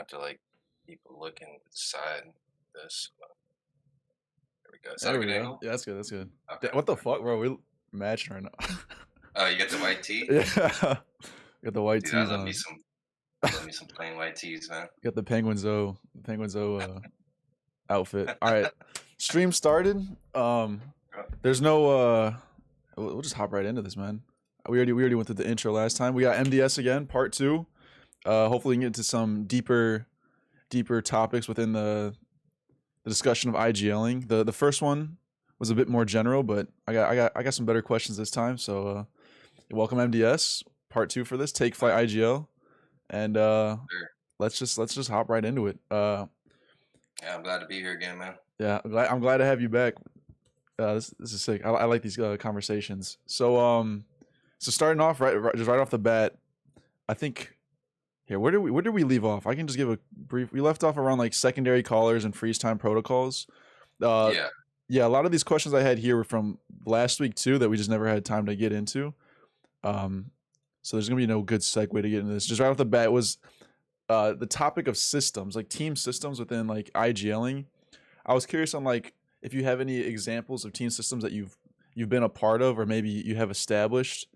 have to like keep looking to the side. This. There we go. Is that a There we good go. angle? Yeah, that's good. That's good. Okay. What the fuck, bro? We matching right now. Oh, you got the white tee, Yeah, got the white dude. I tees love me on. some. I love me some plain white tees, man. Got the Penguins O outfit. All right, stream started. There's no. We'll just hop right into this, man. We already went through the intro last time. We got MDS again, part 2. Hopefully, we can get into some deeper topics within the discussion of IGLing. The first one was a bit more general, but I got some better questions this time. So welcome MDS, part 2 for this Take Flyte IGL, and Sure. let's just hop right into it. Yeah, I'm glad to be here again, man. Yeah, I'm glad to have you back. This is sick. I like these conversations. So starting off just right off the bat, I think here where did we leave off? I can just give a brief. We left off around like secondary callers and freeze time protocols. Uh, Yeah. yeah, a lot of these questions I had here were from last week too that we just never had time to get into. So there's gonna be no good segue to get into this. Just right off the bat was the topic of systems, like team systems within like IGLing. I was curious on like if you have any examples of team systems that you've been a part of, or maybe you have established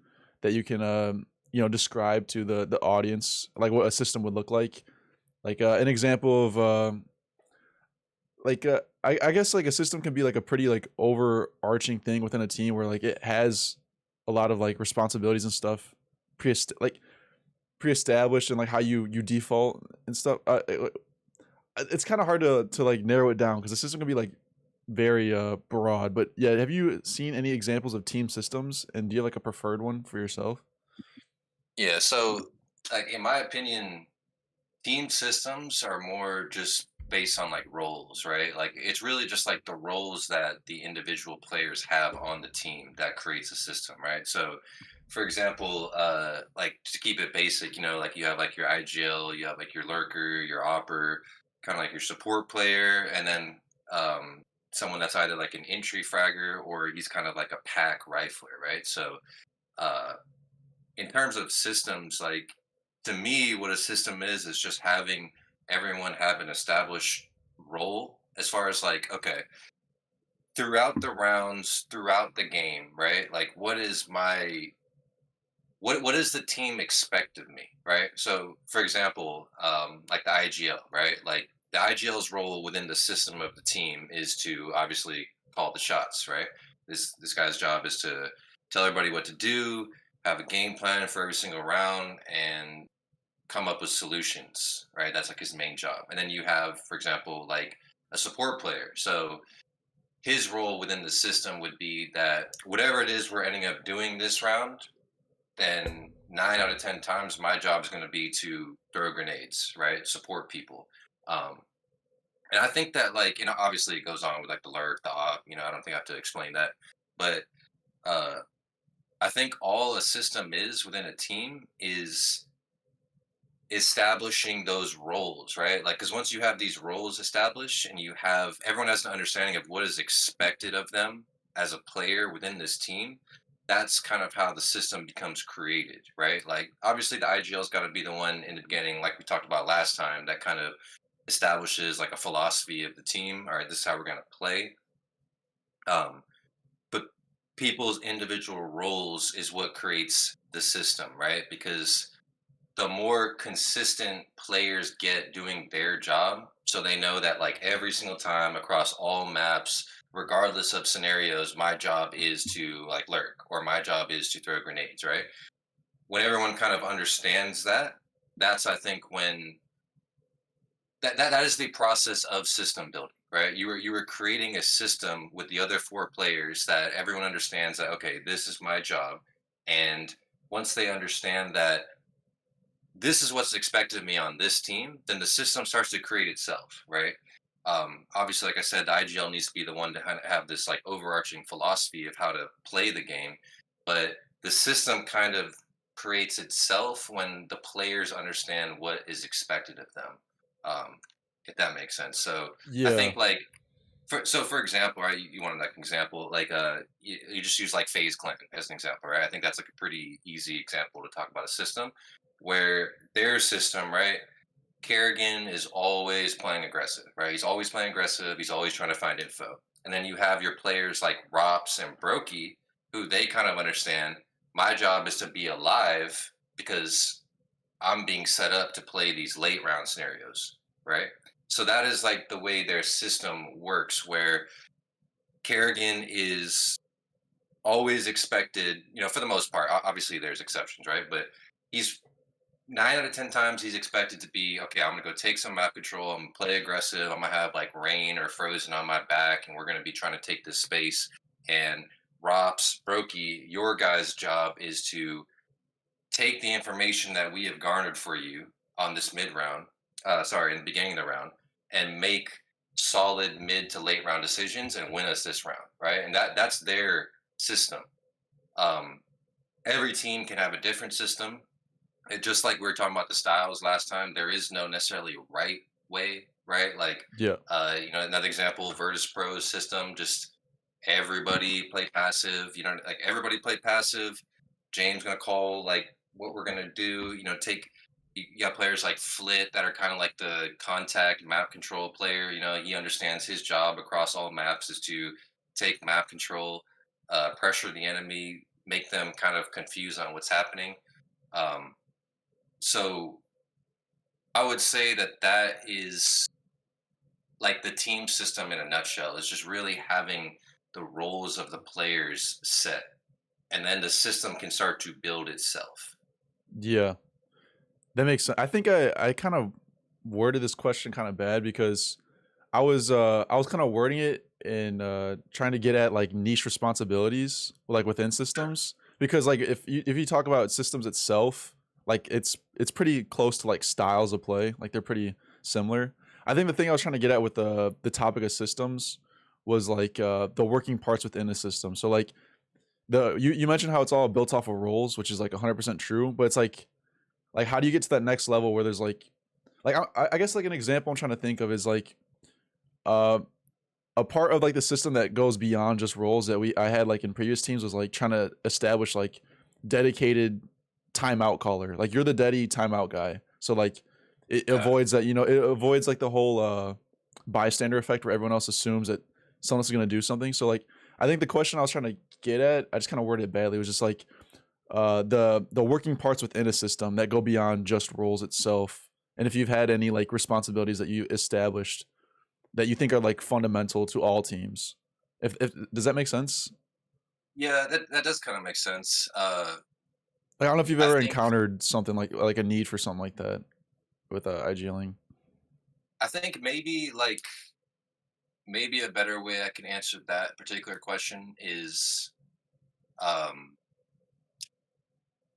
that you can describe to the audience, like what a system would look like. Like an example of I guess like a system can be like a pretty like overarching thing within a team where like it has a lot of like responsibilities and stuff pre-established and like how you default and stuff. It's kind of hard to like narrow it down because the system can be like very broad. But yeah, have you seen any examples of team systems, and do you have like a preferred one for yourself? Yeah. So, like, in my opinion, team systems are more just based on like roles, right? Like, it's really just like the roles that the individual players have on the team that creates a system, right? So, for example, like to keep it basic, like you have like your IGL, you have like your lurker, your opper, kind of like your support player, and then someone that's either like an entry fragger or he's kind of like a pack rifler, right? So, uh, in terms of systems, like to me, what a system is just having everyone have an established role as far as like, okay, throughout the rounds, throughout the game, right? Like what does the team expect of me, right? So for example, like the IGL, right? Like the IGL's role within the system of the team is to obviously call the shots, right? This guy's job is to tell everybody what to do, have a game plan for every single round, and come up with solutions, right? That's like his main job. And then you have, for example, like a support player. So his role within the system would be that whatever it is we're ending up doing this round, then 9 out of 10 times my job is going to be to throw grenades, right? Support people. Um, and I think that like, obviously it goes on with like the lurk, the op, I don't think I have to explain that. But uh, I think all a system is within a team is establishing those roles, right? Like, because once you have these roles established and you have everyone has an understanding of what is expected of them as a player within this team, that's kind of how the system becomes created, right? Like, obviously, the IGL's got to be the one in the beginning, like we talked about last time, that kind of establishes like a philosophy of the team. All right, this is how we're going to play. Um, but people's individual roles is what creates the system, right? Because the more consistent players get doing their job, so they know that like every single time across all maps, regardless of scenarios, my job is to like lurk or my job is to throw grenades, right? When everyone kind of understands that, that's I think when that is the process of system building, right? You were creating a system with the other four players that everyone understands that okay, this is my job, and once they understand that this is what's expected of me on this team, then the system starts to create itself, right? Obviously, like I said, the IGL needs to be the one to kind of have this like overarching philosophy of how to play the game, but the system kind of creates itself when the players understand what is expected of them. If that makes sense. So I Yeah. think like for example, right? You wanted like an example, like you just use like Phase Clan as an example, right? I think that's like a pretty easy example to talk about a system where their system, right? Kerrigan is always playing aggressive, right? He's always playing aggressive. He's always trying to find info. And then you have your players like Rops and Brokey, who they kind of understand my job is to be alive because I'm being set up to play these late round scenarios, right? So that is like the way their system works, where Kerrigan is always expected, for the most part. Obviously, there's exceptions, right? But he's 9 out of 10 times he's expected to be okay. I'm gonna go take some map control. I'm gonna play aggressive. I'm gonna have like rain or frozen on my back, and we're gonna be trying to take this space. And Rops, Brokey, your guys' job is to take the information that we have garnered for you on this mid round, sorry, in the beginning of the round, and make solid mid to late round decisions and win us this round, right? And that's their system. Um, every team can have a different system. Just like we were talking about the styles last time, there is no necessarily right way, right? Like, Yeah. another example, Virtus Pro's system, just everybody play passive. Like everybody play passive. James gonna call like what we're gonna do. You got players like Flit that are kind of like the contact map control player. He understands his job across all maps is to take map control, pressure the enemy, make them kind of confused on what's happening. Um, so I would say that is like the team system in a nutshell. Is just really having the roles of the players set, and then the system can start to build itself. Yeah. That makes sense. I think I kind of worded this question kind of bad because I was kind of wording it in trying to get at like niche responsibilities like within systems, because like if you talk about systems itself, like it's pretty close to like styles of play, like they're pretty similar. I think the thing I was trying to get at with the topic of systems was like the working parts within a system. So like you mentioned how it's all built off of roles, which is like 100% true, but it's like how do you get to that next level where there's like I guess like an example I'm trying to think of is like uh a part of like the system that goes beyond just roles that I had like in previous teams was like trying to establish like dedicated timeout caller. Like you're the daddy timeout guy. So like it Got it. avoids that, it avoids like the whole bystander effect where everyone else assumes that someone else is gonna do something. So like I think the question I was trying to get at, I just kind of worded it badly. It was just like the working parts within a system that go beyond just roles itself. And if you've had any like responsibilities that you established that you think are like fundamental to all teams. If does that make sense? Yeah, that does kind of make sense. Like, I don't know if you've I ever think encountered something like a need for something like that with IGLing. I think maybe a better way I can answer that particular question is um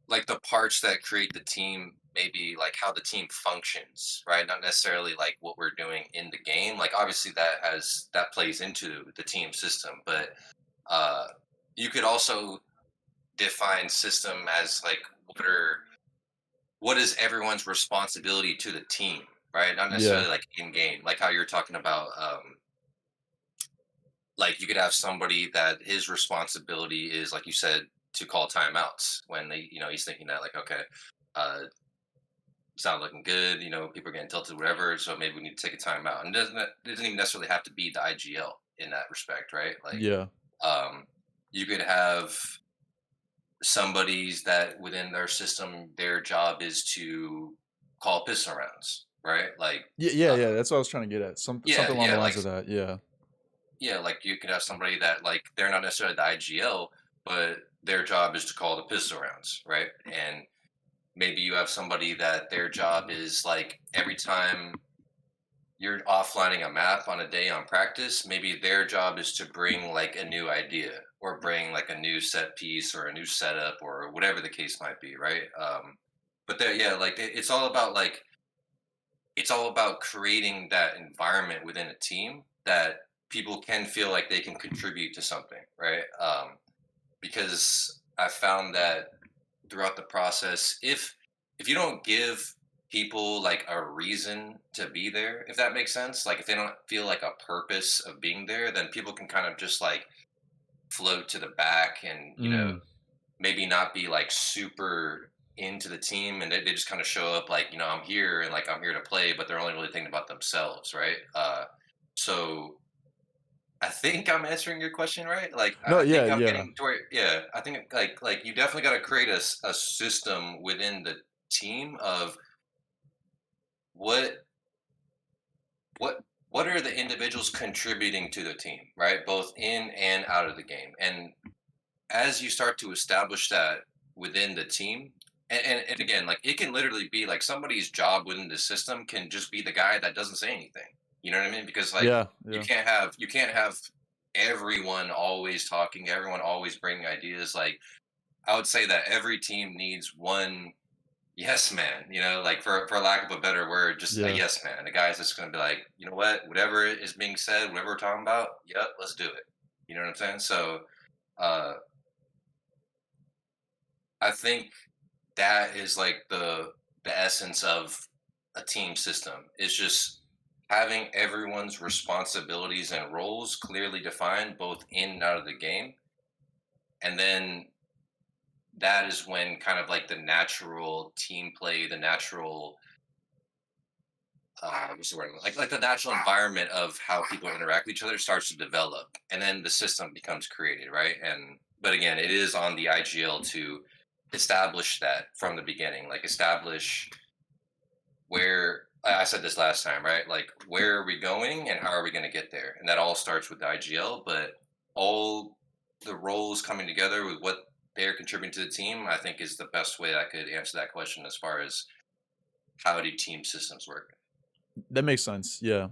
like the parts that create the team, maybe like how the team functions, right? Not necessarily like what we're doing in the game. Like obviously that plays into the team system, but uh you could also define system as like what is everyone's responsibility to the team, right? Not Yeah, necessarily like in game, like how you're talking about. Like you could have somebody that his responsibility is, like you said, to call timeouts when he's thinking that like, okay, uh, it's not looking good. People are getting tilted, whatever. So maybe we need to take a timeout. And it doesn't even necessarily have to be the IGL in that respect, right? Like, yeah, um, you could have somebody's that within their system, their job is to call pistol rounds, right? Like, yeah. um, That's what I was trying to get at. yeah, Something along the yeah, lines of that. Yeah, like you could have somebody that like they're not necessarily the IGL, but their job is to call the pistol rounds, right? And maybe you have somebody that their job is like every time you're offlining a map on a day on practice, maybe their job is to bring like a new idea or bring like a new set piece or a new setup or whatever the case might be, right? But there, yeah, like it's all about creating that environment within a team that people can feel like they can contribute to something, right? Because I found that throughout the process, if you don't give people like a reason to be there, if that makes sense, like if they don't feel like a purpose of being there, then people can kind of just like float to the back and mm, maybe not be like super. into the team, and they just kind of show up like, I'm here and like I'm here to play, but they're only really thinking about themselves, right? So I think I'm answering your question right. Like No, I yeah, think I'm yeah, getting to where, yeah, I think like you definitely got to create a system within the team of what what what are the individuals contributing to the team, right? Both in and out of the game. And as you start to establish that within the team, and again, like it can literally be like somebody's job within the system can just be the guy that doesn't say anything. You know what I mean? Because like yeah, yeah, you can't have everyone always talking, everyone always bringing ideas. Like I would say that every team needs one yes man, like for lack of a better word, just a yeah. yes man. The guy's just gonna be like, you know what, whatever is being said, whatever we're talking about, yep, let's do it. You know what I'm saying? So uh I think that is like the essence of a team system is just having everyone's responsibilities and roles clearly defined both in and out of the game, and then that is when kind of like the natural team play, the natural what's the word, like the natural environment of how people interact with each other starts to develop, and then the system becomes created, right? And but again, it is on the IGL to establish that from the beginning, like establish where I said this last time, right? Like where are we going and how are we going to get there? And that all starts with the IGL, but all the roles coming together with what they're contributing to the team, I think is the best way I could answer that question as far as how do team systems work. That makes sense. Yeah.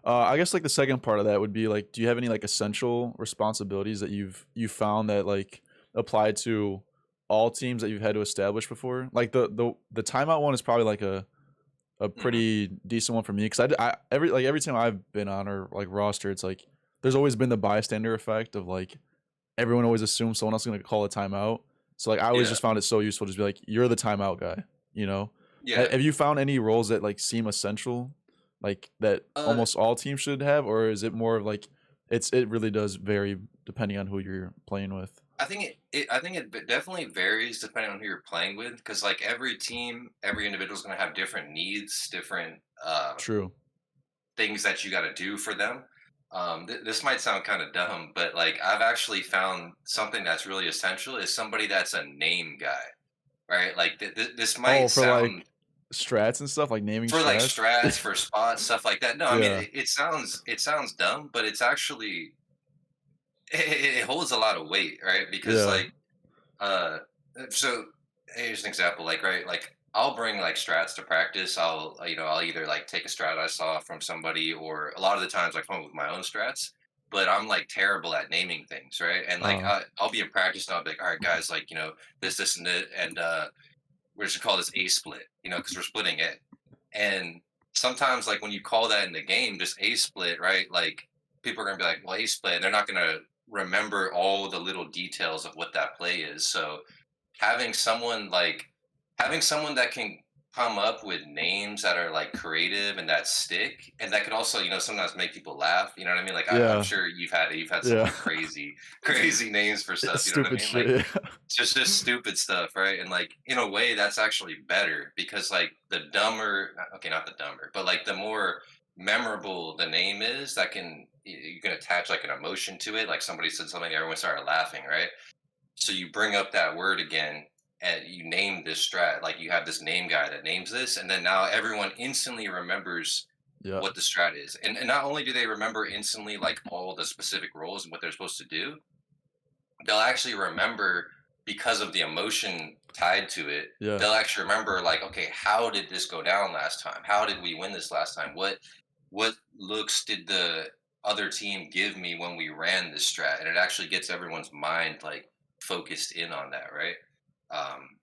I guess like the second part of that would be like, do you have any like essential responsibilities that you found that like apply to all teams that you've had to establish before? Like the timeout one is probably like a Hmm. pretty decent one for me because I every time I've been on or like roster, it's like there's always been the bystander effect of like everyone always assumes someone else is gonna call a timeout. So like I always Yeah. just found it so useful to just be like, you're the timeout guy, you know? Yeah. Have you found any roles that like seem essential, like that Uh, almost all teams should have, or is it more of like it really does vary depending on who you're playing with? I think it definitely varies depending on who you're playing with, because like every team, every individual is going to have different needs, different True. things that you got to do for them. This might sound kind of dumb, but like I've actually found something that's really essential is somebody that's a name guy, right? Like this Oh, might for sound like strats and stuff, like naming for like strats. strats, for spots, stuff like that. No, I mean Yeah. it sounds dumb, but it's actually it holds a lot of weight, right? Because Yeah. like uh, so here's an example, like right, like I'll bring like strats to practice. I'll either like take a strat I saw from somebody, or a lot of the times I come up with my own strats. But I'm like terrible at naming things, right? And like Uh I'll be in practice and I'll be like, all right, guys, like this, and it, and we're just gonna call this A split, because we're splitting it. And sometimes, like when you call that in the game, just A split, right? Like people are gonna be like, well, A split, and they're not gonna remember all the little details of what that play is. So having someone like having someone that can come up with names that are like creative and that stick, and that could also sometimes make people laugh. You know what I mean? Like I'm yeah. sure you've had some Yeah. like crazy crazy names for stuff. You know what I Stupid mean? Like shit. just stupid stuff, right? And like in a way that's actually better, because like the dumber, okay, not the dumber, but like the more memorable the name is, that you can attach like an emotion to it. Like somebody said something, everyone started laughing, right? So you bring up that word again and you name this strat, like you have this name guy that names this, and then now everyone instantly remembers Yeah. what the strat is. And not only do they remember instantly like all the specific roles and what they're supposed to do, they'll actually remember, because of the emotion tied to it. Yeah. They'll actually remember like, okay, how did this go down last time? How did we win this last time? What looks did the other team give me when we ran this strat? And it actually gets everyone's mind like focused in on that, right? um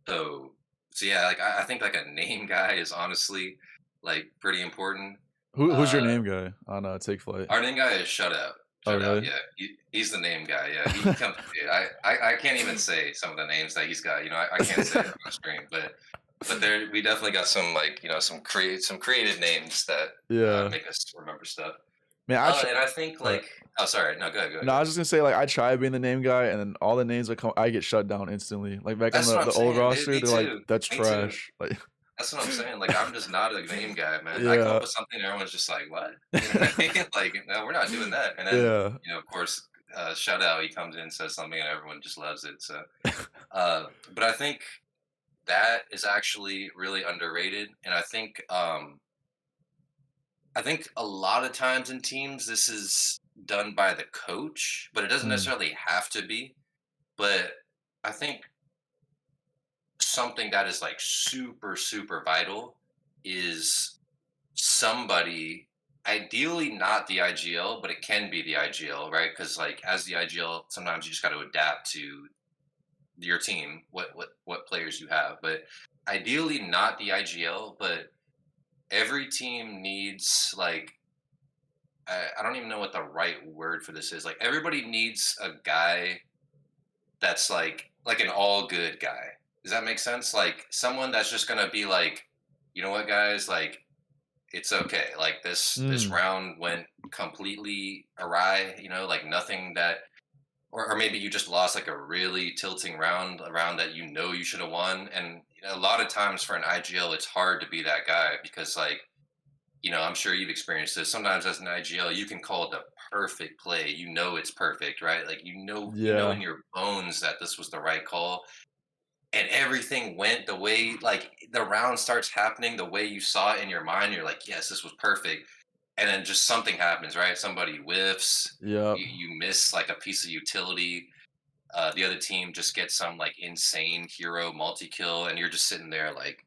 so so yeah, like I think like a name guy is honestly like pretty important. Who's your uh name guy on Take Flight? Our name guy is Shutout. Oh Shutout, really? yeah. He's the name guy, yeah. He comes, yeah, I can't even say some of the names that he's got. I can't say it on the stream, but there we definitely got some like some creative names that Yeah. make us remember stuff. Man, And I think uh, like, oh, sorry, no, go ahead, go ahead, no, go I ahead. was just gonna say like I try being the name guy, and then all the names that come, I get shut down instantly. Like back on That's what I'm the old saying, dude. roster, Me they're like, too. "That's Me too. trash." Like, That's what I'm saying. Like, I'm just not a name guy, man. I come yeah, up with something, and everyone's just like, "What?" You know what I mean? Like, no, we're not doing that. And then, yeah. of course, shout out, he comes in, says something, and everyone just loves it. So, but I think that is actually really underrated, and I think a lot of times in teams this is done by the coach, but it doesn't Mm, necessarily have to be. But I think something that is like super super vital is somebody, ideally not the IGL, but it can be the IGL, right? Because like as the IGL, sometimes you just got to adapt to your team, what players you have. But ideally not the IGL, but every team needs like, I don't even know what the right word for this is. Like everybody needs a guy that's like an all good guy. Does that make sense? Like someone that's just gonna be like, you know what, guys, like it's okay. Like this mm, round went completely awry. Like nothing that, or maybe you just lost like a really tilting round, a round that you should have won. And a lot of times for an IGL, it's hard to be that guy because like I'm sure you've experienced this. Sometimes as an IGL, you can call the perfect play. It's perfect, right? Like you know yeah, in your bones that this was the right call, and everything went the way, like the round starts happening the way you saw it in your mind. You're like, yes, this was perfect, and then just something happens, right? Somebody whiffs, yep. you miss like a piece of utility. The other team just gets some like insane hero multi kill, and you're just sitting there like,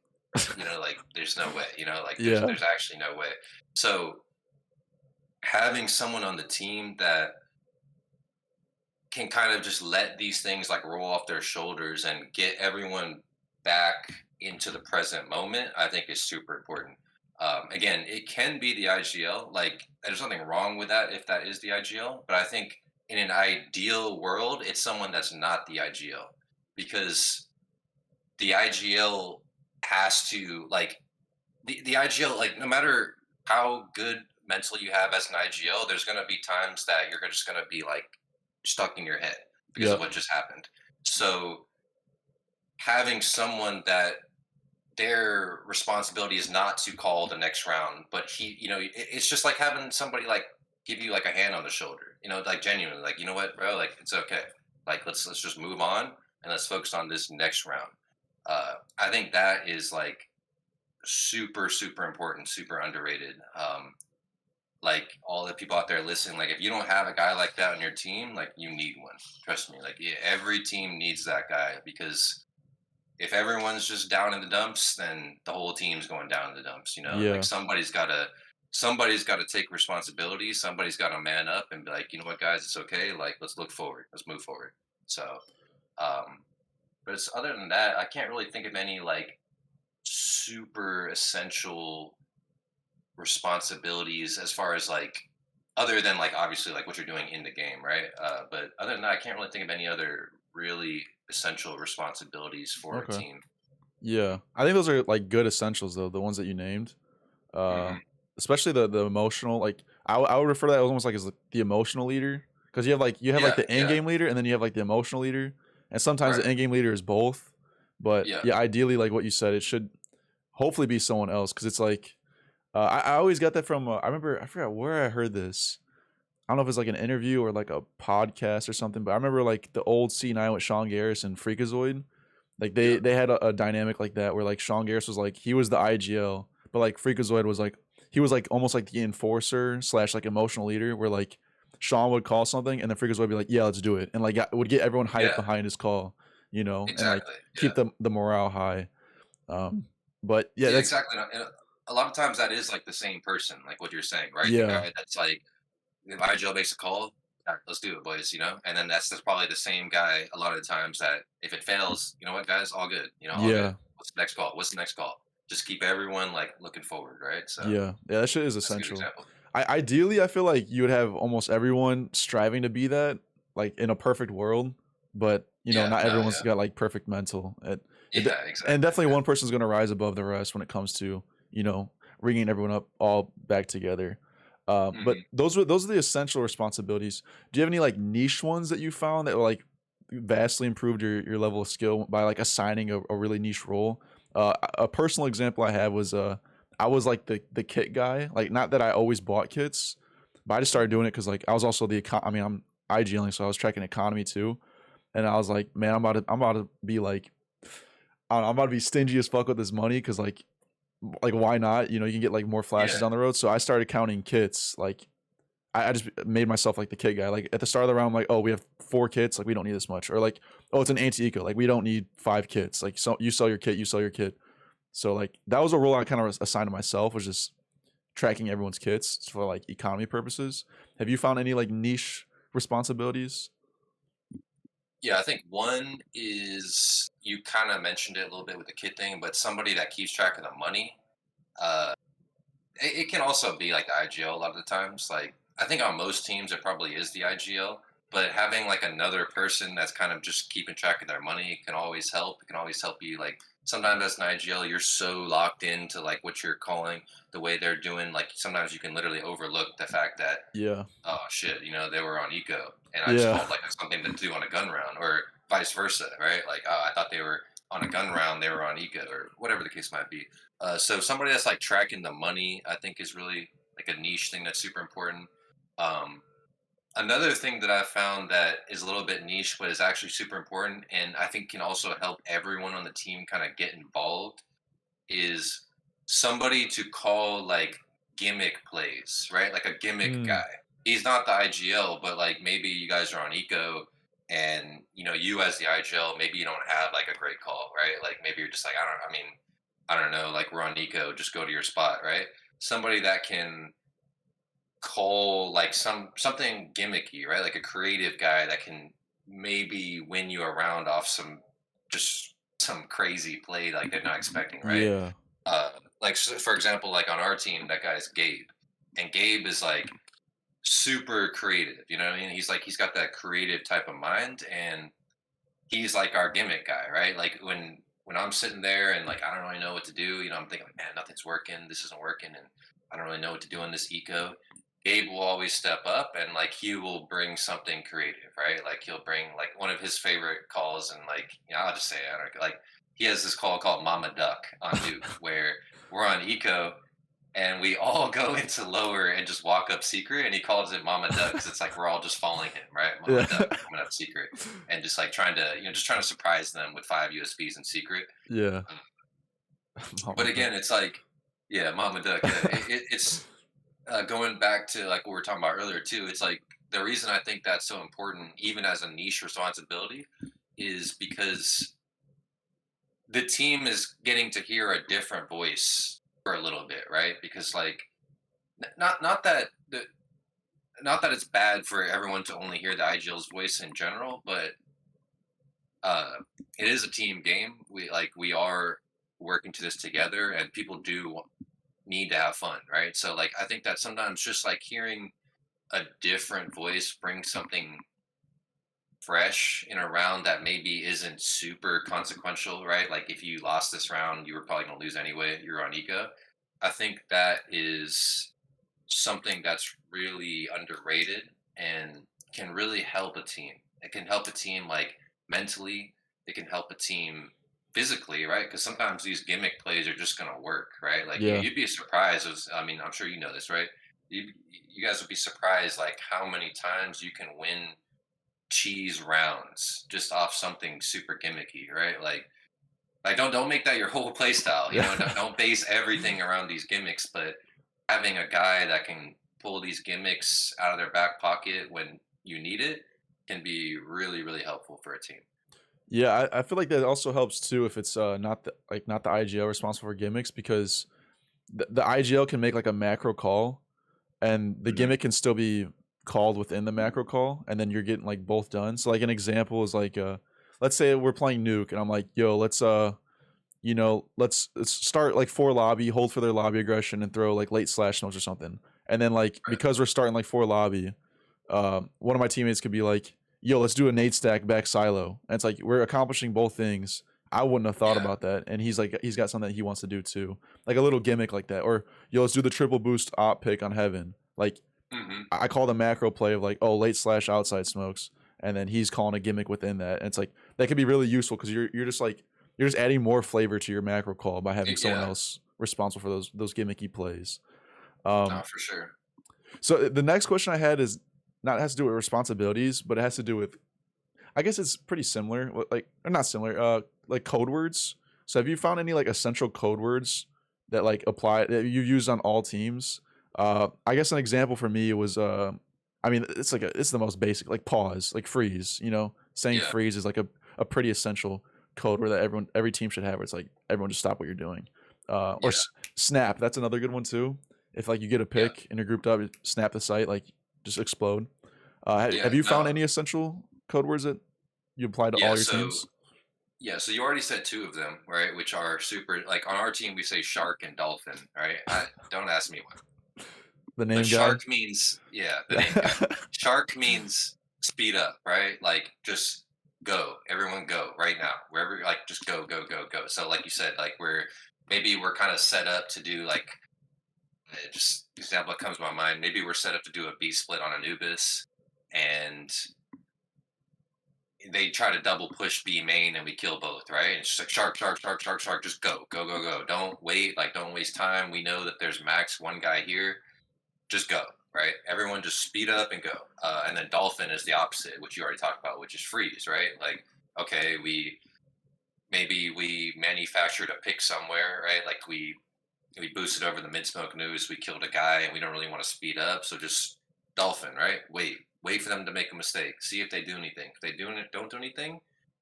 like there's no way, like there's Yeah, there's actually no way. So having someone on the team that can kind of just let these things like roll off their shoulders and get everyone back into the present moment, I think is super important. Again, it can be the IGL. Like, there's nothing wrong with that if that is the IGL. But I think in an ideal world, it's someone that's not the IGL, because the IGL has to like the IGL, like no matter how good mental you have as an IGL, there's gonna be times that you're just gonna be like stuck in your head because of yep, what just happened. So having someone that their responsibility is not to call the next round, but it's just like having somebody like give you like a hand on the shoulder, like genuinely, like, you know what, bro, like it's okay. Like let's just move on and let's focus on this next round. I think that is like super super important, super underrated. Like all the people out there listening, like if you don't have a guy like that on your team, like you need one. Trust me, like yeah, every team needs that guy, because if everyone's just down in the dumps, then the whole team's going down in the dumps, and like yeah. somebody's got to take responsibility. Somebody's got to man up and be like, you know what, guys, it's okay, like let's look forward, let's move forward. So but it's, other than that, I can't really think of any like super essential responsibilities as far as like, other than like obviously like what you're doing in the game, right? But other than that, I can't really think of any other really essential responsibilities for a Okay. team. Yeah, I think those are like good essentials though, the ones that you named. Uh, Hmm. especially the emotional. Like I would refer to that almost like as the emotional leader, because you have like Yeah, the in yeah, game leader and then you have like the emotional leader, and sometimes the right, in game leader is both. But yeah, yeah, ideally, like what you said, it should hopefully be someone else, because it's like I always got that from I remember, I forgot where I heard this. I don't know if it's like an interview or like a podcast or something, but I remember like the old C9 with Sean Garris and Freakazoid. Like yeah, they had a dynamic like that where like Sean Garris was like he was the IGL, but like Freakazoid was like he was like almost like the enforcer slash like emotional leader, where like Sean would call something and then Freakazoid would be like, yeah, let's do it, and like would get everyone hyped yeah, behind his call, and like exactly, yeah, keep the morale high. Um, but yeah, yeah, that's exactly. And a lot of times that is like the same person, like what you're saying, right? The yeah, guy that's like, if IGL makes a call, all right, let's do it, boys. And then that's probably the same guy a lot of the times that if it fails, you know what, guys, all good. All good. yeah, What's the next call? What's the next call? Just keep everyone like looking forward, right? So yeah. That shit is that's a good essential. example. Ideally, I feel like you would have almost everyone striving to be that, like in a perfect world. But Yeah, not no, everyone's yeah, got like perfect mental. yeah, And exactly. definitely Yeah, one person's gonna rise above the rest when it comes to you know bringing everyone up all back together. But Hmm. those are the essential responsibilities. Do you have any like niche ones that you found that were like vastly improved your level of skill by like assigning a really niche role? A personal example I had was I was like the kit guy. Like not that I always bought kits, but I just started doing it because like I was also I mean I'm IGLing, so I was tracking economy too, and I was like, man, I'm about to be like I don't know, I'm about to be stingy as fuck with this money because like why not? You know, you can get like more flashes Yeah. down the road. So I started counting kits. Like I just made myself like the kit guy. Like at the start of the round, I'm like, oh, we have 4 kits. Like we don't need this much. Or like, oh, it's an anti-eco. Like we don't need 5 kits. Like so, you sell your kit, you sell your kit. So like that was a role I kind of assigned to myself, was just tracking everyone's kits for like economy purposes. Have you found any like niche responsibilities? Yeah, I think one is you kind of mentioned it a little bit with the kid thing, but somebody that keeps track of the money. Uh, it can also be like the IGL a lot of the times. Like I think on most teams it probably is the IGL, but having like another person that's kind of just keeping track of their money can always help. It can always help you. Like sometimes as an IGL, you're so locked into like what you're calling, the way they're doing. Like sometimes you can literally overlook the fact that, Yeah. oh shit, they were on eco, and I just Yeah. called like something to do on a gun round, or vice versa, right? Like, oh, I thought they were on a gun round, they were on eco, or whatever the case might be. So somebody that's like tracking the money, I think, is really like a niche thing that's super important. Um, Another thing that I found that is a little bit niche, but is actually super important, and I think can also help everyone on the team kind of get involved, is somebody to call like gimmick plays, right? Like a gimmick Mm, guy. He's not the IGL, but like maybe you guys are on eco, and you as the IGL, maybe you don't have like a great call, right? Like maybe you're just like, I don't know, like we're on eco, just go to your spot, right? Somebody that can call like something gimmicky, right? Like a creative guy that can maybe win you around off some crazy play like they're not expecting, right? yeah. uh like for example, like on our team, that guy's Gabe, and Gabe is like super creative, you know what I mean? He's got that creative type of mind, and he's like our gimmick guy, right? Like when I'm sitting there and like I don't really know what to do, I'm thinking like, man, nothing's working, this isn't working, and I don't really know what to do in this eco. Gabe will always step up, and like he will bring something creative, right? Like he'll bring like one of his favorite calls, and like I'll just say it, I don't like he has this call called Mama Duck on Nuke, where we're on eco and we all go into lower and just walk up secret, and he calls it Mama Duck because it's like we're all just following him, right? Mama Yeah. Duck coming up secret, and just like trying to just trying to surprise them with 5 USBs in secret. Yeah. Um, Mama but duck. again, it's like, yeah, Mama Duck. Yeah, it's going back to like what we were talking about earlier too. It's like the reason I think that's so important, even as a niche responsibility, is because the team is getting to hear a different voice for a little bit, right? Because like not that it's bad for everyone to only hear the IGL's voice in general, but uh, it is a team game. We are working to this together, and people do need to have fun, right? So like I think that sometimes just like hearing a different voice brings something fresh in a round that maybe isn't super consequential, right? Like if you lost this round, you were probably going to lose anyway. You're on eco. I think that is something that's really underrated and can really help a team. It can help a team like mentally. It can help a team physically, right? Because sometimes these gimmick plays are just going to work, right? Like Yeah. you'd be surprised. I mean, I'm sure you know this, right? You guys would be surprised like how many times you can win cheese rounds just off something super gimmicky, right? Like don't make that your whole play style. Yeah. Don't base everything around these gimmicks, but having a guy that can pull these gimmicks out of their back pocket when you need it can be really, really helpful for a team. Yeah, I feel like that also helps too if it's not the IGL responsible for gimmicks, because the IGL can make like a macro call, and the Hmm. gimmick can still be called within the macro call, and then you're getting like both done. So like an example is like let's say we're playing nuke and I'm like, yo, let's start like 4 lobby, hold for their lobby aggression and throw like late slash notes or something. And then like Right. because we're starting like 4 lobby, one of my teammates could be like, yo, let's do a nade stack back silo. And it's like we're accomplishing both things. I wouldn't have thought Yeah. about that. And he's like, he's got something that he wants to do too. Like a little gimmick like that. Or, yo, let's do the triple boost op pick on heaven. Like Hmm. I call the macro play of like, oh, late slash outside smokes, and then he's calling a gimmick within that. And it's like that could be really useful because you're just like you're just adding more flavor to your macro call by having someone Yeah, else responsible for those gimmicky plays. no, Um, for sure. so the next question I had is not has to do with responsibilities, but it has to do with I guess it's pretty similar, like or not similar, like code words. So have you found any like essential code words that like apply that you use on all teams? I guess an example for me was I mean it's like it's the most basic like pause, like freeze, you know. Saying Yeah, freeze is like a pretty essential code word that every team should have where it's like everyone just stop what you're doing. Or yeah, snap, that's another good one too. If like you get a yeah, pick and you're grouped up, snap the site, like just explode. yeah. Have you found No, any essential code words that you apply to yeah. all your So teams? yeah, so you already said two of them, right? Which are super. Like on our team, we say shark and dolphin, right? Don't ask me why. The But name guy? shark means, yeah, the name guy. Shark means speed up, right? Like just go, everyone go right now, wherever. Like just go, go, go, go. So like you said, like we're kind of set up to do like just example that comes to my mind. Maybe we're set up to do a B split on Anubis, and they try to double push B main and we kill both, right? It's just like shark, shark, shark, shark, shark. Just go, go, go, go. Don't wait. Like don't waste time. We know that there's max one guy here. Just go, right? Everyone just speed up and go. And then dolphin is the opposite, which you already talked about, which is freeze, right? Like okay, we manufactured a pick somewhere, right? Like we boosted over the mid smoke news, we killed a guy, and we don't really want to speed up, so just dolphin, right? Wait for them to make a mistake, see if they do anything. If they don't do anything,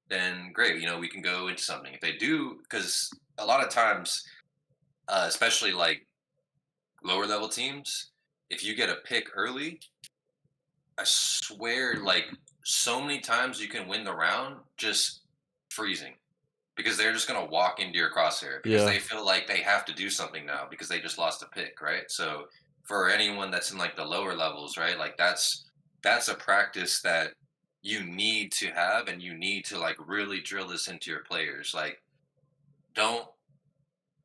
then great, we can go into something. If they do, because a lot of times, especially like lower level teams, if you get a pick early, I swear, like so many times you can win the round just freezing because they're just going to walk into your crosshair because Yeah. they feel like they have to do something now because they just lost a pick, right? So for anyone that's in like the lower levels, right, like that's a practice that you need to have, and you need to like really drill this into your players. Like don't,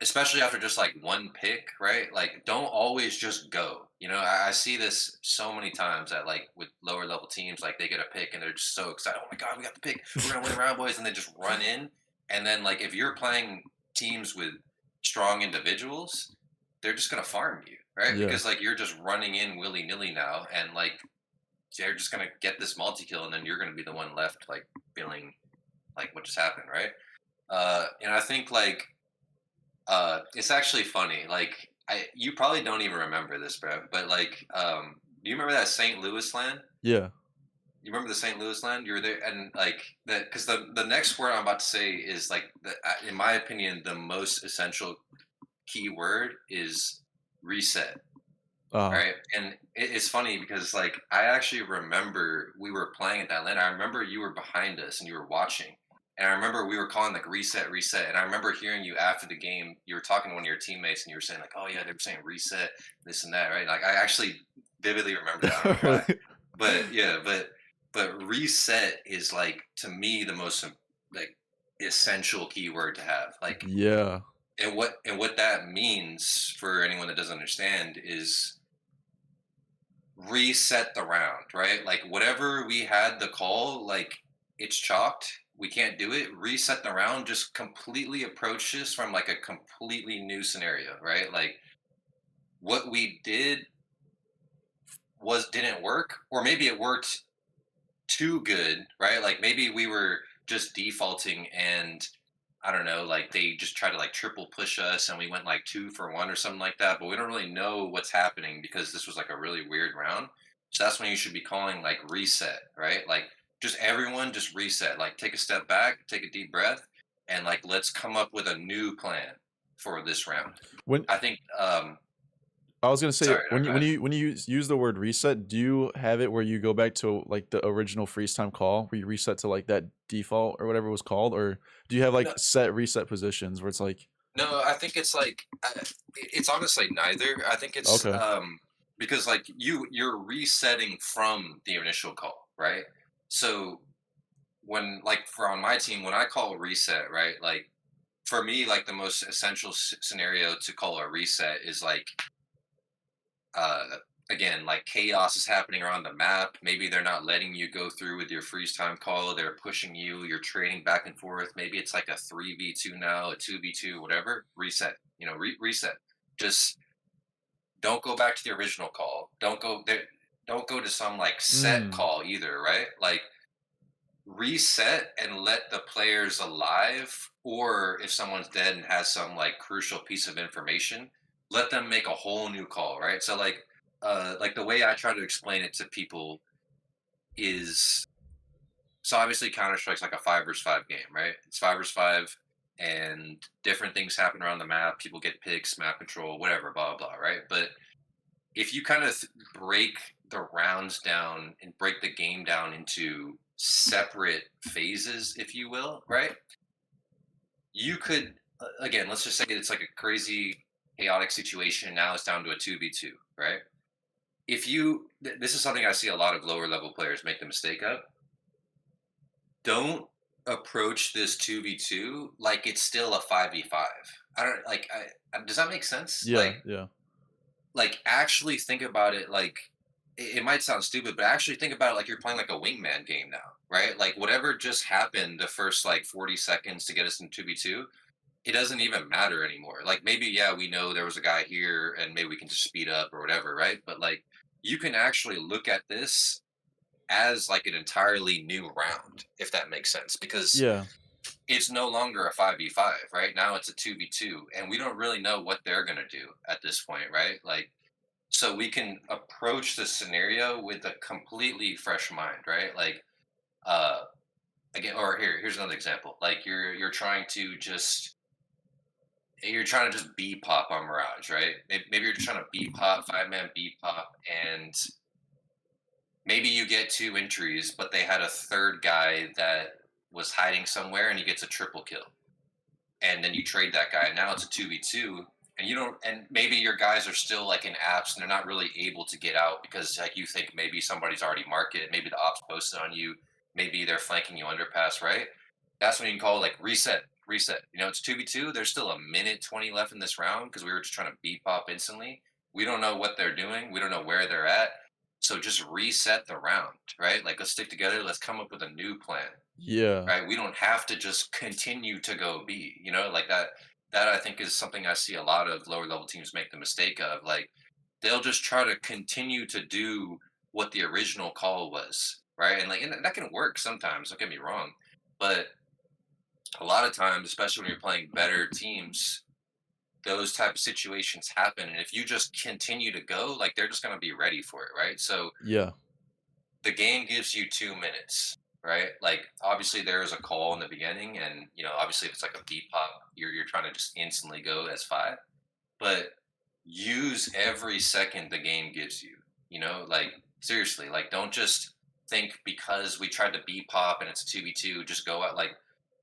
especially after just like one pick, right? Like don't always just go. I see this so many times that like with lower level teams, like they get a pick and they're just so excited. Oh my god, we got the pick! We're gonna win around, boys! And they just run in. And then like if you're playing teams with strong individuals, they're just gonna farm you, right? Yeah. Because like you're just running in willy nilly now, and like they're just gonna get this multi kill, and then you're gonna be the one left like feeling like what just happened, right? And I think like it's actually funny. Like you probably don't even remember this, bro. But like, do you remember that St. Louis land? Yeah. You remember the St. Louis land? You were there, and like that because the next word I'm about to say is like in my opinion, the most essential key word is reset. Uh Right, and it's funny because like I actually remember we were playing at that land. I remember you were behind us and you were watching, and I remember we were calling like reset, reset. And I remember hearing you after the game. You were talking to one of your teammates, and you were saying like, "Oh yeah, they were saying reset, this and that." Right? Like I actually vividly remember that. I don't know why, really? but yeah, but reset is like to me the most like essential keyword to have. Like, Yeah. and what that means for anyone that doesn't understand is reset the round, right? Like whatever we had the call, like it's chalked. We can't do it. Reset the round. Just completely approach this from like a completely new scenario, right? Like what we did was didn't work, or maybe it worked too good, right? Like maybe we were just defaulting and I don't know, like they just try to like triple push us and we went like 2 for 1 or something like that, but we don't really know what's happening because this was like a really weird round. So that's when you should be calling like reset, right? Like just everyone just reset, like take a step back, take a deep breath, and like let's come up with a new plan for this round. When I think I was gonna say sorry, no, when go you when ahead. you when you use the word reset, do you have it where you go back to like the original freeze time call where you reset to like that default or whatever it was called, or do you have like No, set reset positions where it's like no, I think it's like it's honestly neither. I think it's okay, because like you're resetting from the initial call, right? So when like for on my team when I call reset, right? Like for me, like the most essential scenario to call a reset is like uh again, like chaos is happening around the map. Maybe they're not letting you go through with your freeze time call. They're pushing you. You're trading back and forth. Maybe it's like a 3v2 now, a 2v2, whatever. Reset. Reset. Just don't go back to the original call. Don't go there. Don't go to some like set Mm. call either, right? Like reset and let the players alive, or if someone's dead and has some like crucial piece of information, let them make a whole new call, right? So like the way I try to explain it to people is, so obviously Counter Strike's like a 5 versus 5 game, right? It's 5 versus 5, and different things happen around the map. People get picks, map control, whatever, blah blah, right? But if you kind of break the rounds down and break the game down into separate phases, if you will, right? You could, again, let's just say it's like a crazy chaotic situation. Now it's down to a 2v2, right? If you, this is something I see a lot of lower level players make the mistake of. Don't approach this 2v2 like it's still a 5v5. I don't like, does that make sense? Yeah, yeah. Like actually think about it like, it might sound stupid, but actually think about it like you're playing like a wingman game now, right? Like whatever just happened the first like 40 seconds to get us in 2v2, it doesn't even matter anymore. Like maybe, yeah, we know there was a guy here and maybe we can just speed up or whatever, right? But like you can actually look at this as like an entirely new round, if that makes sense, because Yeah. it's no longer a 5v5, right? Now it's a 2v2, and we don't really know what they're going to do at this point, right? Like, so we can approach the scenario with a completely fresh mind, right? Like, uh, again, or here's another example. Like you're trying to just B pop on Mirage, right? Maybe you're just trying to B pop, 5-man B pop, and maybe you get 2 entries, but they had a third guy that was hiding somewhere and he gets a triple kill. And then you trade that guy, and now it's a 2v2. And you don't, and maybe your guys are still like in apps and they're not really able to get out because like you think maybe somebody's already marked it, maybe the ops posted on you, maybe they're flanking you underpass, right? That's when you can call like reset, reset. It's 2v2. There's still a minute 20 left in this round because we were just trying to beat pop instantly. We don't know what they're doing. We don't know where they're at. So just reset the round, right? Like let's stick together. Let's come up with a new plan, Yeah. right? We don't have to just continue to go B, like that. That I think is something I see a lot of lower level teams make the mistake of. Like they'll just try to continue to do what the original call was, right? And that can work sometimes. Don't get me wrong, but a lot of times, especially when you're playing better teams, those type of situations happen. And if you just continue to go, like they're just going to be ready for it, right? So Yeah. the game gives you 2 minutes, right? Like obviously there is a call in the beginning, and obviously if it's like a beat pop, you're trying to just instantly go as 5, but use every second the game gives you. Like seriously, like don't just think because we tried to beat pop and it's 2v2, just go out. Like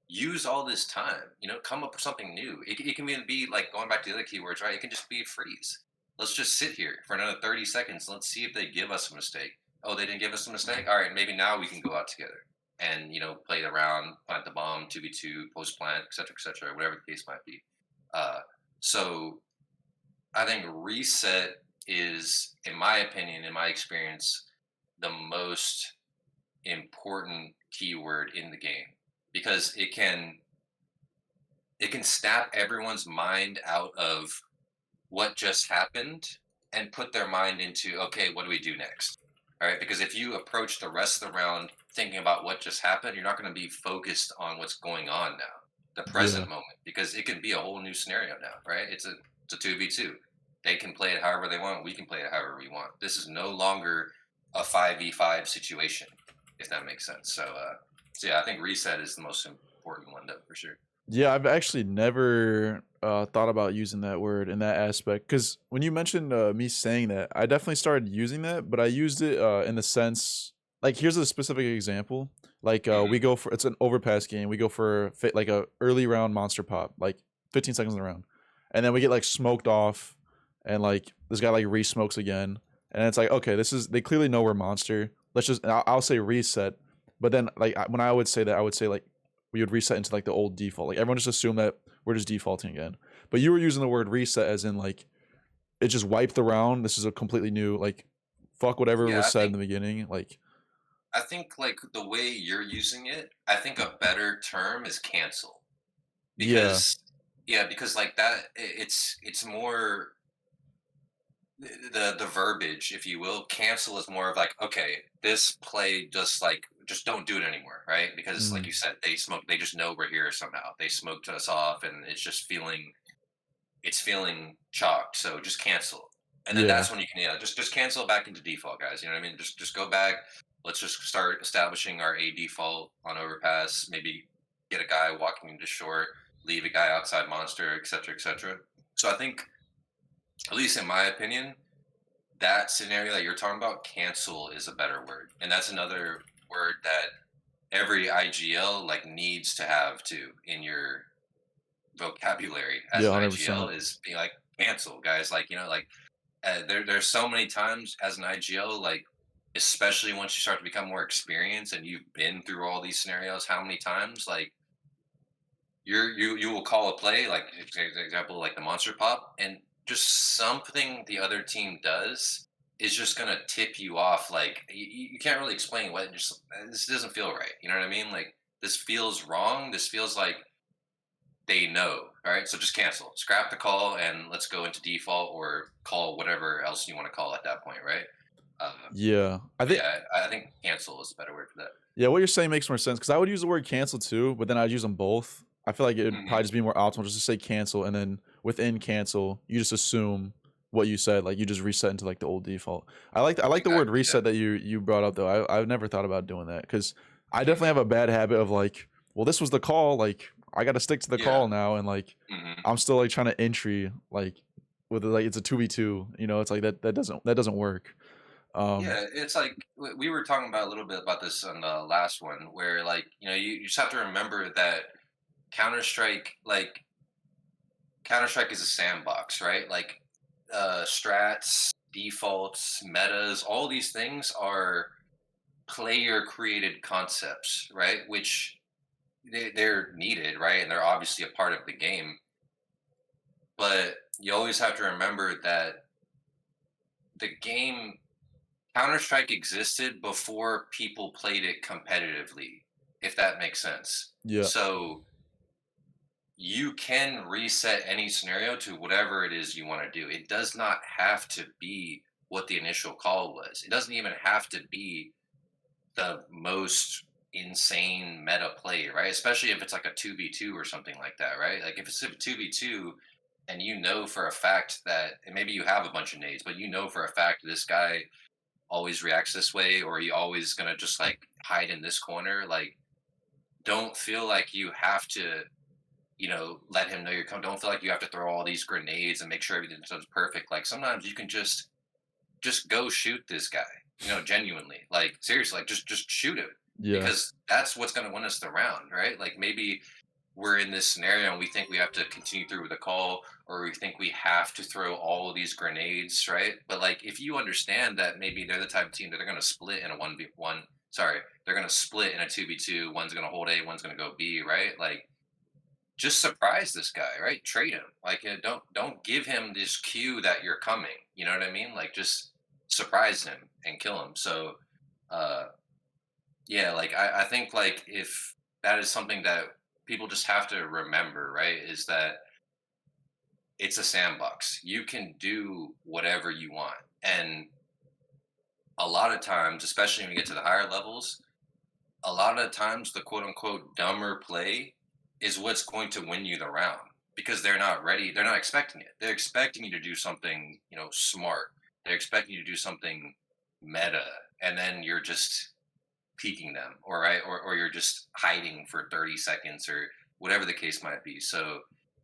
use all this time, come up with something new. It can even be like going back to the other keywords, right? It can just be a freeze. Let's just sit here for another 30 seconds. Let's see if they give us a mistake. Oh, they didn't give us a mistake. All right, maybe now we can go out together and play around, plant the bomb, 2v2, post plant, etc., whatever the case might be. So I think reset is, in my opinion, in my experience, the most important keyword in the game because it can snap everyone's mind out of what just happened and put their mind into, okay, what do we do next? All right, because if you approach the rest of the round thinking about what just happened, you're not going to be focused on what's going on now, the Yeah. present moment, because it can be a whole new scenario now, right? It's a 2v2. They can play it however they want. We can play it however we want. This is no longer a 5v5 situation, if that makes sense. So yeah, I think reset is the most important one, though, for sure. Yeah, I've actually never thought about using that word in that aspect because when you mentioned me saying that, I definitely started using that, but I used it in the sense like here's a specific example. Like Hmm. we go for it's an overpass game. We go for like a early round monster pop, like 15 seconds in the round, and then we get like smoked off, and like this guy like re-smokes again, and it's like okay, this is they clearly know we're monster. Let's just I'll say reset, but then like when I would say that, I would say like we would reset into like the old default. Like everyone just assumed that we're just defaulting again. But you were using the word reset as in like it just wiped the round. This is a completely new like fuck whatever Yeah, was I said in think the beginning. Like, I think like the way you're using it, I think a better term is cancel yeah, because yeah, because like that it's more the verbiage, if you will. Cancel is more of like, okay, this play just don't do it anymore, right? Because like mm, you said, they just know we're here somehow. They smoked us off, and it's feeling chalked. So just cancel, and then yeah, that's when you can just cancel back into default, guys. You know what I mean? Just go back. Let's just start establishing our a default on overpass. Maybe get a guy walking into short, leave a guy outside monster, etc., etc. So I think, at least in my opinion, that scenario that you're talking about, cancel, is a better word, and that's another word that every IGL like needs to have too in your vocabulary as yeah, an 100%. IGL, is being like, cancel, guys. Like, like there's so many times as an IGL, like, especially once you start to become more experienced and you've been through all these scenarios, how many times like you will call a play, like example, like the monster pop, and just something the other team does is just gonna tip you off. Like you can't really explain what, just this doesn't feel right. You know what I mean? Like, this feels wrong. This feels like they know. All right, so just cancel, scrap the call, and let's go into default or call whatever else you want to call at that point, right? Yeah, I But think yeah, I think cancel is a better word for that. yeah, what you're saying makes more sense because I would use the word cancel too, but then I'd use them both. I feel like it'd Hmm. probably just be more optimal just to say cancel, and then within cancel, you just assume what you said, like you just reset into like the old default. I like the word Exactly. Yeah. reset that you brought up though. I've never thought about doing that because I definitely Hmm. have a bad habit of like, well, this was the call, like I got to stick to the Yeah. call now, and like Hmm. I'm still like trying to entry like with like it's a 2v2, it's like that doesn't work. Um, Yeah, it's like we were talking about a little bit about this on the last one, where like, you just have to remember that Counter Strike, like Counter Strike is a sandbox, right? Like strats, defaults, metas, all these things are player created concepts, right? Which they're needed, right? And they're obviously a part of the game. But you always have to remember that the game Counter Strike existed before people played it competitively, if that makes sense. yeah, So you can reset any scenario to whatever it is you want to do. It does not have to be what the initial call was. It doesn't even have to be the most insane meta play, right? Especially if it's like a 2v2 or something like that, right? Like if it's a 2v2 and you know for a fact that, and maybe you have a bunch of nades, but you know for a fact this guy always reacts this way, or he always gonna just like hide in this corner, like, don't feel like you have to, let him know you're coming. Don't feel like you have to throw all these grenades and make sure everything's perfect. Like, sometimes you can just go shoot this guy, genuinely, like, seriously, like, just shoot him, yeah, because that's what's going to win us the round, right? Like, maybe we're in this scenario and we think we have to continue through with the call, or we think we have to throw all of these grenades, right? But like, if you understand that maybe they're the type of team that they're going to split in a 1v1, sorry, they're going to split in a 2v2, one's going to hold A, one's going to go B, right? Like, just surprise this guy, right? Trade him. Like, don't give him this cue that you're coming. You know what I mean? Like, just surprise him and kill him. So, uh, yeah, like I think like if that is something that people just have to remember, right? Is that it's a sandbox. You can do whatever you want, and a lot of times, especially when you get to the higher levels, a lot of times the quote unquote dumber play is what's going to win you the round, because they're not ready. They're not expecting it. They're expecting you to do something, smart. They're expecting you to do something meta, and then you're just peeking them, or right, or you're just hiding for 30 seconds or whatever the case might be. So,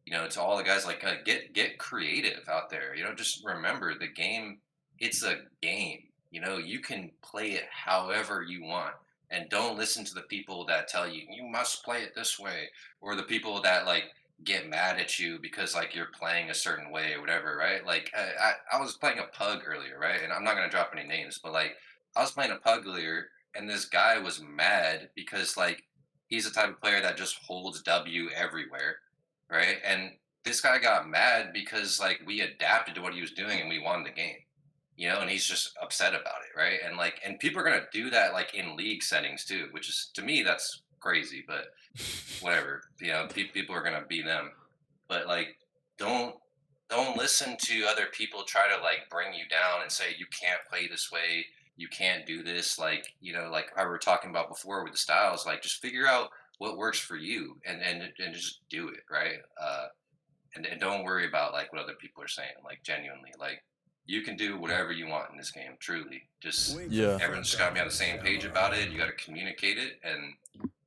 to all the guys, like, get creative out there. Just remember the game. It's a game. You can play it however you want, and don't listen to the people that tell you you must play it this way, or the people that like get mad at you because like you're playing a certain way or whatever, right? Like I was playing a pug earlier, right? And I'm not gonna drop any names, but like I was playing a pug earlier, and this guy was mad because like he's the type of player that just holds W everywhere, right? And this guy got mad because like we adapted to what he was doing and we won the game, and he's just upset about it, right? And like, and people are gonna do that like in league settings too, which is to me that's crazy, but whatever. You know, people are gonna be them, but like, don't don't listen to other people try to like bring you down and say you can't play this way, you can't do this. Like, you know, like I were talking about before with the styles, like just figure out what works for you and just do it, right? And don't worry about like what other people are saying. Like genuinely, like you can do whatever you want in this game. Truly, just Yeah. everyone's just got to be on the same page about it. You got to communicate it, and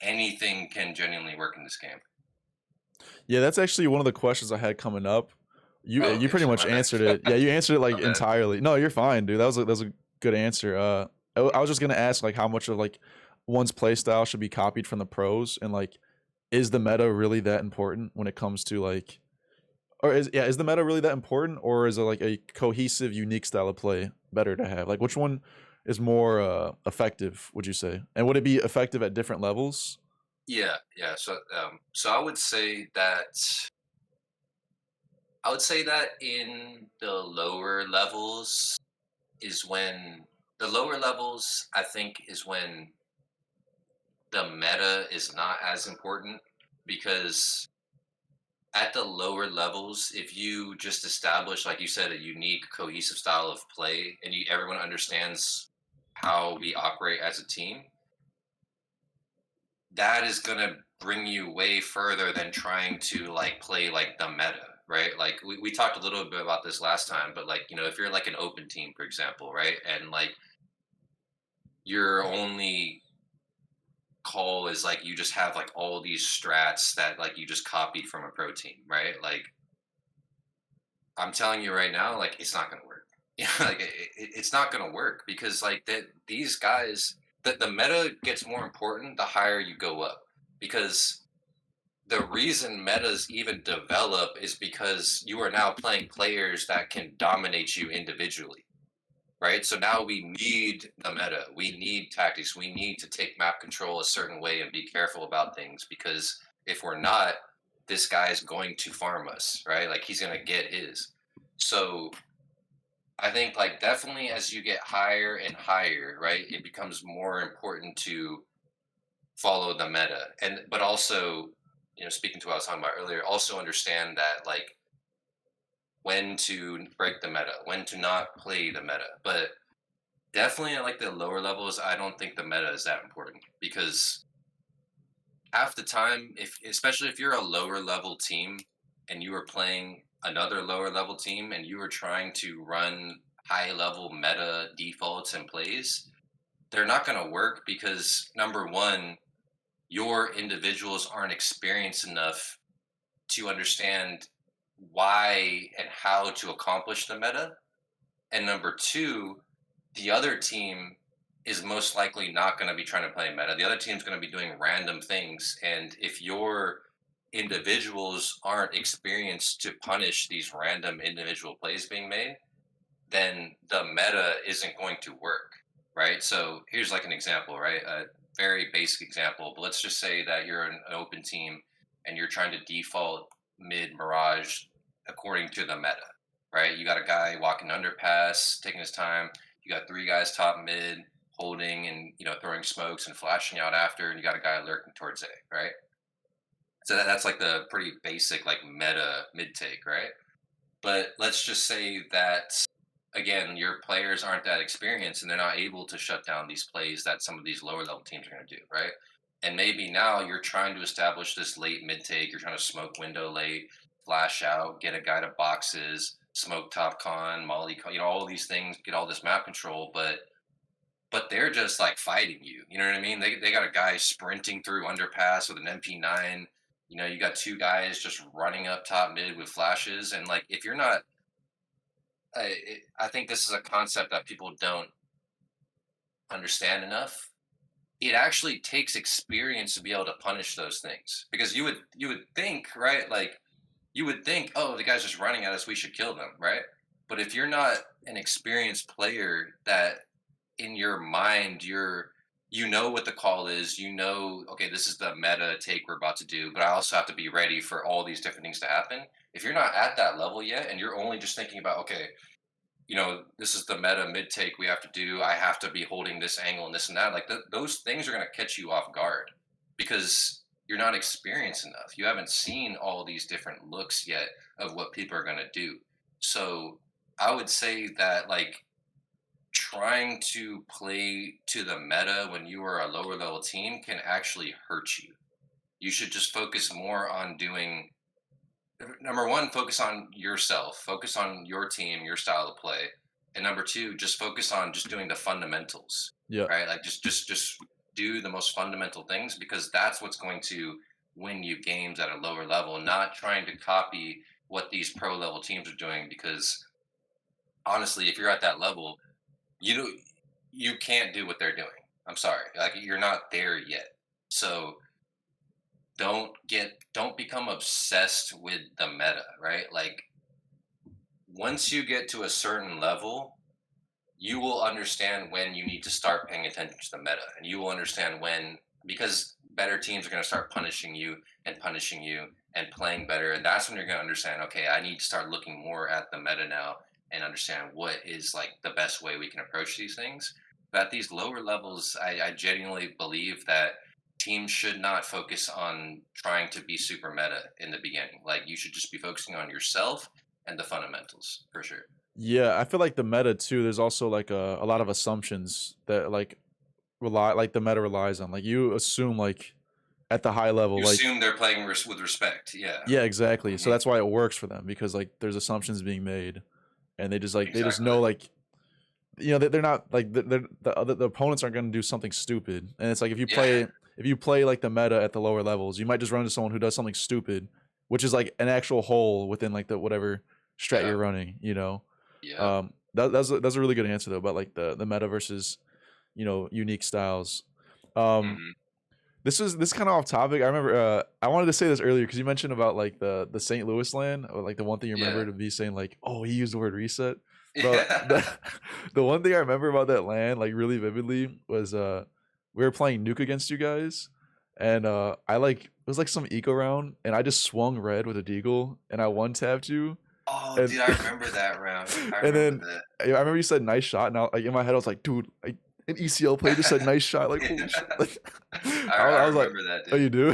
anything can genuinely work in this game. Yeah, that's actually one of the questions I had coming up. Oh, You okay, pretty shit, much my bad. answered it. Yeah, you answered it like My bad. entirely. No, you're fine, dude. That was a good answer. I was just gonna ask like how much of like one's play style should be copied from the pros, and like is the meta really that important when it comes to like, or is the meta really that important, or is it like a cohesive, unique style of play better to have? Like which one is more effective? Would you say, and would it be effective at different levels? Yeah, yeah. So I would say that in the lower levels is when the lower levels I think is when the meta is not as important because at the lower levels, if you just establish, like you said, a unique, cohesive style of play, and everyone understands how we operate as a team, that is gonna bring you way further than trying to like play like the meta, right? Like we talked a little bit about this last time, but like, you know, if you're like an open team, for example, right, and like your only call is like you just have like all these strats that like you just copied from a pro team, right? Like I'm telling you right now, like it's not going to work. Yeah, like it's not going to work because like that these guys, that the meta gets more important the higher you go up. Because the reason metas even develop is because you are now playing players that can dominate you individually, right? So now we need the meta, we need tactics, we need to take map control a certain way and be careful about things because if we're not, this guy is going to farm us, right? Like he's going to get his. So I think like definitely as you get higher and higher, right, it becomes more important to follow the meta. And but also, you know, speaking to what I was talking about earlier, also understand that like when to break the meta, when to not play the meta. But definitely at like the lower levels, I don't think the meta is that important because half the time, if especially if you're a lower level team and you are playing another lower level team and you are trying to run high level meta defaults and plays, they're not going to work because number one, your individuals aren't experienced enough to understand why and how to accomplish the meta. And number two, the other team is most likely not going to be trying to play meta. The other team's going to be doing random things. And if your individuals aren't experienced to punish these random individual plays being made, then the meta isn't going to work. Right. So here's like an example, right? A very basic example. But let's just say that you're an open team and you're trying to default mid Mirage according to the meta, right? You got a guy walking underpass, taking his time. You got three guys top mid, holding and you know throwing smokes and flashing out after, and you got a guy lurking towards A, right? So that's like the pretty basic like meta mid take, right? But let's just say that again, your players aren't that experienced and they're not able to shut down these plays that some of these lower level teams are going to do, right? And maybe now you're trying to establish this late mid take, you're trying to smoke window late, flash out, get a guy to boxes, smoke top con, molly con, you know, all these things, get all this map control, but they're just like fighting you. You know what I mean? They got a guy sprinting through underpass with an MP9. You know, you got two guys just running up top mid with flashes, and like if you're not I think this is a concept that people don't understand enough. It actually takes experience to be able to punish those things because you would think right like you would think oh the guy's just running at us we should kill them right but if you're not an experienced player that in your mind you know what the call is you know okay this is the meta take we're about to do but I also have to be ready for all these different things to happen if you're not at that level yet and you're only just thinking about okay you know, this is the meta mid take we have to do. I have to be holding this angle and this and that. Like those things are going to catch you off guard because you're not experienced enough. You haven't seen all these different looks yet of what people are going to do. So I would say that like trying to play to the meta when you are a lower level team can actually hurt you. You should just focus more on doing number one, focus on yourself, focus on your team, your style of play, and number two, just focus on just doing the fundamentals, Yeah. right? Like just do the most fundamental things because that's what's going to win you games at a lower level. Not trying to copy what these pro level teams are doing because honestly, if you're at that level, you you can't do what they're doing. I'm sorry, like you're not there yet. So don't become obsessed with the meta, right? Like once you get to a certain level, you will understand when you need to start paying attention to the meta, and you will understand when because better teams are going to start punishing you and playing better, and that's when you're going to understand. Okay, I need to start looking more at the meta now and understand what is like the best way we can approach these things. But at these lower levels, I genuinely believe that teams should not focus on trying to be super meta in the beginning. Like you should just be focusing on yourself and the fundamentals for sure. Yeah, I feel like the meta too. There's also like a lot of assumptions that like the meta relies on. Like you assume like at the high level, You like assume they're playing with respect. Yeah. yeah, exactly. So Hmm. that's why it works for them because like there's assumptions being made, and they just Exactly. know like they're not like the opponents aren't going to do something stupid, and it's like Yeah. if you play like the meta at the lower levels, you might just run into someone who does something stupid, which is like an actual hole within like the whatever strat Yeah. you're running. Yeah. That's a really good answer though about like the meta versus unique styles. Um, Hmm. this kind of off topic. I remember I wanted to say this earlier because you mentioned about like the St. Louis land, or like the one thing you remember Yeah. to be saying like, oh, he used the word reset, bro. Yeah. The one thing I remember about that land like really vividly was we were playing nuke against you guys, and I like it was like some eco round, and I just swung red with a deagle, and I one tapped you, Oh, and dude, I remember that round. I and remember then that. I remember you said nice shot, and like in my head I was like, dude, like an ECL player just said nice shot, like holy shit, like I I was like, remember that, oh, dude. you do,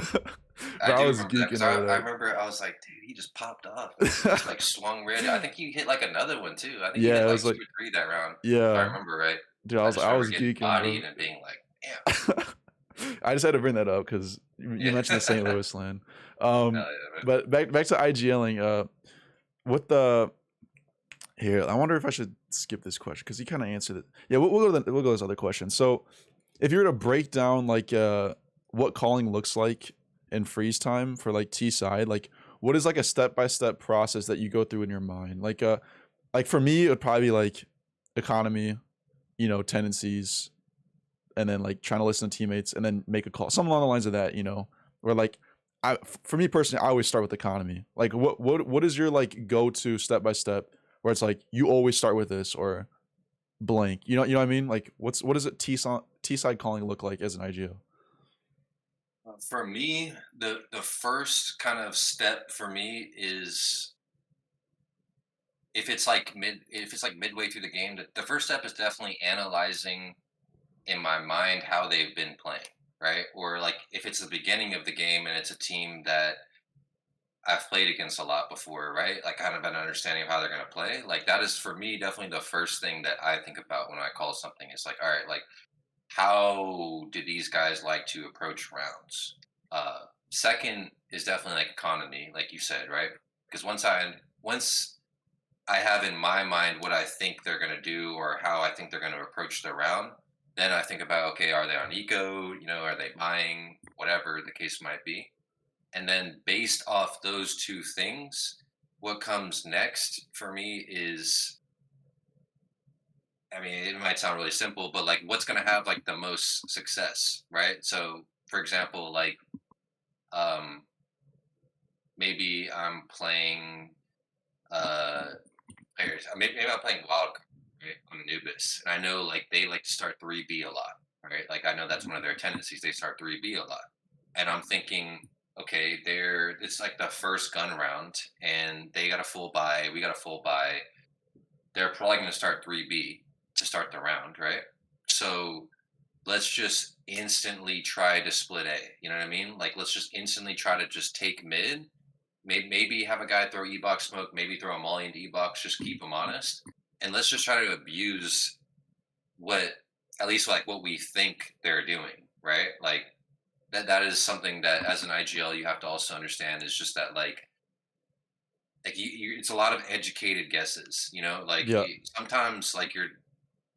I bro, I do was remember that because geeking over I that. remember I was like, dude, he just popped off. Like he just like swung red. I think he hit like another one too. I think he hit Yeah, it like was two like or three that round, if I yeah, remember right. dude, I I was remember getting geeking, bro. bodied and being like, damn. I just had to bring that up because you Yeah. mentioned the St. Louis land. Hell yeah, man. But back to IGLing. With the here, I wonder if I should skip this question because he kind of answered it. Yeah, we'll go to this other question. So, if you were to break down like what calling looks like in freeze time for like T side, like what is like a step by step process that you go through in your mind? Like for me, it would probably be like economy, tendencies, and then like trying to listen to teammates and then make a call, something along the lines of that. Where like for me personally, I always start with economy. Like what is your like go to step by step where it's like you always start with this or blank. You know what I mean? Like what does it T side calling look like as an IGO? For me, the first kind of step for me is if it's like midway through the game, the first step is definitely analyzing in my mind how they've been playing, right? Or like if it's the beginning of the game and it's a team that I've played against a lot before, right? Like kind of an understanding of how they're going to play. Like that is for me definitely the first thing that I think about when I call something. It's like, all right, like how do these guys like to approach rounds? Second is definitely like economy, like you said, right? Because once I have in my mind what I think they're going to do or how I think they're going to approach the round, then I think about okay, are they on eco? You know, are they buying? Whatever the case might be, and then based off those two things, what comes next for me is, I mean, it might sound really simple, but like what's going to have like the most success, right? So, for example, like um, maybe I'm playing uh, maybe I'm playing wild right, on Anubis, and I know like they like to start 3B a lot, right? Like I know that's one of their tendencies. They start 3B a lot, and I'm thinking, okay, it's like the first gun round, and they got a full buy, we got a full buy. they're probably going to start 3B to start the round, right? So let's just instantly try to split A. You know what I mean? Like, let's just instantly try to just take mid. Maybe have a guy throw E-box smoke, maybe throw a molly into E-box, just keep them honest. And let's just try to abuse what, at least like what we think they're doing, right? Like, that is something that as an IGL you have to also understand is just that like it's a lot of educated guesses, you know, like Yeah. sometimes like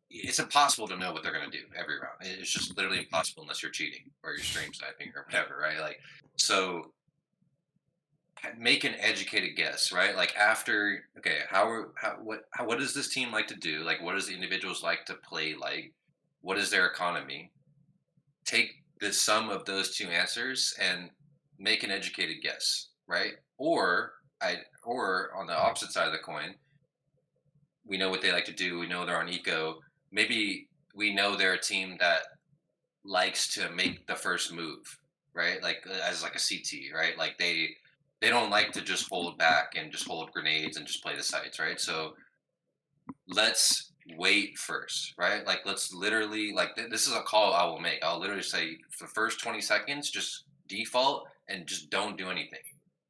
it's impossible to know what they're going to do every round. It's just literally impossible unless you're cheating or you're stream sniping or whatever, right? Like, so make an educated guess, right? Like after, okay, what does this team like to do? Like, what does the individuals like to play? Like, what is their economy? Take the sum of those two answers and make an educated guess, right? Or on the opposite side of the coin, we know what they like to do. We know they're on eco. Maybe we know they're a team that likes to make the first move, right? Like as like a CT, right? Like they don't like to just hold back and just hold grenades and just play the sites, right? So let's wait first, right? Like let's literally like this is a call I will make. I'll literally say for the first 20 seconds, just default and just don't do anything.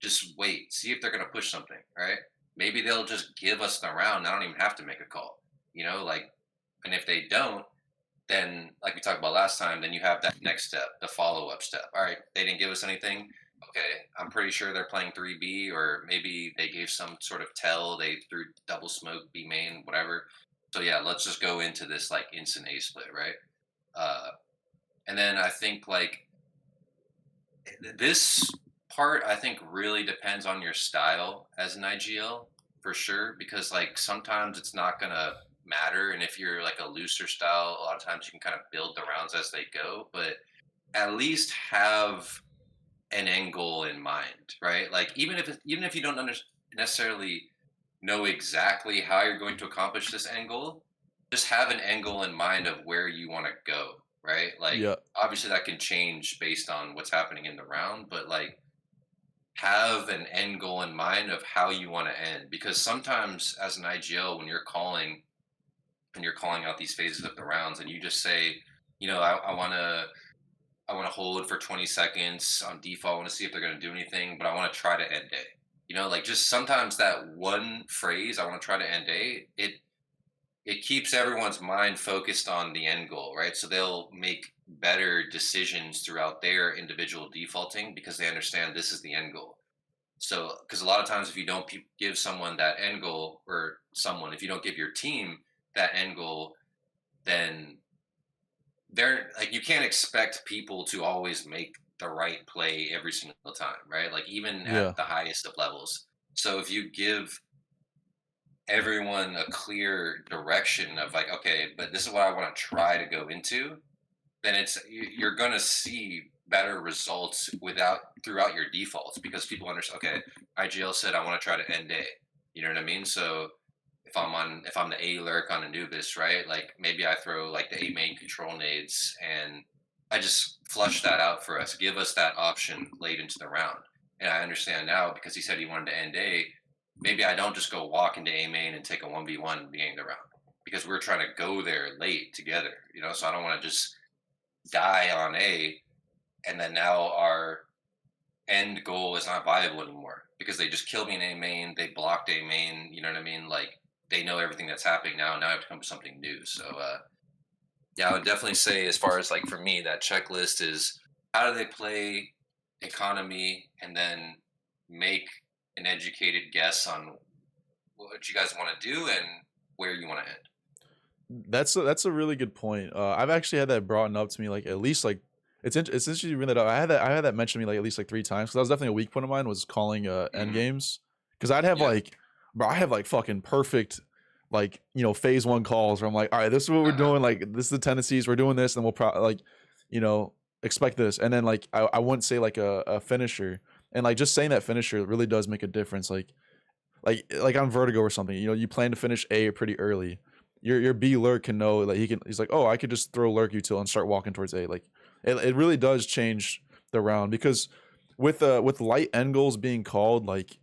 Just wait, see if they're gonna push something, right? Maybe they'll just give us the round. I don't even have to make a call, you know, like, and if they don't, then like we talked about last time, then you have that next step, the follow up step. All right, they didn't give us anything. Okay, I'm pretty sure they're playing 3B, or maybe they gave some sort of tell. They threw double smoke, B main, whatever. So yeah, let's just go into this like instant A split, right? Uh, and then I think like this part, I think really depends on your style as an IGL for sure, because like sometimes it's not gonna matter, and if you're like a looser style, a lot of times you can kind of build the rounds as they go, but at least have an end goal in mind, right? Like even if you don't necessarily know exactly how you're going to accomplish this end goal, just have an end goal in mind of where you want to go, right? Like Yeah. obviously that can change based on what's happening in the round, but like have an end goal in mind of how you want to end, because sometimes as an IGL when you're calling and you're calling out these phases of the rounds and you just say, you know, I want to hold for 20 seconds on default. I want to see if they're going to do anything, but I want to try to end A. You know, like just sometimes that one phrase, I want to try to end A, it keeps everyone's mind focused on the end goal, right? So they'll make better decisions throughout their individual defaulting because they understand this is the end goal. So, because a lot of times, if you don't give someone that end goal, or someone, if you don't give your team that end goal, then they're like, you can't expect people to always make the right play every single time, right? Like, even Yeah. at the highest of levels. So, if you give everyone a clear direction of like, okay, but this is what I want to try to go into, then you're going to see better results without throughout your defaults, because people understand, okay, IGL said I want to try to end A, you know what I mean? So if I'm the A lurk on Anubis, right, like maybe I throw like the A main control nades and I just flush that out for us, give us that option late into the round. And I understand now, because he said he wanted to end A, maybe I don't just go walk into A main and take a 1v1 beginning of the round, because we're trying to go there late together, you know? So I don't want to just die on A, and then now our end goal is not viable anymore because they just killed me in A main, they blocked A main, you know what I mean? Like they know everything that's happening now. Now I have to come up with something new. So yeah, I would definitely say, as far as like for me, that checklist is how do they play economy, and then make an educated guess on what you guys want to do and where you want to end. That's a really good point. I've actually had that brought up to me like at least like it's interesting you bring that up. I had that mentioned to me like at least like 3 times, because that was definitely a weak point of mine, was calling end Hmm. games, because I'd have Yeah. like, bro, I have like fucking perfect like, you know, phase one calls where I'm like, all right, this is what we're Uh-huh. doing, like this is the tendencies we're doing this, and we'll probably like, you know, expect this, and then like I wouldn't say like a finisher, and like just saying that finisher really does make a difference, like on Vertigo or something, you know, you plan to finish A pretty early. Your B lurk can know, like he's like, oh, I could just throw lurk util and start walking towards A. Like it really does change the round, because with light end goals being called, like,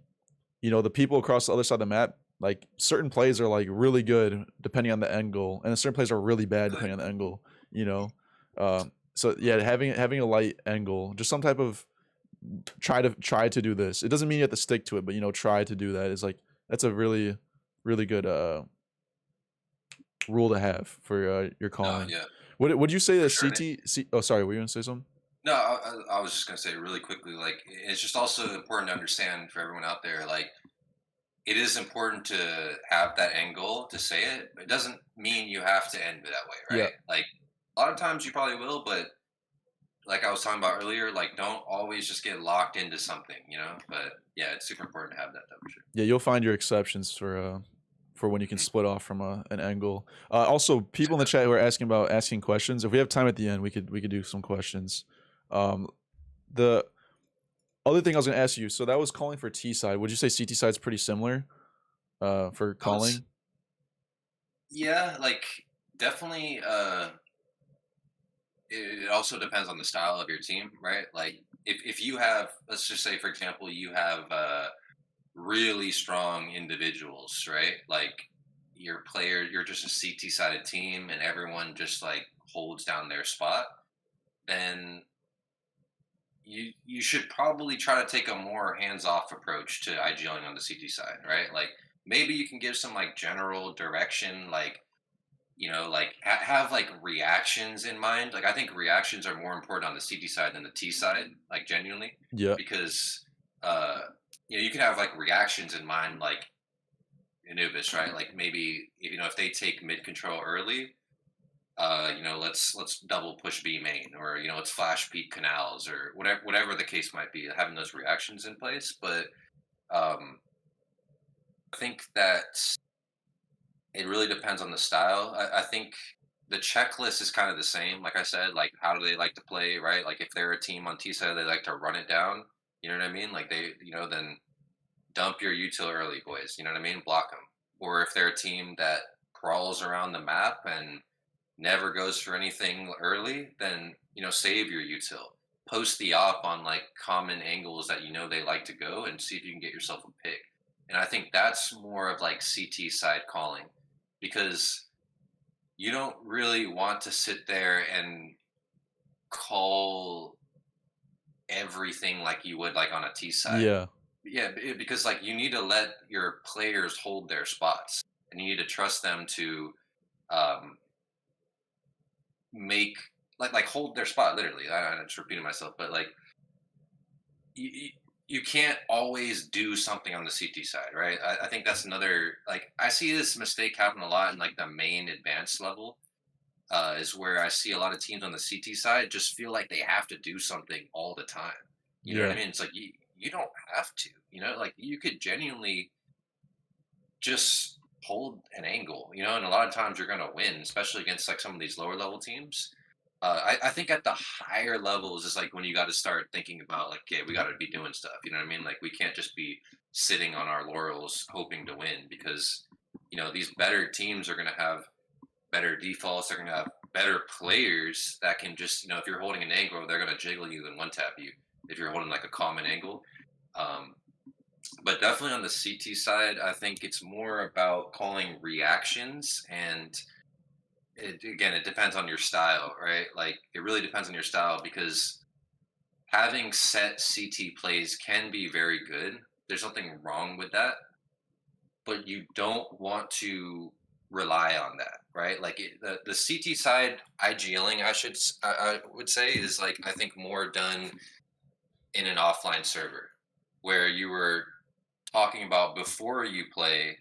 you know, the people across the other side of the map Like certain plays are like really good depending on the angle, and certain plays are really bad Good. depending on the angle. You know, so yeah, having a light angle, just some type of try to do this. It doesn't mean you have to stick to it, but try to do that is like that's a really good rule to have for your No, calling. yeah, Would you say for that sure. And Oh, sorry, were you gonna say something? no, I was just gonna say really quickly, like it's just also important to understand for everyone out there, like it is important to have that end goal to say it, but it doesn't mean you have to end it that way, Yeah, right? Like a lot of times you probably will, but like I was talking about earlier, like don't always just get locked into something, you know. But yeah, it's super important to have that though, for sure. yeah, you'll find your exceptions for when you can Mhm. split off from an angle. Also, people in the chat who are asking about asking questions. If we have time at the end, we could do some questions. Um, the other thing I was gonna ask you, so that was calling for T side. Would you say CT side's pretty similar for I would, calling? yeah, like definitely. It also depends on the style of your team, right? Like if you have, let's just say, for example, you have really strong individuals, right? Like your player, you're just a CT sided team, and everyone just like holds down their spot. Then you should probably try to take a more hands off approach to IGLing on the CT side, right? Like maybe you can give some like general direction, like like have like reactions in mind. Like I think reactions are more important on the CT side than the T side, like genuinely, Yeah, because uh, you can have like reactions in mind, like Anubis, right? Like maybe if they take mid control early, let's double push B main, or let's flash peak canals, or whatever the case might be. Having those reactions in place, but um, I think that it really depends on the style. I think the checklist is kind of the same. Like I said, like how do they like to play, right? Like if they're a team on T side, they like to run it down. You know what I mean? Like then dump your util early, boys. You know what I mean? Block them. Or if they're a team that crawls around the map and never goes for anything early, then save your util. Post the op on like common angles that they like to go, and see if you can get yourself a pick. And I think that's more of like CT side calling, because you don't really want to sit there and call everything like you would like on a T side. yeah, Yeah, because like you need to let your players hold their spots, and you need to trust them to um, make like hold their spot literally. I'm just repeating myself, but like you, you can't always do something on the CT side, right? I think that's another, like I see this mistake happen a lot in like the main advanced level. Is where I see a lot of teams on the CT side just feel like they have to do something all the time. You know what I yeah, mean? It's like you don't have to. Like you could genuinely just hold an angle. And a lot of times you're going to win, especially against like some of these lower level teams. I think at the higher levels is like when you got to start thinking about like, okay, we got to be doing stuff. You know what I mean? Like we can't just be sitting on our laurels hoping to win, because these better teams are going to have better defaults. They're going to have better players that can just, if you're holding an angle, they're going to jiggle you and one tap you if you're holding like a common angle. Um, but definitely on the CT side, I think it's more about calling reactions, and it depends on your style, right? Like it really depends on your style, because having set CT plays can be very good. There's nothing wrong with that, but you don't want to rely on that, right? Like the CT side IGLing, I would say, is like I think more done in an offline server, where you were talking about before you play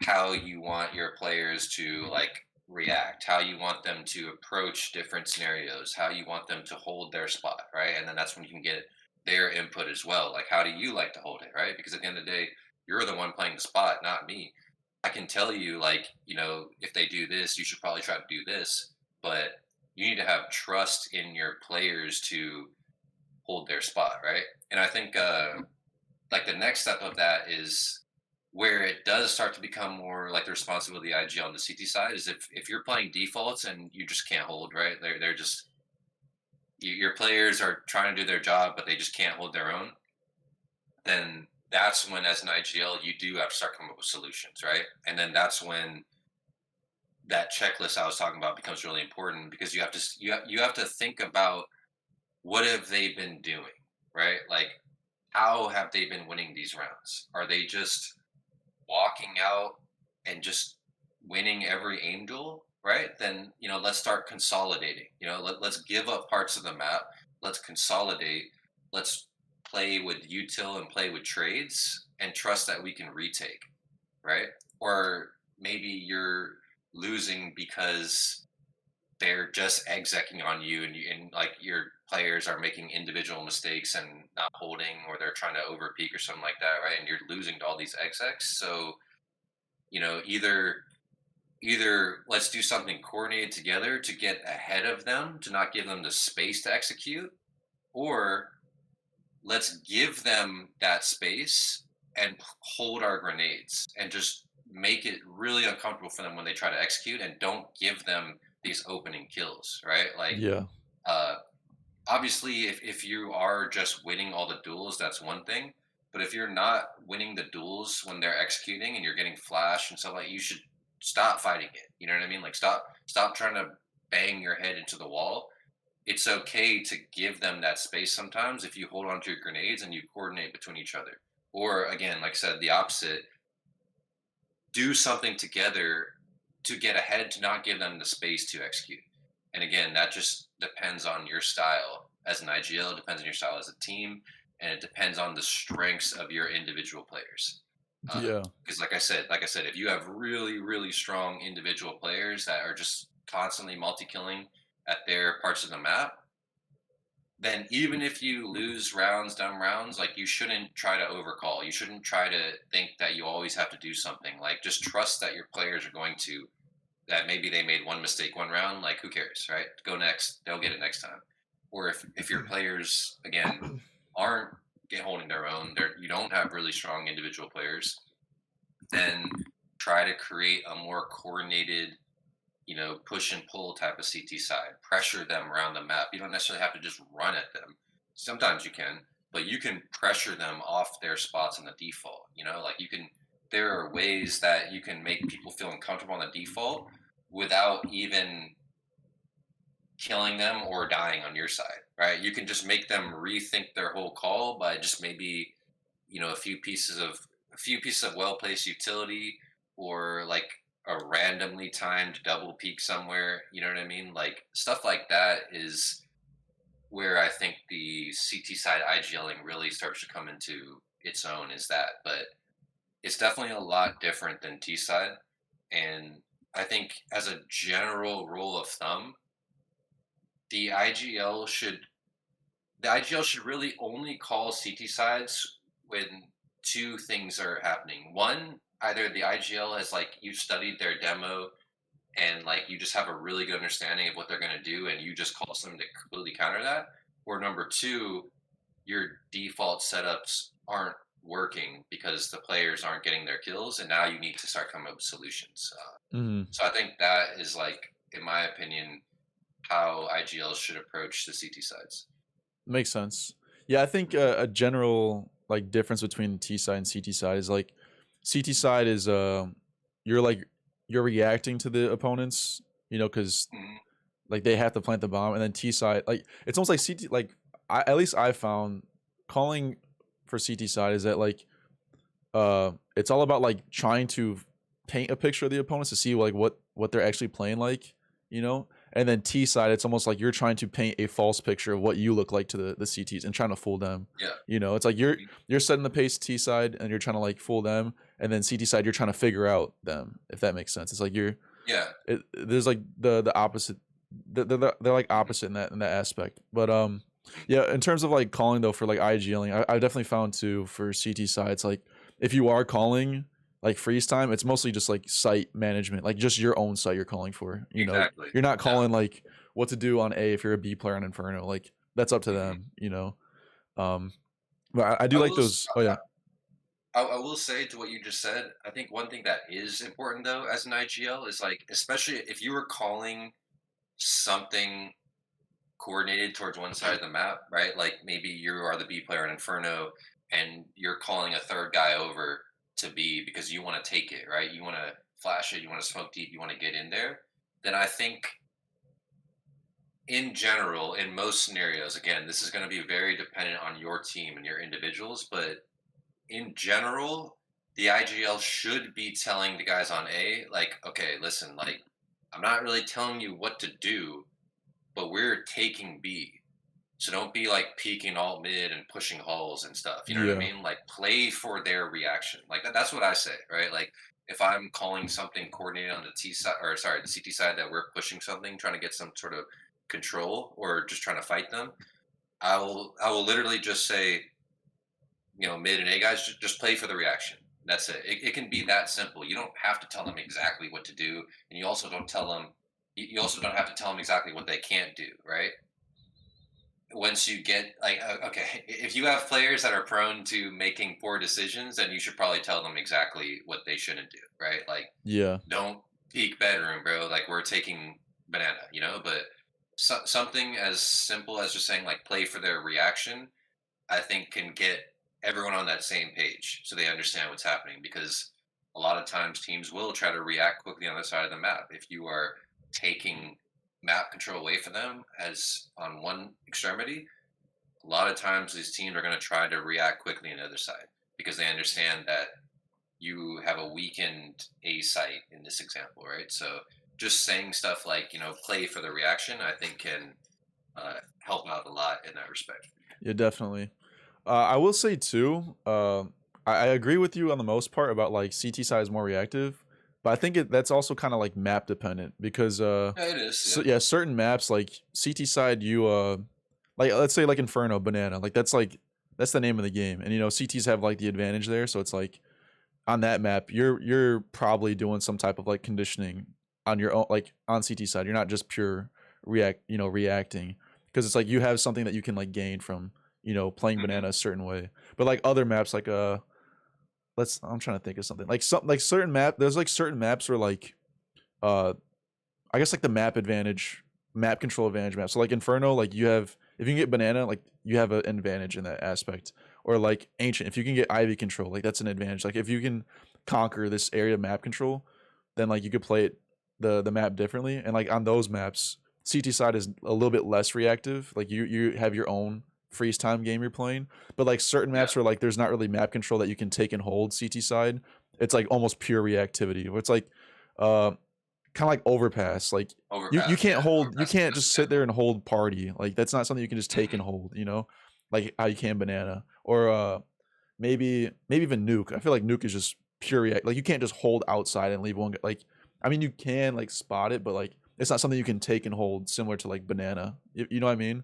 how you want your players to like react, how you want them to approach different scenarios, how you want them to hold their spot, right? And then that's when you can get their input as well. Like, how do you like to hold it, right? Because at the end of the day, you're the one playing the spot, not me. I can tell you, like, if they do this, you should probably try to do this, but you need to have trust in your players to hold their spot, right? And I think like the next step of that is where it does start to become more like the responsibility of the IG on the CT side, is if you're playing defaults and you just can't hold, right? They're just your players are trying to do their job, but they just can't hold their own. Then that's when, as an IGL, you do have to start coming up with solutions, right? And then that's when that checklist I was talking about becomes really important, because you have to you have to think about what have they been doing, right? Like, how have they been winning these rounds? Are they just walking out and just winning every aim duel, right? Then, let's start consolidating. Let's give up parts of the map. Let's consolidate. Let's play with util and play with trades and trust that we can retake, right? Or maybe you're losing because they're just execing on you, and like your players are making individual mistakes and not holding, or they're trying to overpeak or something like that, right? And you're losing to all these execs. So, either let's do something coordinated together to get ahead of them, to not give them the space to execute, or let's give them that space and hold our grenades and just make it really uncomfortable for them when they try to execute, and don't give them these opening kills, right? Like, Yeah. uh, obviously, if you are just winning all the duels, that's one thing. But if you're not winning the duels when they're executing and you're getting flash and stuff like, you should stop fighting it. You know what I mean? Like, stop trying to bang your head into the wall. It's okay to give them that space sometimes if you hold on to your grenades and you coordinate between each other. Or again, like I said, the opposite, do something together to get ahead, to not give them the space to execute. And again, that just depends on your style as an IGL, it depends on your style as a team, and it depends on the strengths of your individual players. Yeah. Because like I said, if you have really, really strong individual players that are just constantly multi-killing at their parts of the map, then even if you lose rounds, dumb rounds, like, you shouldn't try to overcall. You shouldn't try to think that you always have to do something. Like, just trust that your players are going to, that maybe they made one mistake one round, like, who cares, right? Go next, they'll get it next time. Or if your players, again, aren't holding their own, you don't have really strong individual players, then try to create a more coordinated, push and pull type of CT side. Pressure them around the map. You don't necessarily have to just run at them. Sometimes you can, but you can pressure them off their spots in the default. Like, you can. There are ways that you can make people feel uncomfortable on the default without even killing them or dying on your side, right? You can just make them rethink their whole call by just maybe, a few pieces of well placed utility, or like a randomly timed double peak somewhere. You know what I mean? Like, stuff like that is where I think the CT side IGLing really starts to come into its own. Is that, but it's definitely a lot different than T side, and I think as a general rule of thumb, the IGL should the IGL should really only call CT sides when two things are happening. One, either the IGL has, like, you studied their demo and, like, you just have a really good understanding of what they're going to do, and you just call something to completely counter that. Or number two, your default setups aren't working because the players aren't getting their kills, and now you need to start coming up with solutions. Mhm. So I think that is, like, in my opinion, how IGLs should approach the CT sides. Makes sense. Yeah, I think a general like difference between T side and CT side is like CT side is you're like you're reacting to the opponents, because Mhm. like they have to plant the bomb, and then T side like it's almost like CT like at least I found calling for CT side is that like it's all about like trying to paint a picture of the opponents to see like what they're actually playing like, and then T side it's almost like you're trying to paint a false picture of what you look like to the CTs and trying to fool them. Yeah. It's like you're Mhm. you're setting the pace T side and you're trying to like fool them, and then CT side you're trying to figure out them, if that makes sense. It's like Yeah. there's like the opposite. They're like Mhm. opposite in that aspect. But Mhm. yeah, in terms of like calling though for like IGLing, I definitely found too for CT sides like if you are calling like freeze time, it's mostly just like site management, like just your own site you're calling for. Exactly. You're not Yeah. calling like what to do on A if you're a B player on Inferno. Like that's up to Mhm. them. Um, but I do I like will. those. Oh yeah, I will say to what you just said. I think one thing that is important though, as an IGL, is, like, especially if you were calling something coordinated towards one side of the map, right? Like, maybe you are the B player in Inferno, and you're calling a third guy over to B because you want to take it, right? You want to flash it, you want to smoke deep, you want to get in there. Then I think in general, in most scenarios, again, this is going to be very dependent on your team and your individuals, but in general, the IGL should be telling the guys on A, like, okay, listen, like, I'm not really telling you what to do, but we're taking B. So don't be like peeking alt mid and pushing hulls and stuff. You know what I Yeah. mean? Like play for their reaction. Like that's what I say, right? Like if I'm calling something coordinated on the T side, or sorry, the CT side, that we're pushing something, trying to get some sort of control or just trying to fight them, I will literally just say, mid and A guys, just play for the reaction. That's it. It can be that simple. You don't have to tell them exactly what to do, and you also don't tell them. You also don't have to tell them exactly what they can't do, right? Once you get like okay, if you have players that are prone to making poor decisions, then you should probably tell them exactly what they shouldn't do, right? Like Yeah. don't peek bedroom, bro. Like we're taking banana, but something as simple as just saying like play for their reaction, I think can get everyone on that same page so they understand what's happening, because a lot of times teams will try to react quickly on the side of the map. If you are taking map control away from them as on one extremity, a lot of times these teams are going to try to react quickly on the other side because they understand that you have a weakened A site in this example, right? So just saying stuff like, play for the reaction, I think can help out a lot in that respect. Yeah, definitely. I will say too. I agree with you on the most part about like CT side is more reactive, but I think that's also kind of like map dependent because Yeah, it is. so Yeah. yeah, certain maps like CT side you like let's say like Inferno Banana like that's the name of the game, and CTs have like the advantage there, so it's like on that map you're probably doing some type of like conditioning on your own, like on CT side. You're not just pure reacting, because it's like you have something that you can like gain from playing Hmm. banana a certain way. But like other maps like let's I'm trying to think of something like certain there's like certain maps where like uh I guess like the map control advantage map. So like Inferno, like you have, if you can get banana, like you have an advantage in that aspect. Or like Ancient, if you can get Ivy control, like that's an advantage. Like if you can conquer this area map control, then like you could play it the map differently. And like on those maps, CT side is a little bit less reactive. Like you have your own freeze time game you're playing. But like certain Yeah. maps where like there's not really map control that you can take and hold CT side, it's like almost pure reactivity. Where it's like uh kind of like overpass. Like you Overpass. can't Yeah. hold, you Overpass is the can't best just sit there example. and hold party. Like that's not something you can just take and Hmm. hold. Like how you can banana or maybe even nuke. I feel like nuke is just pure react. Like you can't just hold outside and leave one. Like I mean you can like spot it, but like it's not something you can take and hold similar to like banana. You know what I mean?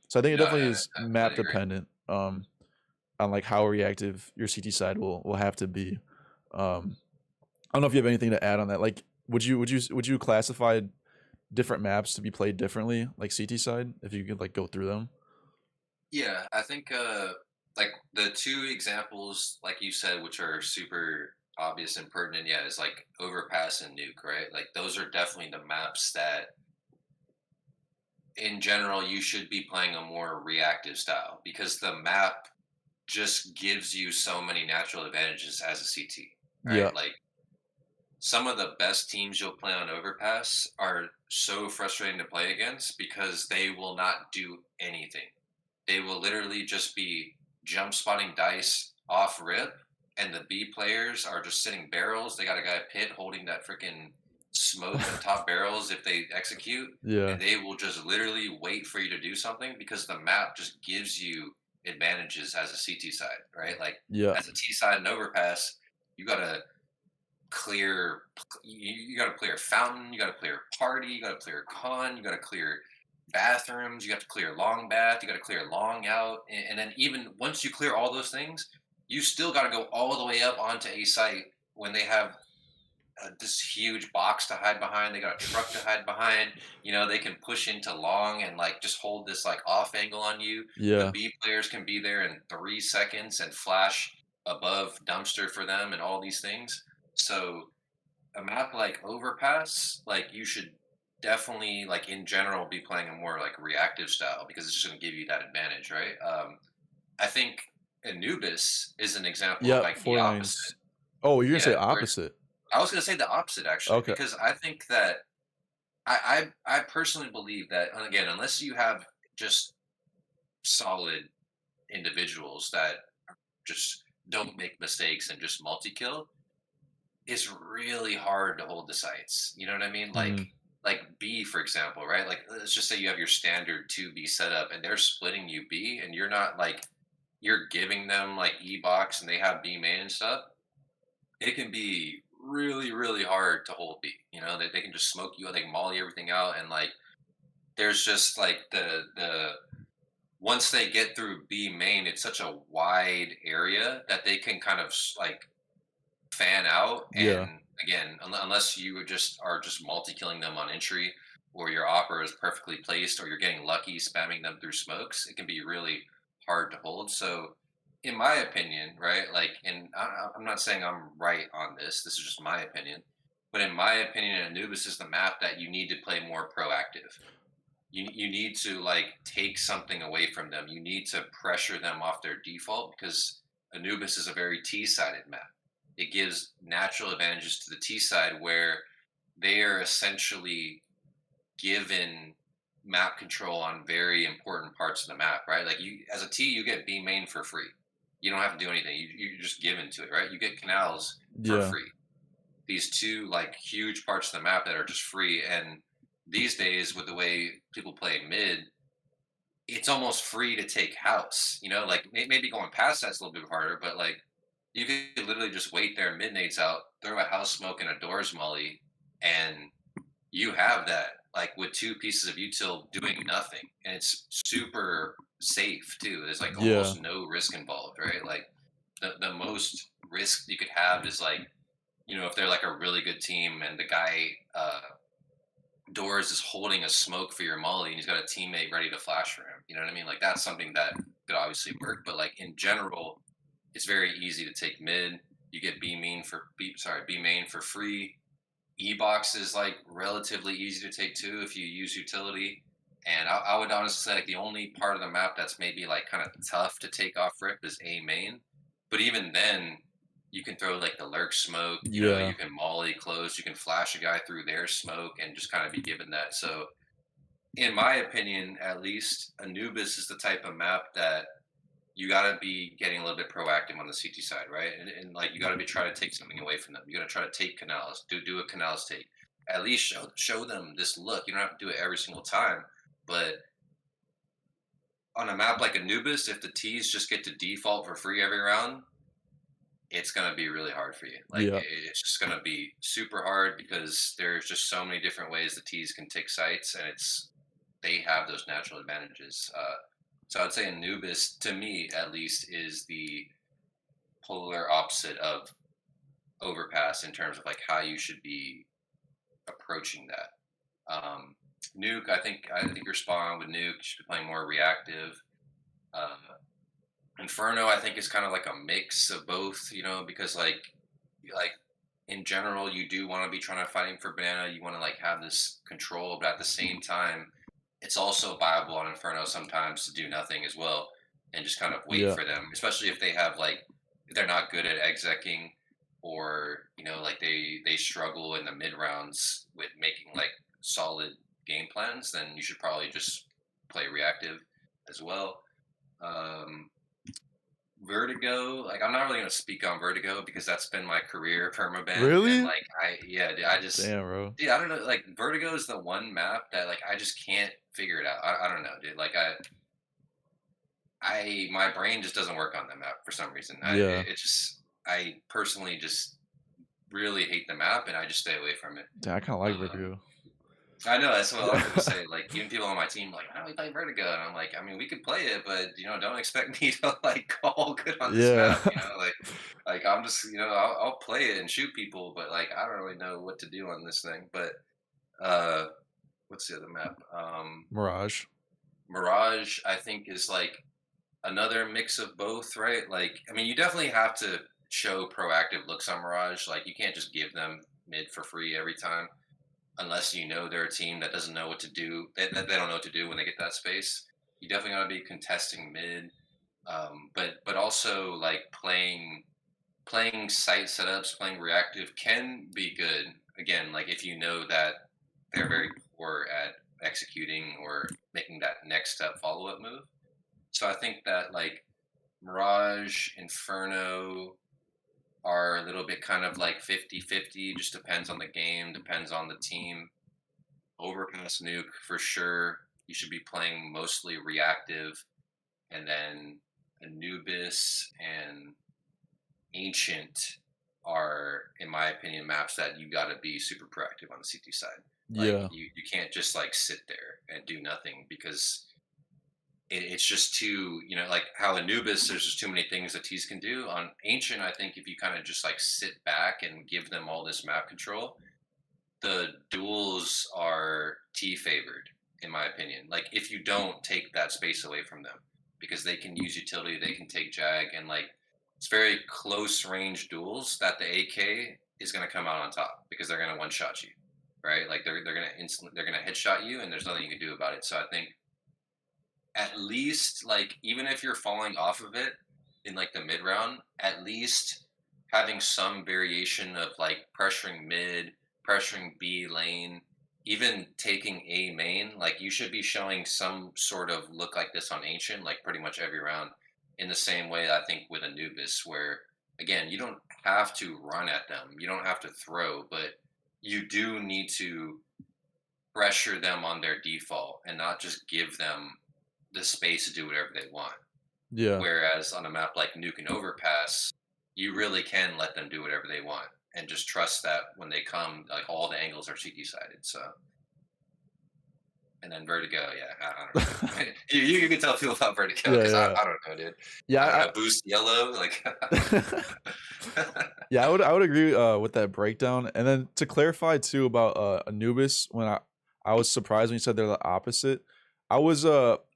So I think it No, definitely yeah, is I map completely agree. dependent. On like how reactive your CT side will have to be. Um, I don't know if you have anything to add on that. Like, would you classify different maps to be played differently, like CT side, if you could like go through them? Yeah, I think like the two examples, like you said, which are super obvious and pertinent, yeah, is like Overpass and Nuke, right? Like those are definitely the maps that in general you should be playing a more reactive style, because the map just gives you so many natural advantages as a CT, Yeah, right? Like some of the best teams you'll play on Overpass are so frustrating to play against because they will not do anything. They will literally just be jump spotting dice off rip, and the B players are just sitting barrels. They got a guy pit holding that freaking smoke on top barrels if they execute, yeah, and they will just literally wait for you to do something because the map just gives you advantages as a CT side, right? Like yeah, as a T side and overpass, you gotta clear you got to clear fountain, you got to clear party, you got to clear con, you got to clear bathrooms, you got to clear long bath, you got to clear long out, and then even once you clear all those things, you still got to go all the way up onto a site when they have this huge box to hide behind, they got a truck to hide behind, they can push into long and like just hold this like off angle on you. The yeah, B players can be there in 3 seconds and flash above dumpster for them and all these things. So a map like Overpass, like you should definitely, like in general, be playing a more like reactive style because it's just going to give you that advantage, right? I think Anubis is an example of Yep, like the 4 opposite. lanes. Oh, you're gonna say Yeah, where opposite. I was gonna say the opposite actually, Okay. because I think that I personally believe that, and again, unless you have just solid individuals that just don't make mistakes and just multi-kill, it's really hard to hold the sights. You know what I mean? Mhm. Like B, for example, right? Like let's just say you have your standard 2B setup and they're splitting you B and you're not like you're giving them like E box and they have B main and stuff. It can be really, really hard to hold B. You know, they can just smoke you, they can molly everything out, and like there's just like the once they get through B main, it's such a wide area that they can kind of like fan out. Yeah. And again, unless you just are just multi-killing them on entry, or your opera is perfectly placed, or you're getting lucky spamming them through smokes, it can be really hard to hold. So, in my opinion, right, like, and I'm not saying I'm right on this. This is just my opinion. But in my opinion, Anubis is the map that you need to play more proactive. You need to like take something away from them. You need to pressure them off their default because Anubis is a very T-sided map. It gives natural advantages to the T side where they are essentially given map control on very important parts of the map, right? Like you as a T, you get B main for free. You don't have to do anything. You're just given to it, right? You get canals for Yeah. free. These two like huge parts of the map that are just free. And these days, with the way people play mid, it's almost free to take house. You know, like maybe going past that's a little bit harder, but like you could literally just wait there, midnight's out, throw a house smoke and a doors molly, and you have that like with two pieces of util doing nothing, and it's super safe too. There's like Yeah. almost no risk involved, right? Like the most risk you could have is like if they're like a really good team and the guy Doors is holding a smoke for your molly and he's got a teammate ready to flash for him. You know what I mean? Like that's something that could obviously work, but like in general, it's very easy to take mid. You get B main for free. E box is like relatively easy to take too if you use utility. And I would honestly say like the only part of the map that's maybe like kind of tough to take off rip is A main. But even then, you can throw like the lurk smoke. Yeah. You can molly close. You can flash a guy through their smoke and just kind of be given that. So, in my opinion, at least, Anubis is the type of map that you got to be getting a little bit proactive on the CT side, right? And like you got to be trying to take something away from them. You got to try to take canals, do a canals take. At least show them this look. You don't have to do it every single time, but on a map like Anubis, if the T's just get to default for free every round, it's gonna be really hard for you. Like Yeah. it's just gonna be super hard because there's just so many different ways the T's can take sites, and they have those natural advantages. So I'd say Anubis, to me at least, is the polar opposite of Overpass in terms of like how you should be approaching that. Nuke, I think you're spot on with Nuke. You should be playing more reactive. Uh, Inferno, I think, is kind of like a mix of both, because like in general, you do want to be trying to fighting for banana. You want to like have this control, but at the same time, it's also viable on Inferno sometimes to do nothing as well and just kind of wait Yeah. for them, especially if they have like if they're not good at execing or like they struggle in the mid rounds with making like solid game plans. Then you should probably just play reactive as well. Um, Vertigo, like I'm not really gonna speak on Vertigo because that's been my career permaban, and Really? like yeah, dude, I just, Damn, bro. dude, I don't know, like Vertigo is the one map that like I just can't figure it out. I don't know, dude. Like my brain just doesn't work on that map for some reason. Yeah. I personally just really hate the map, and I just stay away from it. Damn, I kind of like Um, Vertigo. I know that's what a lot of people say. Like even people on my team, like, "Why don't we play Vertigo?" And I'm like, I mean, we could play it, but don't expect me to like go all good on this Yeah. map. Like I'm just, I'll play it and shoot people, but like I don't really know what to do on this thing. But uh, what's the other map? Mirage. Mirage, I think, is like another mix of both, right? Like, I mean, you definitely have to show proactive looks on Mirage. Like, you can't just give them mid for free every time unless they're a team that doesn't know what to do, that they don't know what to do when they get that space. You definitely got to be contesting mid. But also like playing site setups, playing reactive can be good. Again, like if you know that they're very poor at executing or making that next step follow up move. So I think that like Mirage, Inferno are a little bit kind of like 50-50, just depends on the game, depends on the team. Overpass Nuke for sure. You should be playing mostly reactive, and then Anubis and Ancient are, in my opinion, maps that you got to be super proactive on the CT side. Like Yeah. you can't just like sit there and do nothing because it's just too, like how Anubis, there's just too many things that T's can do. On Ancient, I think if you kind of just like sit back and give them all this map control, the duels are T favored, in my opinion. Like if you don't take that space away from them, because they can use utility, they can take Jag, and like it's very close range duels that the AK is going to come out on top because they're going to one shot you, right? Like they're going to instantly they're going to headshot you, and there's nothing you can do about it. So I think at least like even if you're falling off of it in like the mid round, at least having some variation of like pressuring mid, pressuring B lane, even taking A main, like you should be showing some sort of look like this on Ancient, like pretty much every round. In the same way, I think with Anubis, where again, you don't have to run at them, you don't have to throw, but you do need to pressure them on their default and not just give them the space to do whatever they want. Yeah. Whereas on a map like Nuke and Overpass, you really can let them do whatever they want and just trust that when they come, like all the angles are CT sided. So, and then Vertigo, yeah, I don't know. You can tell people about Vertigo Yeah, because yeah. I don't know, dude. I don't Yeah, know. Boost yellow, like. yeah, I would agree with that breakdown. And then to clarify too about Anubis, when I was surprised when you said they're the opposite. I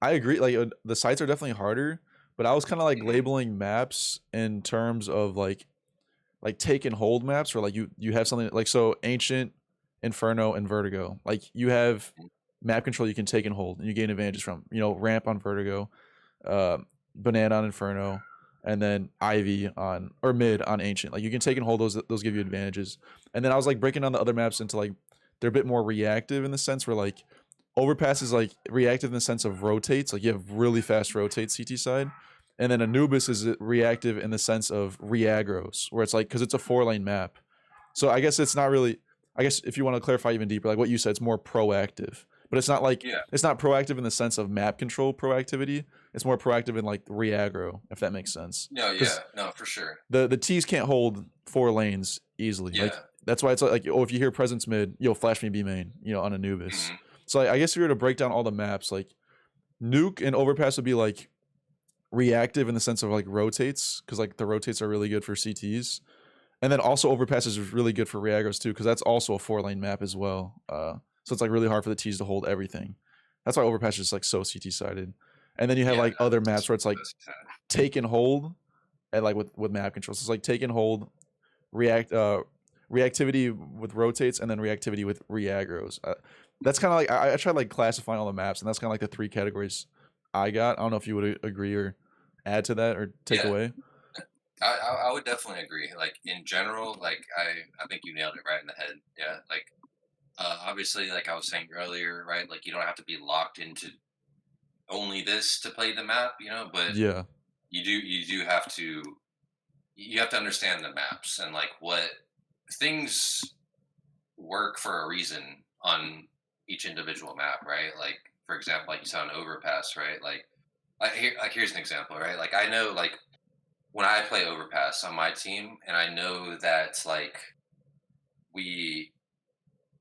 agree, like the sites are definitely harder, but I was kind of like Mhm. labeling maps in terms of like take and hold maps, where like you have something like, so Ancient, Inferno, and Vertigo. Like you have map control you can take and hold, and you gain advantages from. Ramp on Vertigo, uh, Banana on Inferno, and then Ivy on, or mid on Ancient. Like you can take and hold those give you advantages. And then I was like breaking down the other maps into like they're a bit more reactive in the sense where like Overpass is like reactive in the sense of rotates. Like you have really fast rotates CT side. And then Anubis is reactive in the sense of reaggros, where it's like, because it's a 4-lane map. So I guess it's not really, I guess if you want to clarify even deeper, like what you said, it's more proactive. But it's not like, Yeah. it's not proactive in the sense of map control proactivity. It's more proactive in like reaggro, if that makes sense. No. Because Yeah. No. For sure. the T's can't hold 4 lanes easily. Like Yeah. that's why it's like, oh, if you hear presence mid, you'll flash me B main, on Anubis. Hmm. So I guess if you were to break down all the maps, like Nuke and Overpass would be like reactive in the sense of like rotates, because like the rotates are really good for CTs. And then also Overpass is really good for reaggros too, because that's also a 4-lane map as well. So it's like really hard for the T's to hold everything. That's why Overpass is like so CT sided. And then you have Yeah. like No, other maps where it's like that's exactly. take and hold, and like with map controls. It's like take and hold, reactivity with rotates, and then reactivity with reaggros. That's kind of like I tried like classifying all the maps, and that's kind of like the 3 categories I got. I don't know if you would agree or add to that or take Yeah. away. I would definitely agree. Like in general, like I think you nailed it right in the head. Yeah. Like obviously, like I was saying earlier, right? Like you don't have to be locked into only this to play the map, but Yeah. you do have to understand the maps and like what things work for a reason on each individual map, right? Like for example, like you saw an overpass, right? Here's an example, right? Like I know like when I play overpass on my team, and I know that like we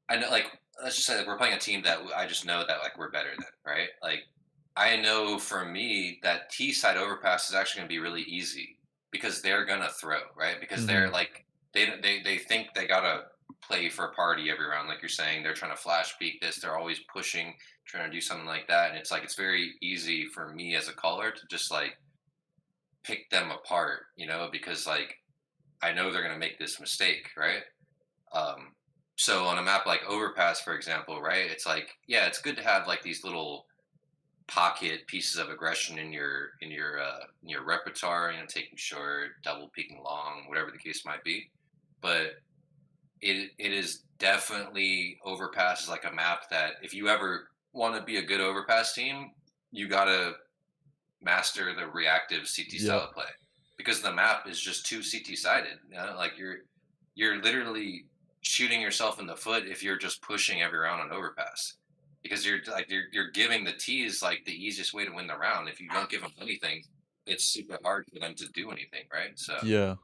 I know, like, let's just say like, we're playing a team that I just know that like we're better than, right? Like, I know for me that T side overpass is actually going to be really easy because they're gonna throw, right? Because they're Mm-hmm. like they think they gotta play for a party every round, like you're saying. They're trying to flash peek this. They're always pushing, trying to do something like that, and it's like it's very easy for me as a caller to just like pick them apart, because like I know they're gonna make this mistake, right? Um, so on a map like Overpass, for example, right? It's like, yeah, it's good to have like these little pocket pieces of aggression in your repertoire, taking short, double peeking long, whatever the case might be. But it is definitely overpass is like a map that if you ever want to be a good overpass team, you gotta master the reactive CT Yep. style of play because the map is just too CT sided. Like you're literally shooting yourself in the foot if you're just pushing every round on overpass because you're giving the T's like the easiest way to win the round. If you don't give them anything, it's super hard for them to do anything, right? So Yeah.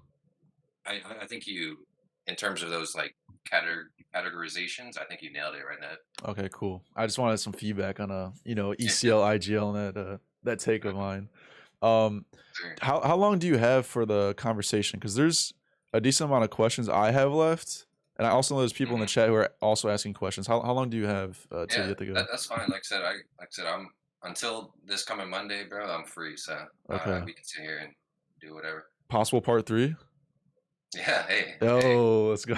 I think you, in terms of those like categorizations, I think you nailed it right now. Okay, cool. I just wanted some feedback on Yeah, ECL IGL and that take of mine. sure. How long do you have for the conversation? Because there's a decent amount of questions I have left, and I also know there's people in the Mhm. chat who are also asking questions. How long do you have till you Yeah, get to go? that's fine. Like I said, I'm until this coming Monday, bro. I'm free, so Okay. we can sit here and do whatever. Possible part 3? Yeah, hey, Oh, let's go.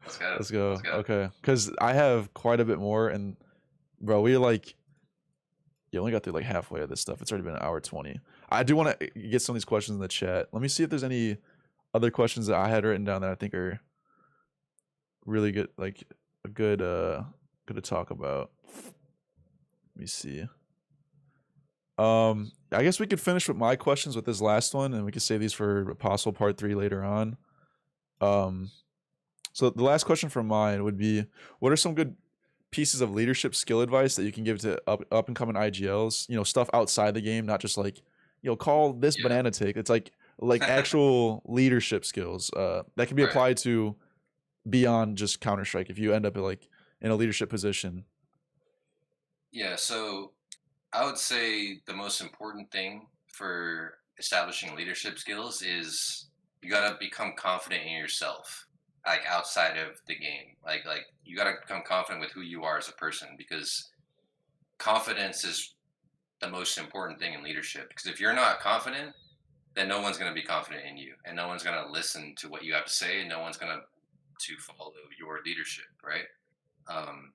let's go, Let's let's go. go. Okay. Because I have quite a bit more, and bro, we like you only got through like halfway of this stuff. It's already been an hour 20. I do want to get some of these questions in the chat. Let me see if there's any other questions that I had written down that I think are really good, like a good to talk about. Let me see. I guess we could finish with my questions with this last one, and we could save these for possible part 3 later on. Um, so the last question from mine would be, what are some good pieces of leadership skill advice that you can give to up and coming IGLs? Stuff outside the game, not just like, call this Yeah, banana take. It's like actual leadership skills that can be right. applied to beyond just Counter Strike. If you end up like in a leadership position. Yeah, so I would say the most important thing for establishing leadership skills is you gotta become confident in yourself, like outside of the game. Like you gotta become confident with who you are as a person because confidence is the most important thing in leadership. Because if you're not confident, then no one's gonna be confident in you, and no one's gonna listen to what you have to say, and no one's gonna to follow your leadership, right? Um,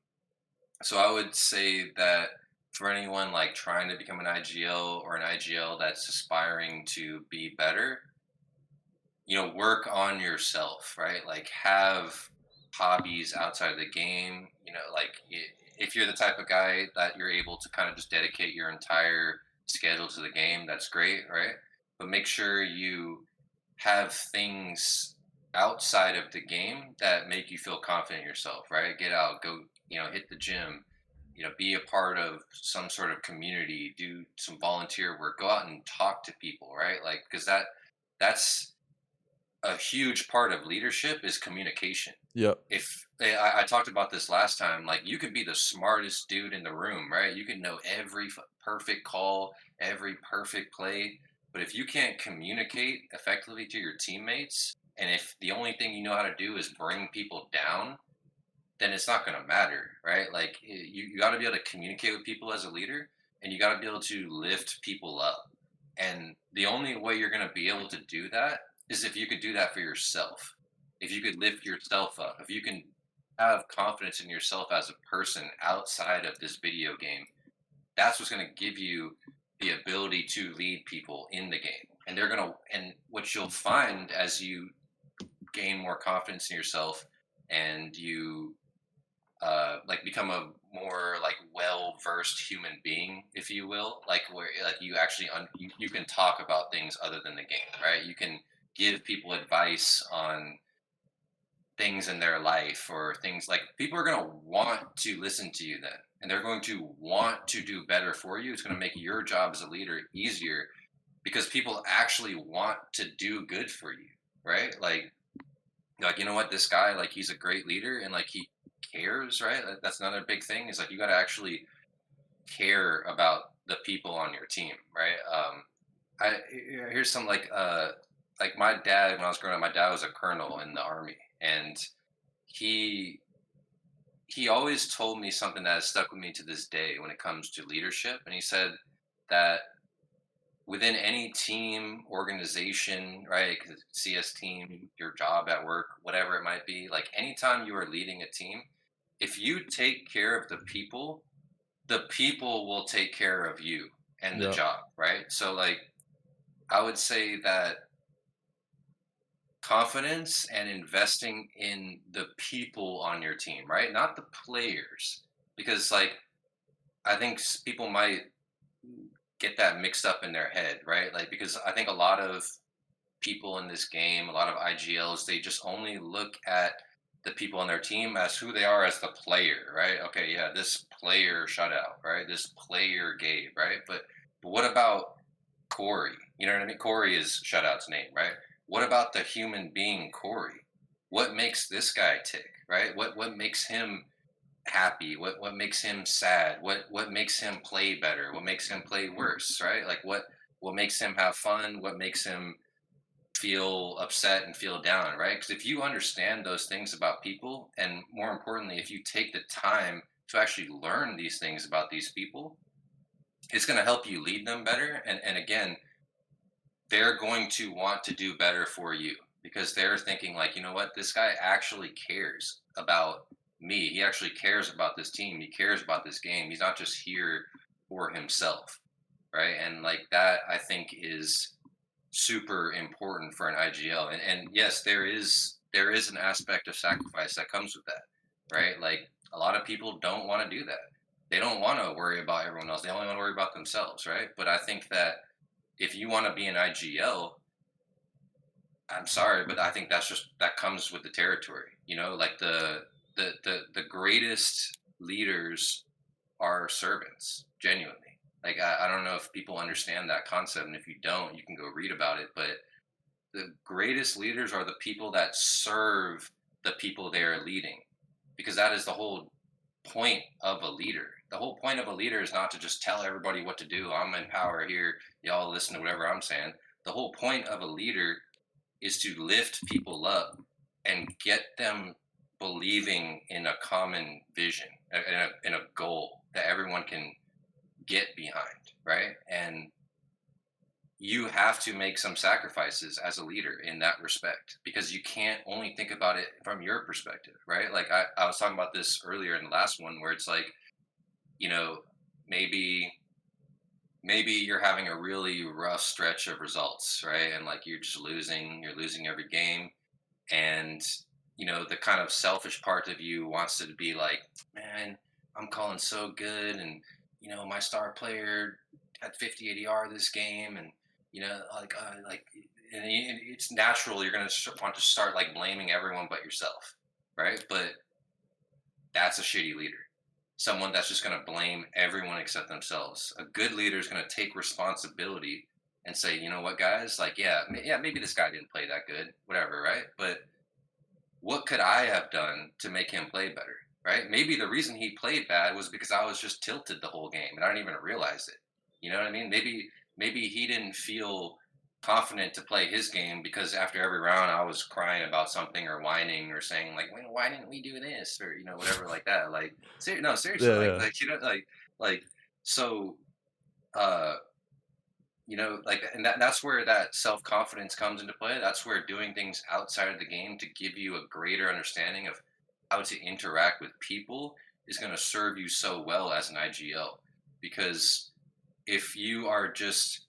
So I would say that for anyone like trying to become an IGL or an IGL that's aspiring to be better, work on yourself, right? Like have hobbies outside of the game. If you're the type of guy that you're able to kind of just dedicate your entire schedule to the game, that's great, right? But make sure you have things outside of the game that make you feel confident in yourself, right? Get out, go, hit the gym, be a part of some sort of community, do some volunteer work, go out and talk to people, right? Like, because that's a huge part of leadership is communication. Yep. If I talked about this last time, like you could be the smartest dude in the room, right? You can know every perfect call, every perfect play, but if you can't communicate effectively to your teammates, and if the only thing you know how to do is bring people down, then it's not going to matter, right? Like you got to be able to communicate with people as a leader, and you got to be able to lift people up. And the only way you're going to be able to do that is if you could do that for yourself. If you could lift yourself up, if you can have confidence in yourself as a person outside of this video game, that's what's going to give you the ability to lead people in the game. And what you'll find as you gain more confidence in yourself and you like become a more like well versed human being, if you will, like where like you actually you can talk about things other than the game, right? You can give people advice on things in their life or things like people are going to want to listen to you then, and they're going to want to do better for you. It's going to make your job as a leader easier because people actually want to do good for you, right? Like you know what, this guy, like he's a great leader and like he cares, right? That's another big thing is like you got to actually care about the people on your team, right? I here's some like my dad, when I was growing up, my dad was a colonel in the army, and he he always told me something that has stuck with me to this day when it comes to leadership, and he said that within any team organization, right? CS team, your job at work, whatever it might be, like anytime you are leading a team, if you take care of the people, the people will take care of you and the Yep. job, right? So like I would say that confidence and investing in the people on your team, right? Not the players. Because like I think people might get that mixed up in their head, right? Like because I think a lot of people in this game, a lot of IGLs, they just only look at the people on their team as who they are as the player, right? Okay, yeah, this player shut out, right? This player gave, right? But what about Corey? You know what I mean? Corey is Shutout's name, right? What about the human being Corey? What makes this guy tick, right? What makes him happy? What makes him sad? What makes him play better? What makes him play worse, right? Like what makes him have fun? What makes him feel upset and feel down, right? Because if you understand those things about people, and more importantly, if you take the time to actually learn these things about these people, it's going to help you lead them better. And again, they're going to want to do better for you because they're thinking like, you know what, this guy actually cares about me. He actually cares about this team. He cares about this game. He's not just here for himself, right? And like that, I think is super important for an IGL. And yes, there is an aspect of sacrifice that comes with that, right? Like a lot of people don't want to do that. They don't want to worry about everyone else. They only want to worry about themselves, right? But I think that if you want to be an IGL, I'm sorry, but I think that comes with the territory. You know, like the greatest leaders are servants, genuinely. Like I don't know if people understand that concept, and if you don't, you can go read about it. But the greatest leaders are the people that serve the people they are leading, because that is the whole point of a leader. The whole point of a leader is not to just tell everybody what to do. I'm in power here. Y'all listen to whatever I'm saying. The whole point of a leader is to lift people up and get them believing in a common vision, in a goal that everyone can get behind, right? And you have to make some sacrifices as a leader in that respect because you can't only think about it from your perspective, right? Like I was talking about this earlier in the last one where it's like, you know, maybe maybe you're having a really rough stretch of results, right? And like you're losing every game. And the kind of selfish part of you wants to be like, man, I'm calling so good, and my star player had 50 ADR this game, and like and it's natural you're going to want to start like blaming everyone but yourself, right? But that's a shitty leader. Someone that's just going to blame everyone except themselves. A good leader is going to take responsibility and say, you know what, guys, like, yeah, yeah, maybe this guy didn't play that good, whatever, right? But what could I have done to make him play better? Right? Maybe the reason he played bad was because I was just tilted the whole game and I didn't even realize it. You know what I mean? Maybe he didn't feel confident to play his game because after every round I was crying about something or whining or saying like, well, why didn't we do this, or whatever like that. Like, no, seriously, Yeah, like yeah. like so uh like, and that's where that self-confidence comes into play. That's where doing things outside of the game to give you a greater understanding of how to interact with people is going to serve you so well as an IGL. Because if you are just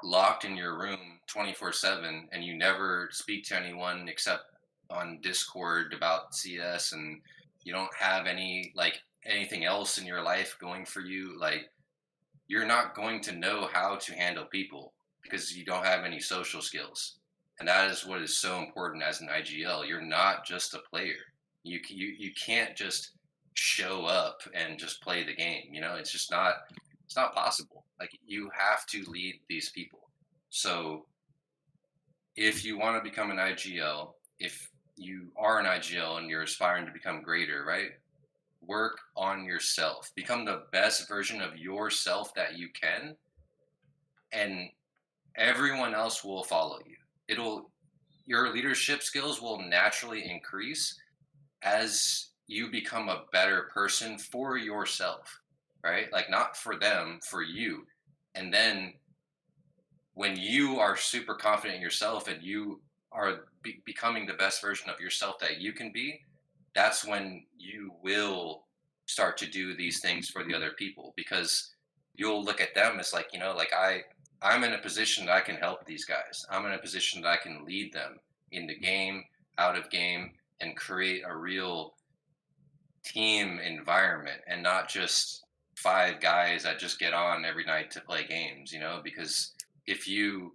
locked in your room 24/7 and you never speak to anyone except on Discord about CS, and you don't have anything else in your life going for you, like, you're not going to know how to handle people because you don't have any social skills. And that is what is so important as an IGL. You're not just a player. You can't just show up and just play the game. It's not possible. Like, you have to lead these people. So if you want to become an IGL, if you are an IGL and you're aspiring to become greater, right? Work on yourself. Become the best version of yourself that you can, and everyone else will follow you. It'll Your leadership skills will naturally increase as you become a better person for yourself, right? Like, not for them, for you. And then when you are super confident in yourself and you are becoming the best version of yourself that you can be, that's when you will start to do these things for the other people, because you'll look at them as like, like I'm in a position that I can help these guys. I'm in a position that I can lead them in the game, out of game, and create a real team environment, and not just five guys that just get on every night to play games, because if you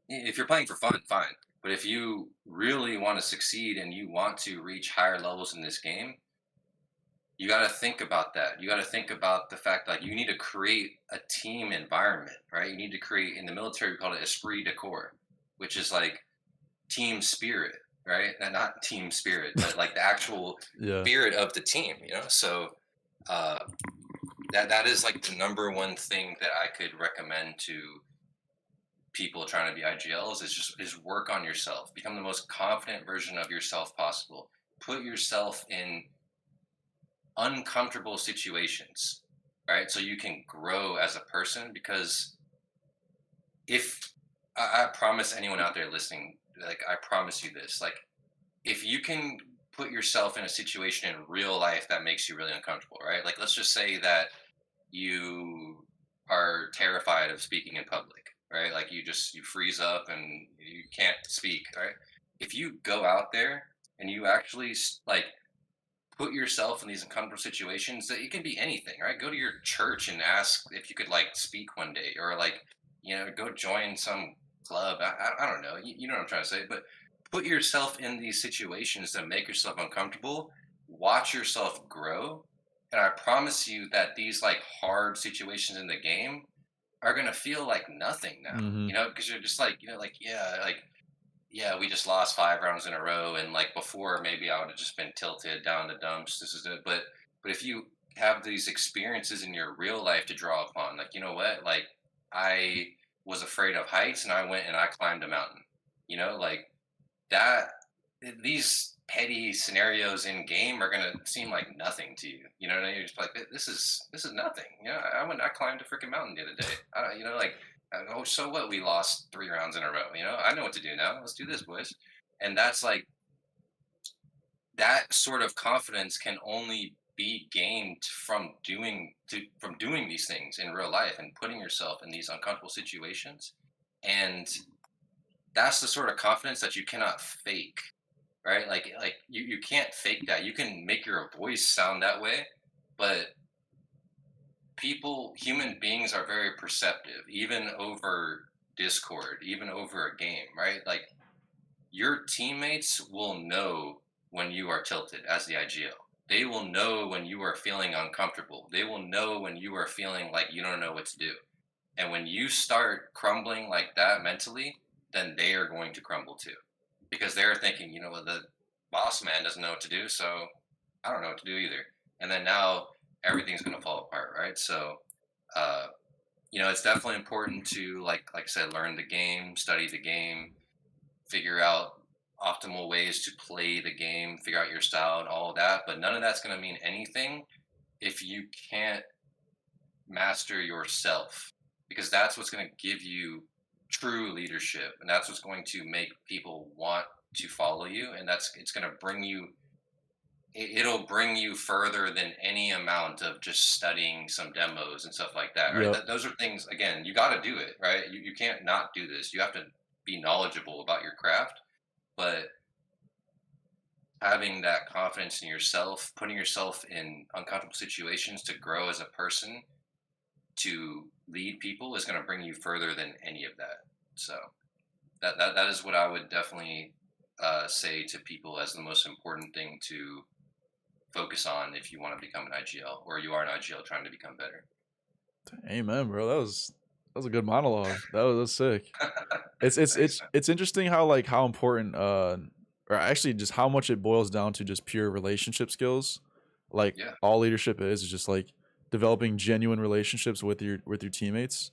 if you're playing for fun, fine. But if you really want to succeed and you want to reach higher levels in this game, you got to think about that. You got to think about the fact that you need to create a team environment, right? You need to create, in the military, we call it esprit de corps, which is like team spirit, right? And not team spirit, but like the actual Yeah. spirit of the team, So uh, that is like the number one thing that I could recommend to people trying to be IGLs, is work on yourself. Become the most confident version of yourself possible. Put yourself in uncomfortable situations, right? So you can grow as a person. Because if I promise anyone out there listening, like I promise you this, like if you can put yourself in a situation in real life that makes you really uncomfortable, right? Like let's just say that you are terrified of speaking in public, right? Like you freeze up and you can't speak, right? If you go out there and you actually like put yourself in these uncomfortable situations, that it can be anything, right? Go to your church and ask if you could like speak one day, or like go join some club. I don't know, you know what I'm trying to say. But put yourself in these situations that make yourself uncomfortable, watch yourself grow, and I promise you that these like hard situations in the game are going to feel like nothing now, Mm-hmm. because you're just like, like, yeah, like, yeah, we just lost 5 rounds in a row, and like before, maybe I would have just been tilted down the dumps. This is it. But if you have these experiences in your real life to draw upon, like, you know what, like I was afraid of heights and I went and I climbed a mountain, like that. These petty scenarios in game are gonna seem like nothing to you. You know what I mean? You're just like, this is nothing. I climbed a freaking mountain the other day. I don't, like, oh, so what? We lost 3 rounds in a row. I know what to do now. Let's do this, boys. And that's like, that sort of confidence can only be gained from doing these things in real life and putting yourself in these uncomfortable situations. And that's the sort of confidence that you cannot fake, right? Like you can't fake that. You can make your voice sound that way, but human beings are very perceptive, even over Discord, even over a game, right? Like your teammates will know when you are tilted as the IGL. They will know when you are feeling uncomfortable. They will know when you are feeling like you don't know what to do. And when you start crumbling like that mentally, then they are going to crumble too. Because they're thinking, well, the boss man doesn't know what to do, so I don't know what to do either. And then now everything's going to fall apart, right? So, uh, it's definitely important to, like I said, learn the game, study the game, figure out optimal ways to play the game, figure out your style and all of that. But none of that's going to mean anything if you can't master yourself, because that's what's going to give you true leadership, and that's what's going to make people want to follow you, and it's going to bring you, it'll bring you further than any amount of just studying some demos and stuff like that, right? Yep. Those are things, again, you got to do it, right? You can't not do this. You have to be knowledgeable about your craft. But having that confidence in yourself, putting yourself in uncomfortable situations to grow as a person, to lead people, is going to bring you further than any of that. So that is what I would definitely say to people as the most important thing to focus on if you want to become an IGL, or you are an IGL trying to become better. Amen, bro. That was a good monologue. That was sick. It's it's Thanks. it's it's interesting how like how important or actually just how much it boils down to just pure relationship skills. Like Yeah. all leadership is just like developing genuine relationships with your teammates,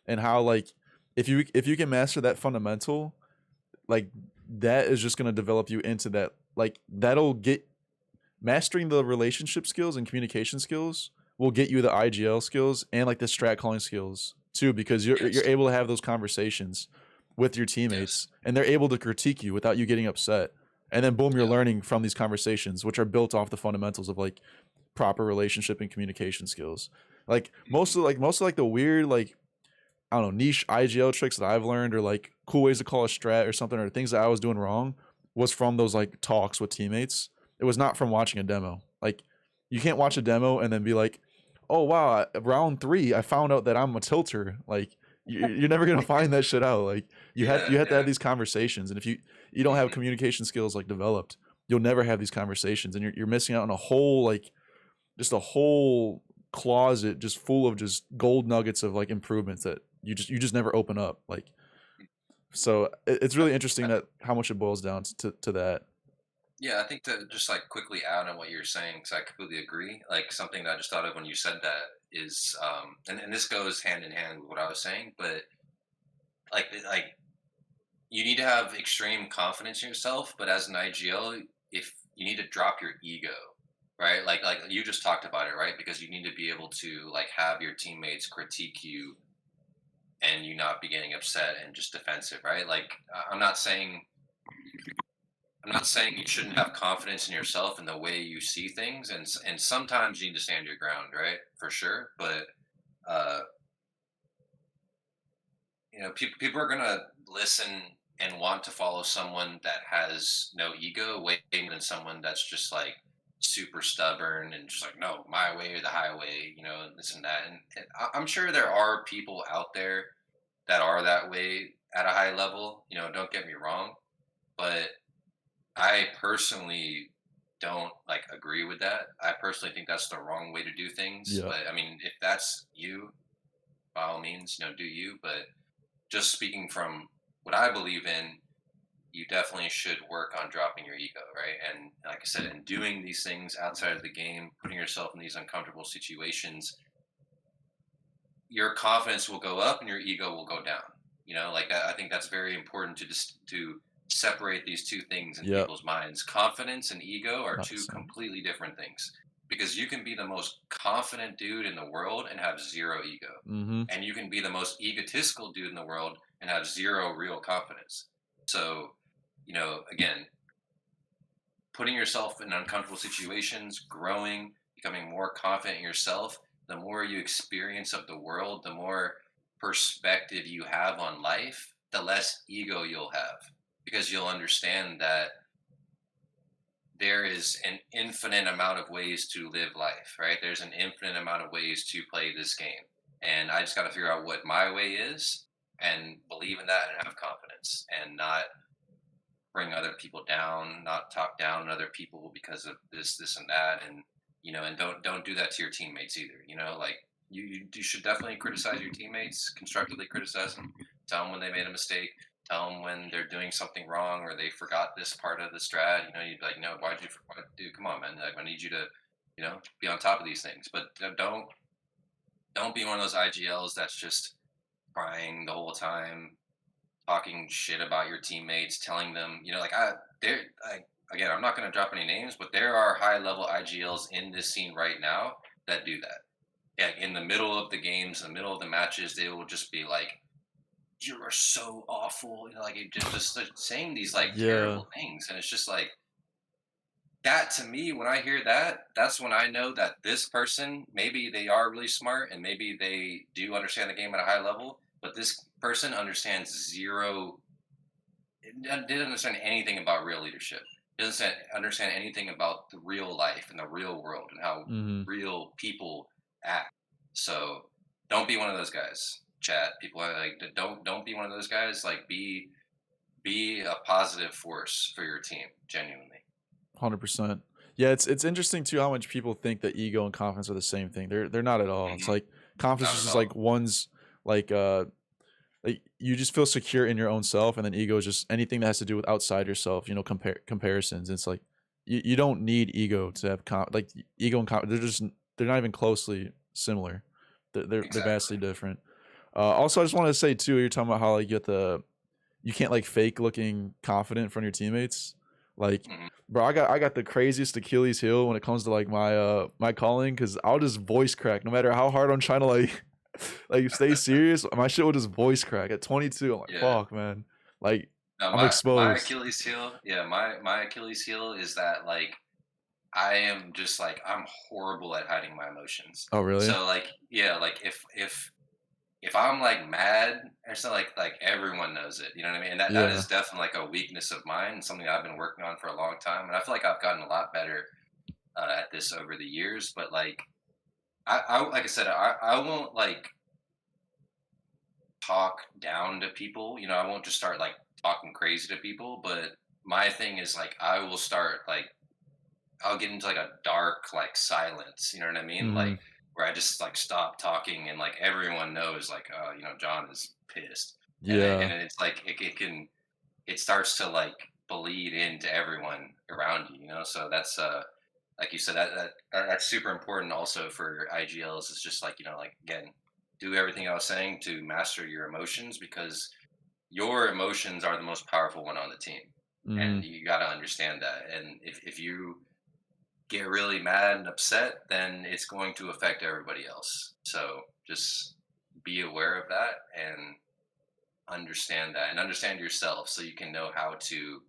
and how like if you can master that fundamental, like that is just going to develop you into that, like that'll get mastering the relationship skills and communication skills will get you the IGL skills and like the strat calling skills too, because you're Yes. able to have those conversations with your Yes. teammates and they're able to critique you without you getting upset. And then boom, you're Yep. learning from these conversations, which are built off the fundamentals of like proper relationship and communication skills. Like most of the weird like I don't know niche IGL tricks that I've learned or like cool ways to call a strat or something or things that I was doing wrong was from those like talks with teammates. It was not from watching a demo. Like you can't watch a demo and then be like, oh wow, round 3 I found out that I'm a tilter. Like you're never gonna find that shit out. Like you Yeah, had to have yeah. these conversations, and if you don't have Mhm. communication skills like developed, you'll never have these conversations, and you're missing out on a whole like just a whole closet just full of just gold nuggets of like improvements that you just never open up. Like so it's I really think interesting I that how much it boils down to that. Yeah, I think to just like quickly add on what you're saying, because I completely agree. Like something that I just thought of when you said that is, and this goes hand in hand with what I was saying, but like you need to have extreme confidence in yourself. But as an IGL, if you need to drop your ego, right? Like you just talked about it, right? Because you need to be able to like have your teammates critique you and you not be getting upset and just defensive, right? Like I'm not saying you shouldn't have confidence in yourself and the way you see things, and sometimes you need to stand your ground, right? For sure, but uh, people are gonna listen and want to follow someone that has no ego way more than someone that's just like super stubborn and just like no, my way or the highway, this and that. And I'm sure there are people out there that are that way at a high level. Don't get me wrong, but I personally don't like agree with that. I personally think that's the wrong way to do things. Yeah. But I mean, if that's you, by all means, do you. But just speaking from what I believe in, you definitely should work on dropping your ego, right? And like I said, in doing these things outside of the game, putting yourself in these uncomfortable situations, your confidence will go up and your ego will go down. Like I think that's very important to just to separate these two things in Yep. people's minds. Confidence and ego are Not the two same. completely different things because you can be the most confident dude in the world and have zero ego. Mm-hmm. And you can be the most egotistical dude in the world and have zero real confidence. So, again, putting yourself in uncomfortable situations, growing, becoming more confident in yourself, the more you experience of the world, the more perspective you have on life, the less ego you'll have because you'll understand that there is an infinite amount of ways to live life, right? There's an infinite amount of ways to play this game. And I just got to figure out what my way is and believe in that and have confidence and not bring other people down, not talk down on other people because of this, and that, and don't do that to your teammates either. Like you should definitely criticize your teammates, constructively criticize them, tell them when they made a mistake, tell them when they're doing something wrong or they forgot this part of the strat. You'd be like, no, dude, come on, man, like I need you to, be on top of these things, but don't be one of those IGLs that's just crying the whole time talking shit about your teammates, telling them, again, I'm not going to drop any names, but there are high level IGLs in this scene right now that do that. Yeah, in the middle of the games, in the middle of the matches, they will just be like, "You are so awful," like it just like, saying these like Yeah. terrible things, and it's just like that to me. When I hear that, that's when I know that this person maybe they are really smart and maybe they do understand the game at a high level, but this person understands zero didn't understand anything about real leadership. Doesn't understand anything about the real life and the real world and how Mm-hmm. real people act. So don't be one of those guys. Chat people are like don't be one of those guys. Like be a positive force for your team. Genuinely. 100%. Yeah, it's interesting too how much people think that ego and confidence are the same thing. They're not at all. It's Hmm. like confidence Not is at just like all. one's like like you just feel secure in your own self, and then ego is just anything that has to do with outside yourself. Comparisons. It's like you don't need ego to have like ego and they're not even closely similar. They're vastly Exactly. different. Also, I just wanted to say too, you're talking about how like you can't like fake looking confident in front of your teammates. Like, Hmm. bro, I got the craziest Achilles heel when it comes to like my calling, because I'll just voice crack no matter how hard I'm trying to like like stay serious. My shit will just voice crack at 22. I'm like, Yeah. fuck, man. Like, No, I'm my exposed. Achilles heel. Yeah, my Achilles heel is that like I am just like I'm horrible at hiding my emotions. Oh, really? So like yeah, like if I'm like mad or something, like everyone knows it. You know what I mean? And that Yeah. is definitely like a weakness of mine, something I've been working on for a long time, and I feel like I've gotten a lot better at this over the years. But like I like I said, I won't like talk down to people. You know, I won't just start like talking crazy to people. But my thing is like I will start like I'll get into like a dark like silence. You know what I mean? Hmm. Like where I just like stop talking and like everyone knows like John is pissed, and Yeah. it's like it starts to like bleed into everyone around you. You know, so that's like you said that's super important also for IGLs. Is just like like again do everything I was saying to master your emotions because your emotions are the most powerful one on the team, Hmm. and you got to understand that. And if you get really mad and upset, then it's going to affect everybody else. So just be aware of that and understand that and understand yourself so you can know how to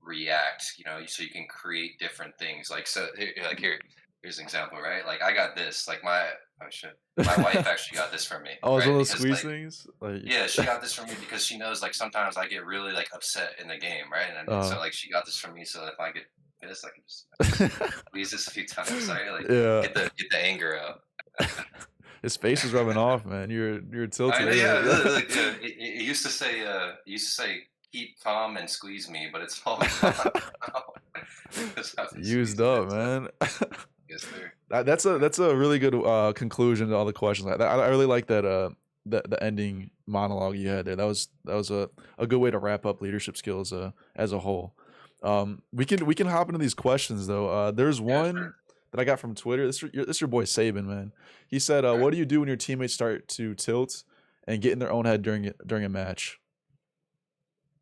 react, so you can create different things. Like so here's an example, right? Like I got this, like oh shit. My wife actually got this from me, Oh, it's right? one of those Because squeeze like things. Like, yeah, she got this from me because she knows like sometimes I get really like upset in the game, right? And so like she got this from me so if I get pissed, I can just squeeze this a few times, sorry, like yeah. get the anger out. His face is rubbing off, man. You're I tilted. know, yeah. Yeah. It used to say, keep calm and squeeze me, but it's all gone now. Because I've been Used squeezing it. up, So man. yes, sir. That's a really good conclusion to all the questions. I really like that the ending monologue you had there. That was a good way to wrap up leadership skills as a whole. We can hop into these questions though. There's Yeah, sure. one that I got from Twitter. This your boy Saban, man. He said, Okay. "What do you do when your teammates start to tilt and get in their own head during a match?"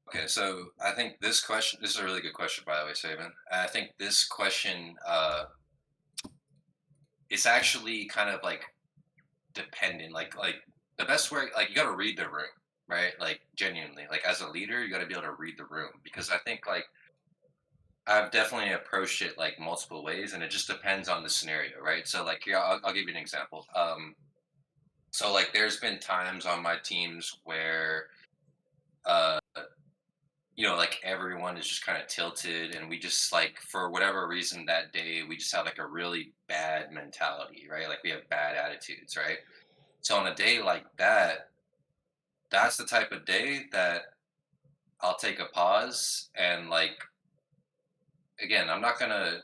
Okay, so I think this is a really good question, by the way, Saban. I think this question, it's actually kind of like dependent. Like the best way, like you got to read the room, right? Like genuinely, like as a leader, you got to be able to read the room because I think like I've definitely approached it like multiple ways, and it just depends on the scenario, right? So, like, here, I'll give you an example. So like, there's been times on my teams where, uh, like everyone is just kind of tilted, and we just like for whatever reason that day we just have like a really bad mentality, right? Like we have bad attitudes, right? So on a day like that, that's the type of day that I'll take a pause and like again, I'm not gonna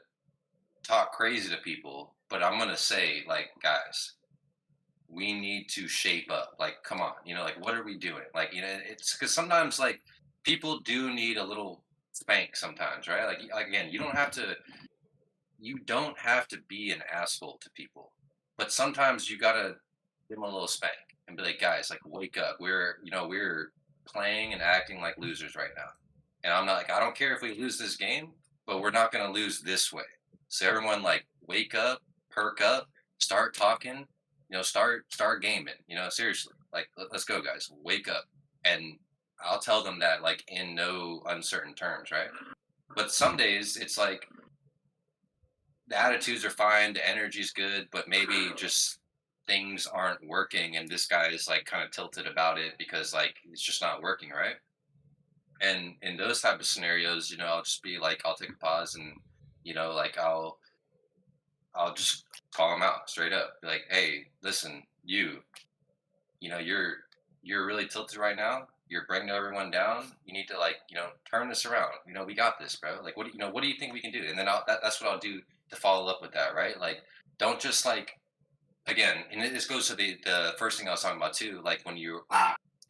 talk crazy to people, but I'm gonna say like, guys, we need to shape up. Like, come on, like what are we doing? Like, it's because sometimes like people do need a little spank sometimes, right? Like again, you don't have to be an asshole to people, but sometimes you gotta give them a little spank and be like, guys, like wake up. We're playing and acting like losers right now, and I'm not like I don't care if we lose this game, but we're not gonna lose this way. So everyone like wake up, perk up, start talking, start gaming. Seriously, like let's go, guys, wake up, and I'll tell them that like in no uncertain terms, right? But some days it's like the attitudes are fine, the energy's good, but maybe just things aren't working, and this guy is like kind of tilted about it because like it's just not working, right? And in those type of scenarios, I'll just be like, I'll take a pause and like I'll just call him out straight up, be like, hey, listen, you're really tilted right now. You're bringing everyone down. You need to like, turn this around. We got this, bro. Like, what do you think we can do? And then that's what I'll do to follow up with that, right? Like, don't just like, again, and this goes to the first thing I was talking about too. Like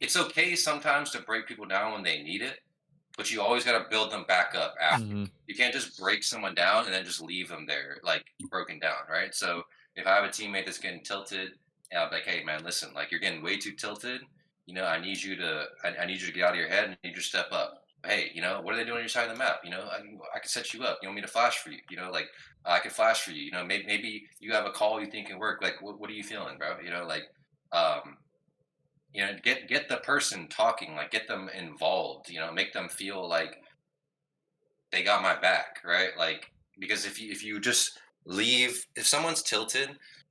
it's okay sometimes to break people down when they need it, but you always got to build them back up after. Hmm. You can't just break someone down and then just leave them there like broken down, right? So if I have a teammate that's getting tilted, and I'll be like, hey man, listen, like you're getting way too tilted. I need you to get out of your head and I need you to step up. Hey, what are they doing on your side of the map? I can set you up. You want me to flash for you? Like I can flash for you. Maybe you have a call you think can work. Like, what are you feeling, bro? Like, um, get the person talking, like get them involved. Make them feel like they got my back, right? Like because if you just leave, if someone's tilted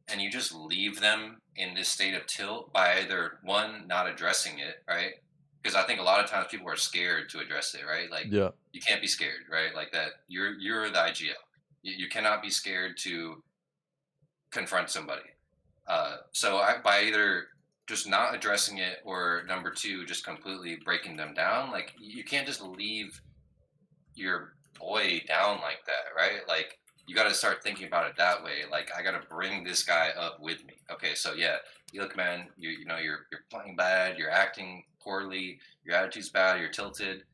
and you just leave them in this state of tilt by either one not addressing it, right? Because I think a lot of times people are scared to address it, right? Like Yeah. you can't be scared, right? Like that you're the IGL. You cannot be scared to confront somebody. By either just not addressing it or number two, just completely breaking them down, like you can't just leave your boy down like that, right? Like you got to start thinking about it that way. Like I got to bring this guy up with me. Okay, so yeah, you look, man, you know you're playing bad, you're acting poorly, your attitude's bad, you're tilted.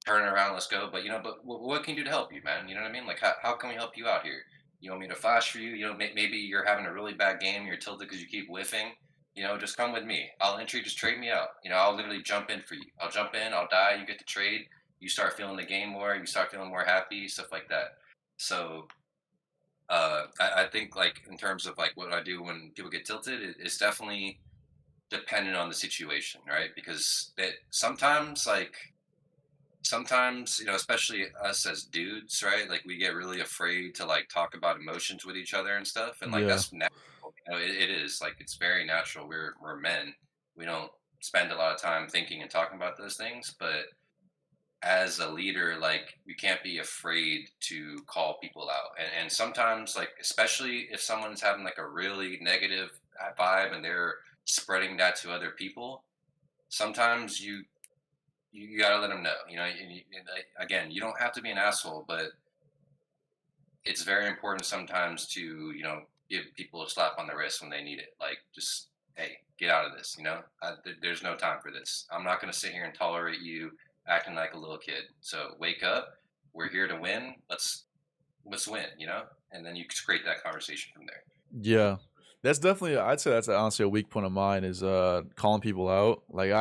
Turn it around, let's go. But what can you do to help you, man? You know what I mean? Like how can we help you out here? You want me to flash for you? Maybe you're having a really bad game, you're tilted because you keep whiffing. Just come with me. I'll entry, just trade me out. I'll literally jump in for you. I'll jump in, I'll die, you get the trade, you start feeling the game more, you start feeling more happy, stuff like that. So I think like in terms of like what I do when people get tilted, it's definitely dependent on the situation, right? Because sometimes especially us as dudes, right, like we get really afraid to like talk about emotions with each other and stuff, and like Yeah. that's natural. It is like it's very natural. We're men. We don't spend a lot of time thinking and talking about those things, but as a leader, like you can't be afraid to call people out, and sometimes like especially if someone's having like a really negative vibe and they're spreading that to other people, sometimes you got to let them know. Like, again, you don't have to be an asshole, but it's very important sometimes to give people a slap on the wrist when they need it. Like just hey, get out of this. There's no time for this. I'm not going to sit here and tolerate you acting like a little kid. So wake up. We're here to win. Let's win. And then you create that conversation from there. Yeah. That's definitely, I'd say that's honestly a weak point of mine is calling people out. Like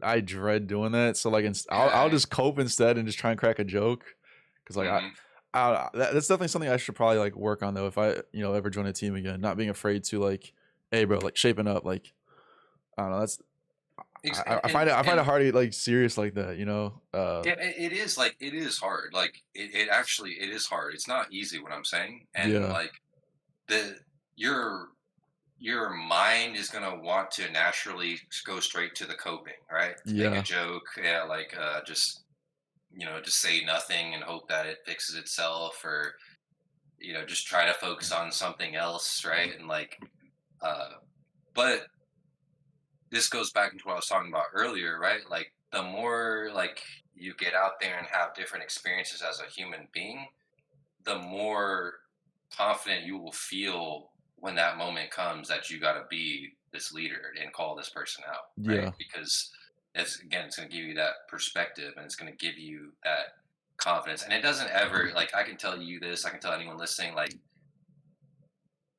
I dread doing that. So like I'll Yeah. just cope instead and just try and crack a joke. Cause like Hmm. that's definitely something I should probably like work on though if I ever join a team again. Not being afraid to like, hey bro, like shaping up. Like I don't know. That's I find it hard to get like serious like that. Yeah, it is like it is hard. Like it actually it is hard. It's not easy what I'm saying. And Yeah. like the your your mind is gonna want to naturally go straight to the coping, right? To make a Yeah. joke, yeah, like just say nothing and hope that it fixes itself, or just try to focus on something else, right? And like, uh, but this goes back into what I was talking about earlier, right? Like the more like you get out there and have different experiences as a human being, the more confident you will feel when that moment comes that you got to be this leader and call this person out, right? Yeah. Because it's going to give you that perspective and it's going to give you that confidence. And it doesn't ever, like, I can tell you this, I can tell anyone listening, like,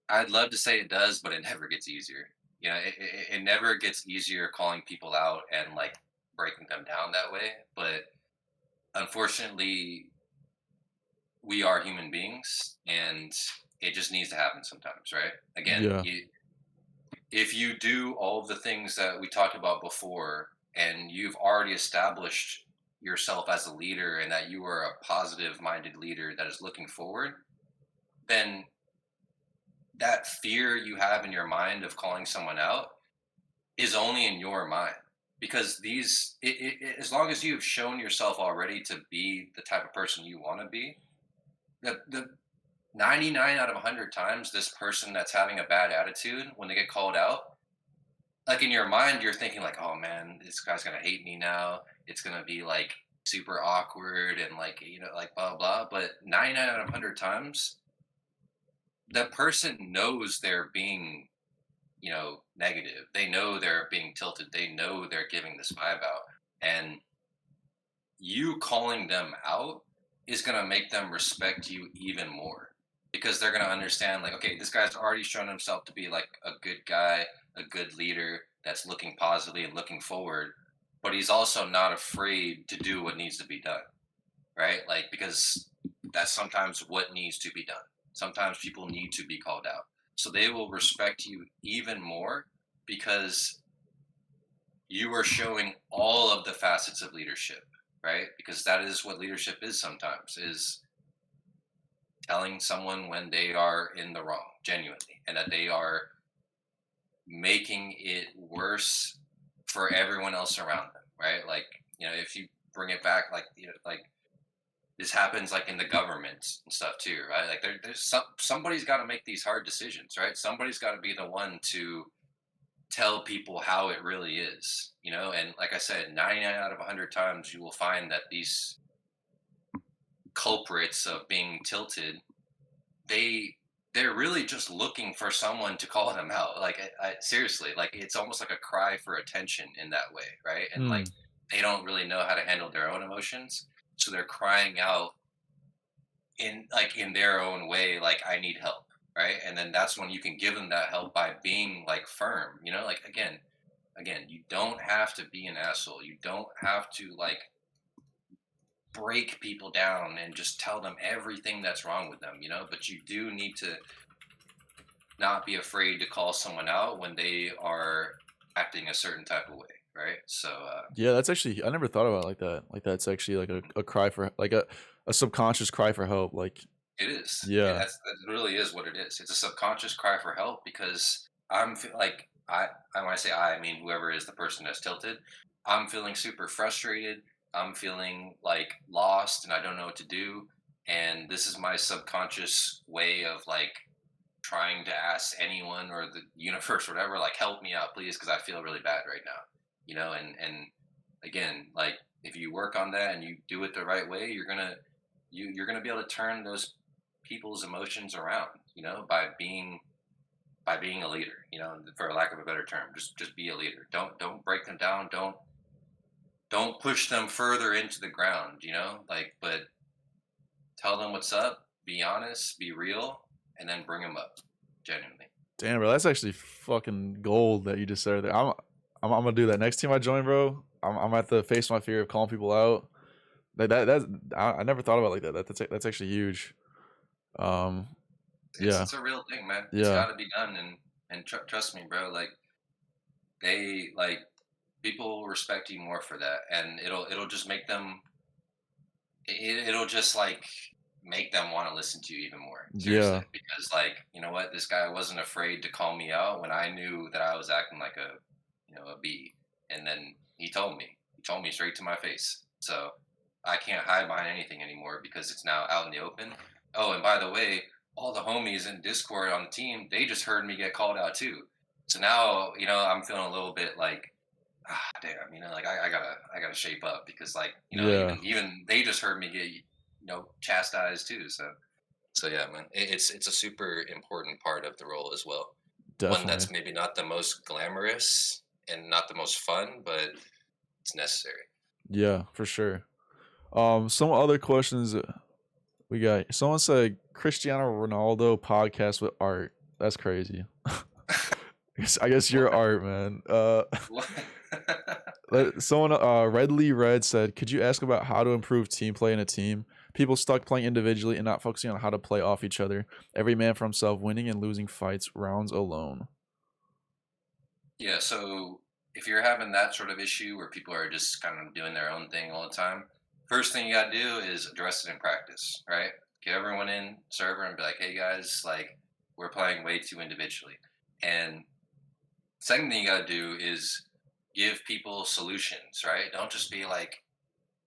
I'd love to say it does, but it never gets easier. It never gets easier calling people out and like breaking them down that way. But unfortunately, we are human beings and it just needs to happen sometimes, right? Again, Yeah. if you do all of the things that we talked about before and you've already established yourself as a leader and that you are a positive minded leader that is looking forward, then that fear you have in your mind of calling someone out is only in your mind, because as long as you've shown yourself already to be the type of person you want to be, the 99 out of 100 times this person that's having a bad attitude when they get called out, like in your mind you're thinking like, oh man, this guy's gonna hate me now, it's gonna be like super awkward and like like blah blah, but 99 out of 100 times that person knows they're being negative, they know they're being tilted, they know they're giving this vibe out, and you calling them out is going to make them respect you even more, because they're going to understand like, okay, this guy's already shown himself to be like a good guy, a good leader that's looking positively and looking forward, but he's also not afraid to do what needs to be done, right? Like because that's sometimes what needs to be done. Sometimes people need to be called out, so they will respect you even more because you are showing all of the facets of leadership, right? Because that is what leadership is sometimes, is telling someone when they are in the wrong, genuinely, and that they are making it worse for everyone else around them, right? Like, if you bring it back, like, like this happens like in the government and stuff too, right? Like there's somebody's got to make these hard decisions, right? Somebody's got to be the one to tell people how it really is, and like I said, 99 out of 100 times you will find that these culprits of being tilted, they they're really just looking for someone to call them out. Like seriously, like it's almost like a cry for attention in that way, right? And Mm. like they don't really know how to handle their own emotions, so they're crying out in their own way, like I need help, right? And then that's when you can give them that help by being like firm, like again, you don't have to be an asshole. You don't have to like break people down and just tell them everything that's wrong with them, but you do need to not be afraid to call someone out when they are acting a certain type of way, right? So Yeah, that's actually I never thought about it like that. Like that's actually like a cry for like a subconscious cry for help. Like it is. yeah. That really is what it is. It's a subconscious cry for help because like when I say I mean whoever is the person that's tilted. I'm feeling super frustrated. I'm feeling like lost and I don't know what to do. And this is my subconscious way of like trying to ask anyone or the universe or whatever, like help me out, please, because I feel really bad right now. And again, like if you work on that and you do it the right way, you're gonna be able to turn those people's emotions around, by being a leader, for lack of a better term. Just be a leader. Don't break them down. Don't push them further into the ground, like, but tell them what's up, be honest, be real, and then bring them up genuinely. Damn, bro, that's actually fucking gold that you just said there. I'm gonna do that next team I join, bro. I'm at the face my fear of calling people out. Like that's I never thought about it like that. That's actually huge. Um, it's yeah, it's a real thing, man. It's yeah, got to be done, and trust me, bro, like they like people will respect you more for that, and it'll just make them it'll just like make them want to listen to you even more, seriously, yeah, because like, what, this guy wasn't afraid to call me out when I knew that I was acting like a b, and then he told me straight to my face, so I can't hide behind anything anymore because it's now out in the open. Oh, and by the way, all the homies in Discord on the team, they just heard me get called out too, so now I'm feeling a little bit like, damn, like I gotta shape up because like, yeah, even they just heard me get, chastised too. So yeah, man, it's a super important part of the role as well. One definitely. that's maybe not the most glamorous and not the most fun, but it's necessary. Yeah, for sure. Some other questions we got. Someone said Cristiano Ronaldo podcast with art. That's crazy. I guess What? you're art, man. What? Someone Redly Red said, "Could you ask about how to improve team play in a team? People stuck playing individually and not focusing on how to play off each other. Every man for himself, winning and losing fights rounds alone." Yeah, so if you're having that sort of issue where people are just kind of doing their own thing all the time, first thing you got to do is address it in practice, right? Get everyone in server and be like, hey guys, like we're playing way too individually. And second thing you got to do is give people solutions, right? Don't just be like,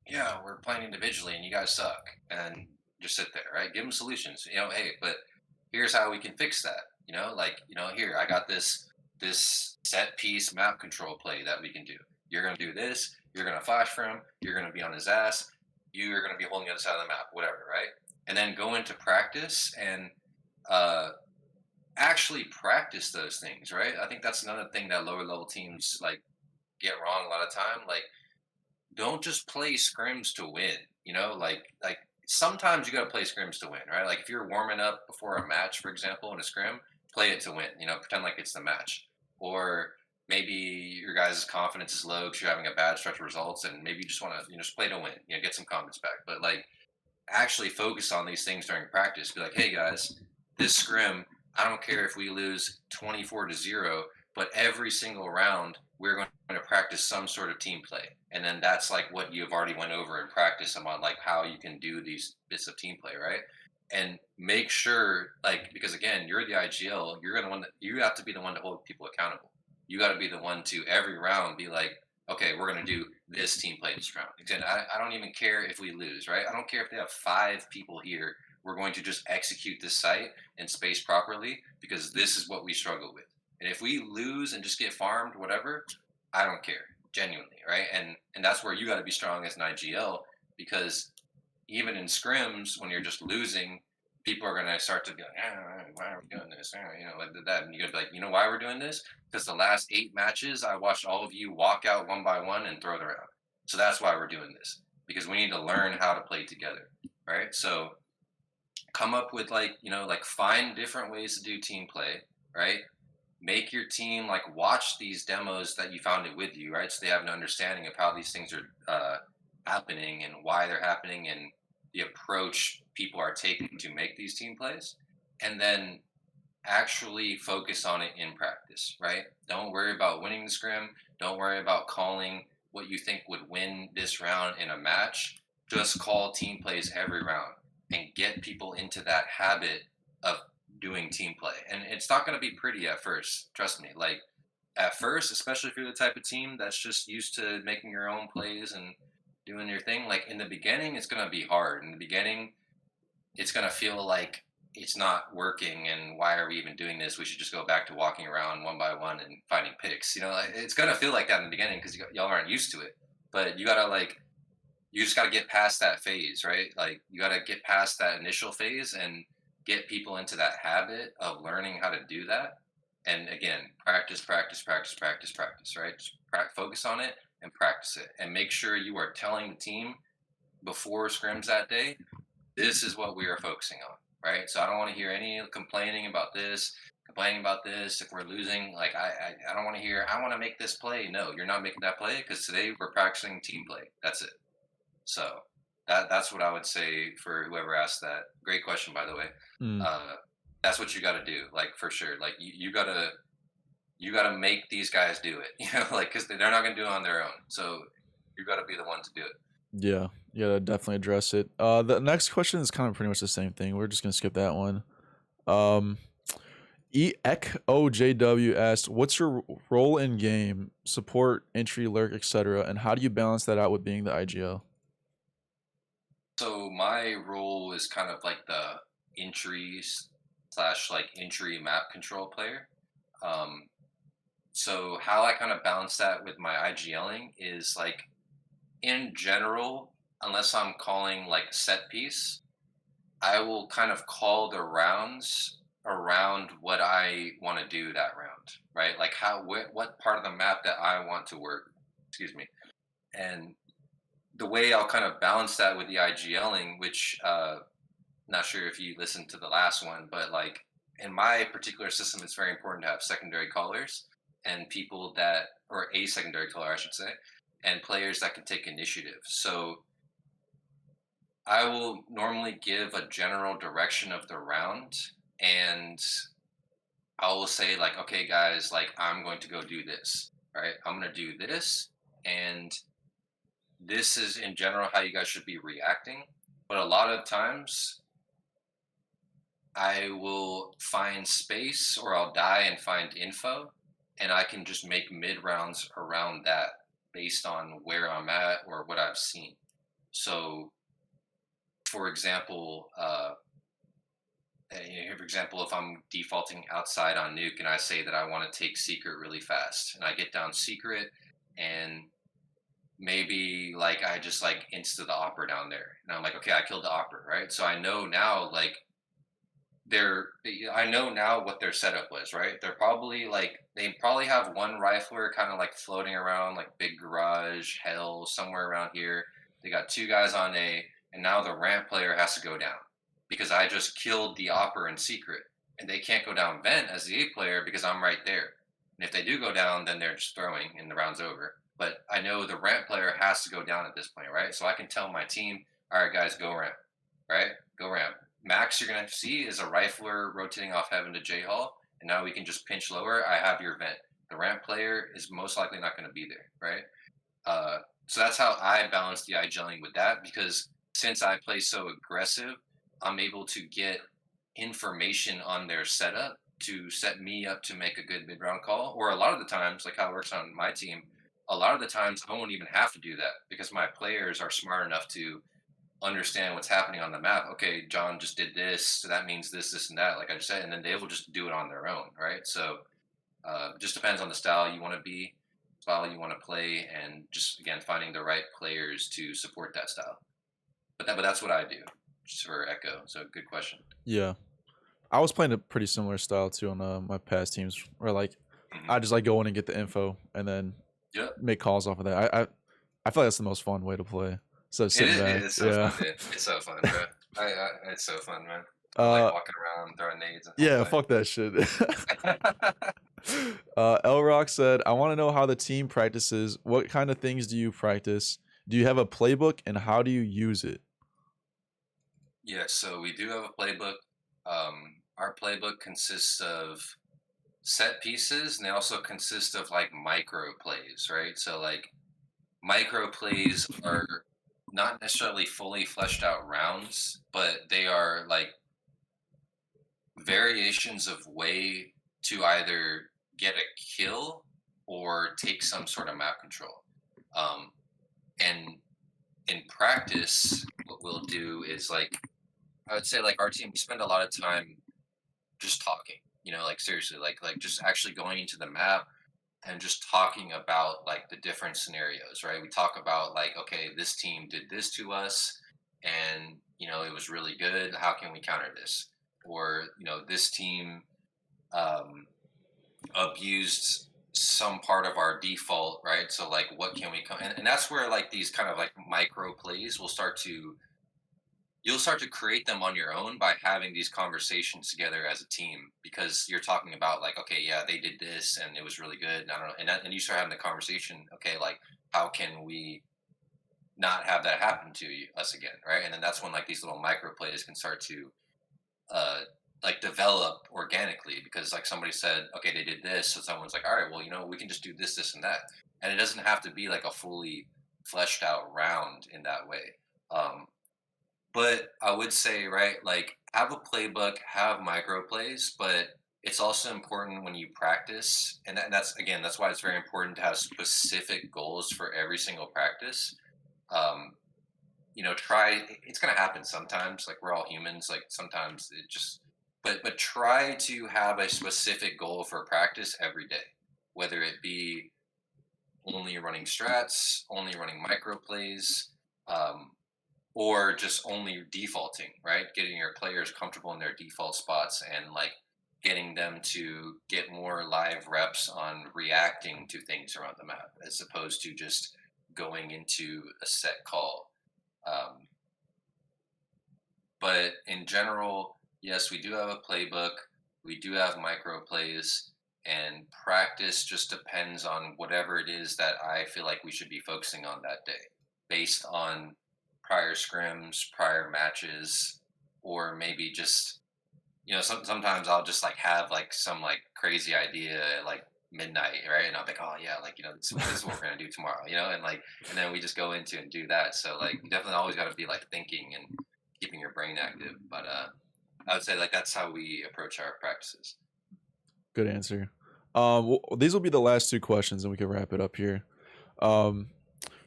yeah, we're playing individually and you guys suck, and just sit there, right? Give them solutions. Hey, but here's how we can fix that. Like, here I got this set piece map control play that we can do. You're gonna do this. You're gonna flash for him. You're gonna be on his ass. You're gonna be holding the other side of the map, whatever, right? And then go into practice and uh, actually practice those things, right? I think that's another thing that lower level teams like get wrong a lot of time. Like, don't just play scrims to win. Like sometimes you got to play scrims to win, right? Like if you're warming up before a match, for example, in a scrim, play it to win. Pretend like it's the match. Or maybe your guys' confidence is low because you're having a bad stretch of results, and maybe you just want to just play to win. Get some confidence back. But like actually focus on these things during practice. Be like, hey guys, this scrim, I don't care if we lose 24-0, but every single round we're going to practice some sort of team play. And then that's like what you've already went over in practice about like how you can do these bits of team play, right? and make sure, like, because again, you're the IGL, you're gonna want you have to be the one to hold people accountable. You got to be the one to every round be like, okay, we're gonna do this team play this round. Again, I don't even care if we lose, right? I don't care if they have 5 people here. We're going to just execute this site and space properly because this is what we struggle with. And if we lose and just get farmed, whatever, I don't care, genuinely, right? And that's where you got to be strong as an IGL because even in scrims, when you're just losing, people are gonna start to be like, why are we doing this? Like that. And you're gonna be like, you know why we're doing this? Because the last 8 matches, I watched all of you walk out one by one and throw it around. So that's why we're doing this. Because we need to learn how to play together, right? So come up with like find different ways to do team play, right? Make your team like watch these demos that you found it with you, right? So they have an understanding of how these things are happening and why they're happening and the approach people are taking to make these team plays. And then actually focus on it in practice, right? Don't worry about winning the scrim. Don't worry about calling what you think would win this round in a match. Just call team plays every round and get people into that habit of doing team play. And it's not going to be pretty at first. Trust me. Like at first, especially if you're the type of team that's just used to making your own plays and doing your thing, like in the beginning, it's going to be hard. In the beginning, it's going to feel like it's not working and why are we even doing this? We should just go back to walking around one by one and finding picks. Like, it's going to feel like that in the beginning because y'all aren't used to it. But you got to you just got to get past that phase, right? Like you got to get past that initial phase and get people into that habit of learning how to do that. And again, practice, practice, practice, practice, practice, right? Just focus on it and practice it and make sure you are telling the team before scrims that day, this is what we are focusing on, right? So I don't want to hear any complaining about this, complaining about this. If we're losing, like I don't want to hear, I want to make this play. No, you're not making that play because today we're practicing team play. That's it. So that's what I would say for whoever asked that. Great question, by the way. Mm. That's what you got to do, like for sure. Like you gotta make these guys do it, like because they're not gonna do it on their own. So you got to be the one to do it. Yeah, yeah, definitely address it. The next question is kind of pretty much the same thing. We're just gonna skip that one. Um, EECOJW asked, "What's your role in game? Support, entry, lurk, etc. And how do you balance that out with being the IGL?" So my role is kind of like the entries slash like entry map control player. Um, so how I kind of balance that with my IGLing is like in general, unless I'm calling like set piece, I will kind of call the rounds around what I want to do that round, right? Like what part of the map that I want to work. Excuse me. And the way I'll kind of balance that with the IGLing, which not sure if you listened to the last one, but like in my particular system, it's very important to have secondary callers and people that, or a secondary caller, I should say, and players that can take initiative. So I will normally give a general direction of the round and I will say like, okay, guys, like I'm going to go do this, right? I'm going to do this, and this is in general how you guys should be reacting. But a lot of times I will find space or I'll die and find info, and I can just make mid rounds around that based on where I'm at or what I've seen. So, for example, if I'm defaulting outside on nuke and I say that I want to take secret really fast, and I get down secret, and maybe like I just like insta the opera down there, and I'm like, okay, I killed the opera, right? So I know now like I know now what their setup was, right? They probably have one rifler kind of like floating around like big garage hell somewhere around here. They got 2 guys on A, and now the ramp player has to go down because I just killed the opper in secret, and they can't go down vent as the A player because I'm right there. And if they do go down, then they're just throwing and the round's over. But I know the ramp player has to go down at this point, right? So I can tell my team, all right, guys, go ramp, right? Go ramp. Max you're going to see is a rifler rotating off heaven to J Hall, and now we can just pinch lower. I have your vent. The ramp player is most likely not going to be there, right? So that's how I balance the IGLing with that, because since I play so aggressive, I'm able to get information on their setup to set me up to make a good mid round call. Or a lot of the times, like how it works on my team, a lot of the times I won't even have to do that because my players are smart enough to understand what's happening on the map. Okay, John just did this, so that means this, this, and that, like I just said, and then they will just do it on their own, right? So just depends on the style you want to be, style you want to play, and just again finding the right players to support that style. But that's what I do, just for Echo. So good question. Yeah, I was playing a pretty similar style too on my past teams, where like Hmm. I just like go in and get the info and then Yep. make calls off of that. I feel like that's the most fun way to play. So It sitting is. back, It's so yeah. fun, dude. It's so fun, bro. It's so fun, man. I like uh, walking around throwing nades and whole yeah, play. fuck that shit. L Rock said, "I want to know how the team practices. What kind of things do you practice? Do you have a playbook, and how do you use it?" Yeah, so we do have a playbook. Our playbook consists of set pieces, and they also consist of like micro plays, right? So like micro plays are not necessarily fully fleshed out rounds, but they are like variations of way to either get a kill or take some sort of map control. Um, and in practice, what we'll do is like I would say like our team, we spend a lot of time just talking. You know, like seriously, like just actually going into the map and just talking about like the different scenarios, right? We talk about like, okay, this team did this to us, and it was really good. How can we counter this? Or this team um, abused some part of our default, right? So like, what can we come? And that's where like these kind of like micro plays will start to you'll start to create them on your own by having these conversations together as a team because you're talking about like, okay, yeah, they did this and it was really good, and I don't know, and you start having the conversation, okay, like how can we not have that happen to us again, right? And then that's when like these little micro plays can start to uh like develop organically because like somebody said, okay, they did this, so someone's like, all right, well, we can just do this, this, and that, and it doesn't have to be like a fully fleshed out round in that way. Um, but I would say, right, like have a playbook, have micro plays, but it's also important when you practice, and that's again, that's why it's very important to have specific goals for every single practice. Um, try. It's gonna happen sometimes. Like we're all humans. Like sometimes it just, but try to have a specific goal for practice every day, whether it be only running strats, only running micro plays. Or just only defaulting, right? Getting your players comfortable in their default spots and like getting them to get more live reps on reacting to things around the map as opposed to just going into a set call. Um, but in general, yes, we do have a playbook, we do have micro plays, and practice just depends on whatever it is that I feel like we should be focusing on that day based on prior scrims, prior matches, or maybe just sometimes I'll just like have like some like crazy idea at like midnight, right? And I'll be like, oh yeah, like this is what we're gonna do tomorrow, and then we just go into and do that. So like you definitely always got to be like thinking and keeping your brain active. But I would say like that's how we approach our practices. Good answer. These will be the last two questions, and we can wrap it up here. Um,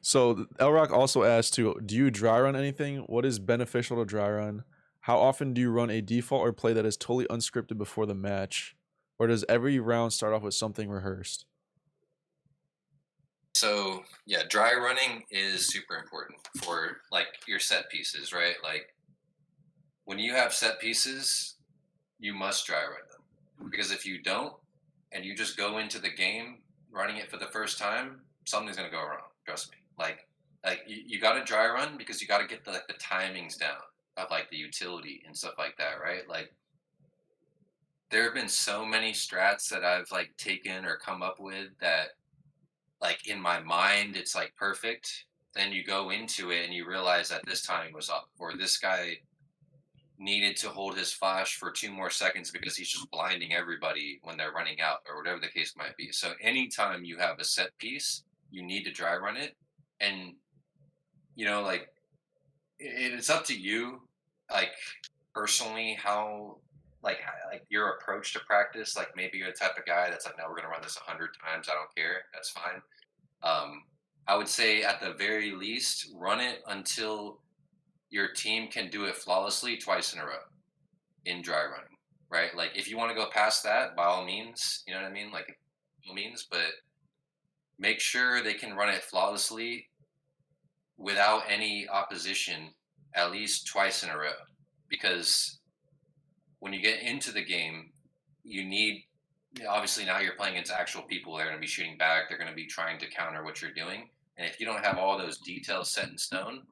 so Elrock also asked too, do you dry run anything? What is beneficial to dry run? How often do you run a default or play that is totally unscripted before the match? Or does every round start off with something rehearsed? So yeah, dry running is super important for like your set pieces, right? Like when you have set pieces, you must dry run them because if you don't and you just go into the game running it for the first time, something's gonna go wrong. Trust me. Like you got to dry run because you got to get the timings down of like the utility and stuff like that, right? Like there have been so many strats that I've like taken or come up with that like in my mind it's like perfect. Then you go into it and you realize that this timing was up, or this guy needed to hold his flash for 2 more seconds because he's just blinding everybody when they're running out or whatever the case might be. So anytime you have a set piece, you need to dry run it. And like it's up to you. Like personally how like your approach to practice. Like maybe you're the type of guy that's like, no, we're gonna run this 100 times. I don't care. That's fine. Um, I would say at the very least, run it until your team can do it flawlessly twice in a row in dry running, right? Like if you want to go past that, by all means, you know what I mean? Like by all means, but make sure they can run it flawlessly without any opposition at least twice in a row. Because when you get into the game, you need obviously now you're playing against actual people. They're going to be shooting back. They're going to be trying to counter what you're doing. And if you don't have all those details set in stone,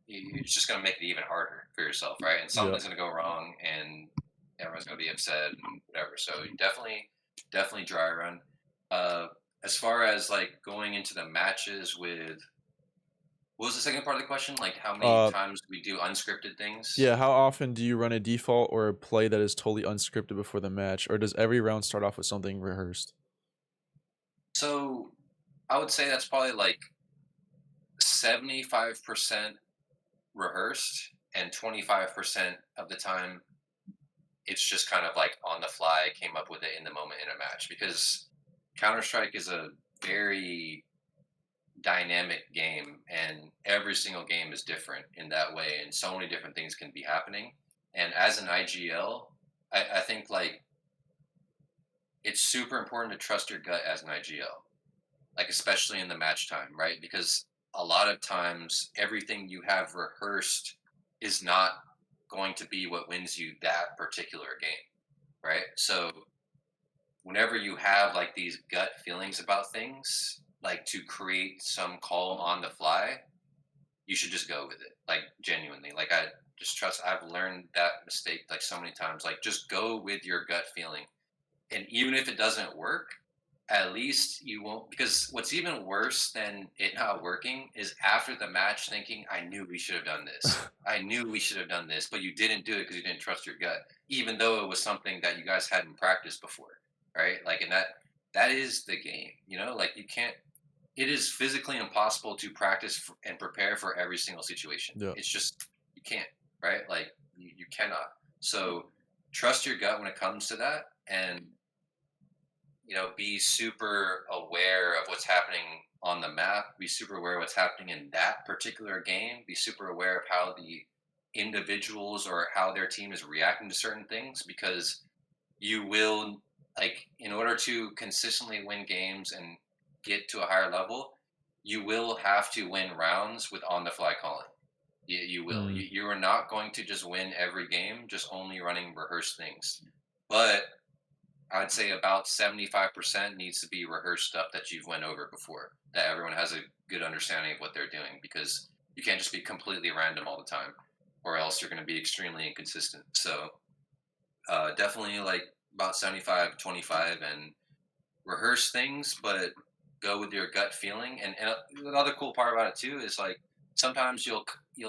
it's just going to make it even harder for yourself, right? And Yeah. something's going to go wrong, and everyone's going to be upset and whatever. So definitely dry run. Uh, as far as like going into the matches with, what was the second part of the question? Like how many Uh, times we do unscripted things? yeah. How often do you run a default or a play that is totally unscripted before the match, or does every round start off with something rehearsed? So I would say that's probably like 75% rehearsed, and 25% of the time it's just kind of like on the fly, came up with it in the moment in a match. Because Counter Strike is a very dynamic game, and every single game is different in that way, and so many different things can be happening. And as an IGL, I think like it's super important to trust your gut as an IGL, like especially in the match time, right? Because a lot of times everything you have rehearsed is not going to be what wins you that particular game, right? So whenever you have like these gut feelings about things, like to create some call on the fly, you should just go with it. Like genuinely. Like I just trust, I've learned that mistake like so many times. Like just go with your gut feeling. And even if it doesn't work, at least you won't, because what's even worse than it not working is after the match thinking, I knew we should have done this. I knew we should have done this, but you didn't do it because you didn't trust your gut, even though it was something that you guys hadn't practiced before, right? Like, and that is the game, you know. Like you can't. It is physically impossible to practice and prepare for every single situation. Yeah. It's just you can't, right? Like you cannot. So trust your gut when it comes to that, and be super aware of what's happening on the map, be super aware of what's happening in that particular game, be super aware of how the individuals or how their team is reacting to certain things, because you will, like, in order to consistently win games and get to a higher level, you will have to win rounds with on the fly calling. You will. Mm, You are not going to just win every game, just only running rehearsed things. But I'd say about 75% needs to be rehearsed stuff that you've went over before, that everyone has a good understanding of what they're doing, because you can't just be completely random all the time, or else you're going to be extremely inconsistent. So definitely like about 75-25, and rehearse things, but go with your gut feeling. And another cool part about it too is like sometimes you'll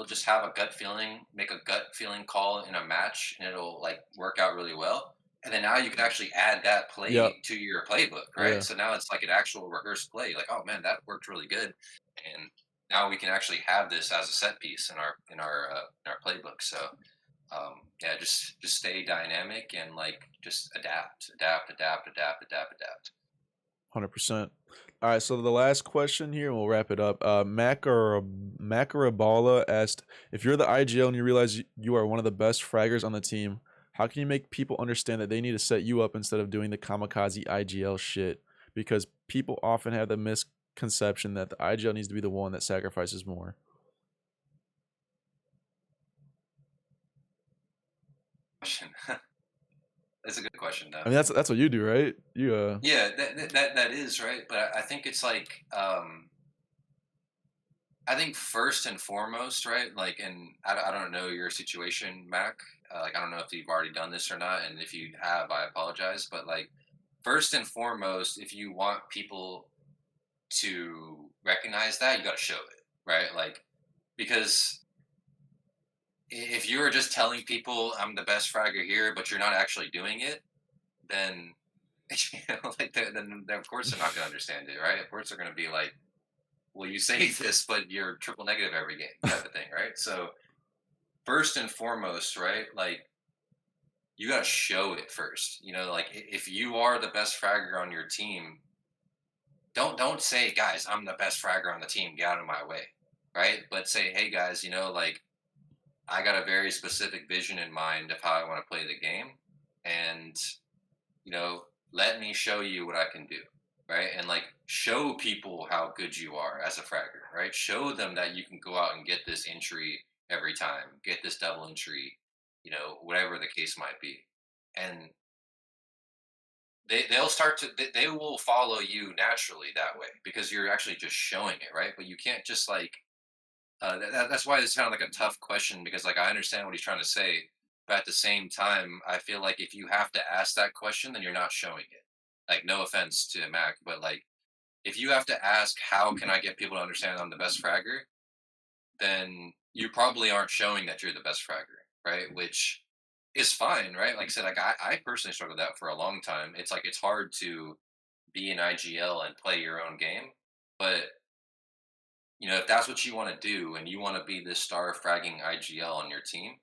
just have a gut feeling, make a gut feeling call in a match, and it'll like work out really well. And then now you can actually add that yeah. play to your playbook, right? Yeah. So now it's like an actual rehearsed play. Like, oh man, that worked really good, and now we can actually have this as a set piece in our playbook. So yeah, just stay dynamic and like just adapt. 100%. All right, so the last question here, and we'll wrap it up. Macarabala asked, if you're the IGL and you realize you are one of the best fraggers on the team, how can you make people understand that they need to set you up instead of doing the kamikaze IGL shit? Because people often have the misconception that the IGL needs to be the one that sacrifices more. Question. That's a good question, though. I mean, that's what you do, right? You Yeah, that is right, but I think it's like I think first and foremost, right? Like, and I don't know your situation, Mac. Like, I don't know if you've already done this or not, and if you have, I apologize. But like, first and foremost, if you want people to recognize that, you got to show it, right? Like, because if you're just telling people I'm the best fragger here, but you're not actually doing it, then like then of course they're not going to understand it, right? Of course they're going to be like, well, you say this, but you're triple negative every game, type of thing, right? So first and foremost, right? Like you got to show it first. Like if you are the best fragger on your team, don't say, guys, I'm the best fragger on the team. Get out of my way, right? But say, hey guys, like I got a very specific vision in mind of how I want to play the game, and you know, let me show you what I can do, right? And like show people how good you are as a fragger, right? Show them that you can go out and get this entry every time, get this double entry, whatever the case might be, and they'll start to they will follow you naturally that way because you're actually just showing it, right? But you can't just like that's why it's kind of like a tough question because like I understand what he's trying to say, but at the same time, I feel like if you have to ask that question, then you're not showing it. Like no offense to Mac, but like if you have to ask how can I get people to understand I'm the best fragger, then you probably aren't showing that you're the best fragger, right? Which is fine, right? Like I said, like I personally struggled with that for a long time. It's like it's hard to be an IGL and play your own game, but if that's what you want to do and you want to be this star fragging IGL on your team,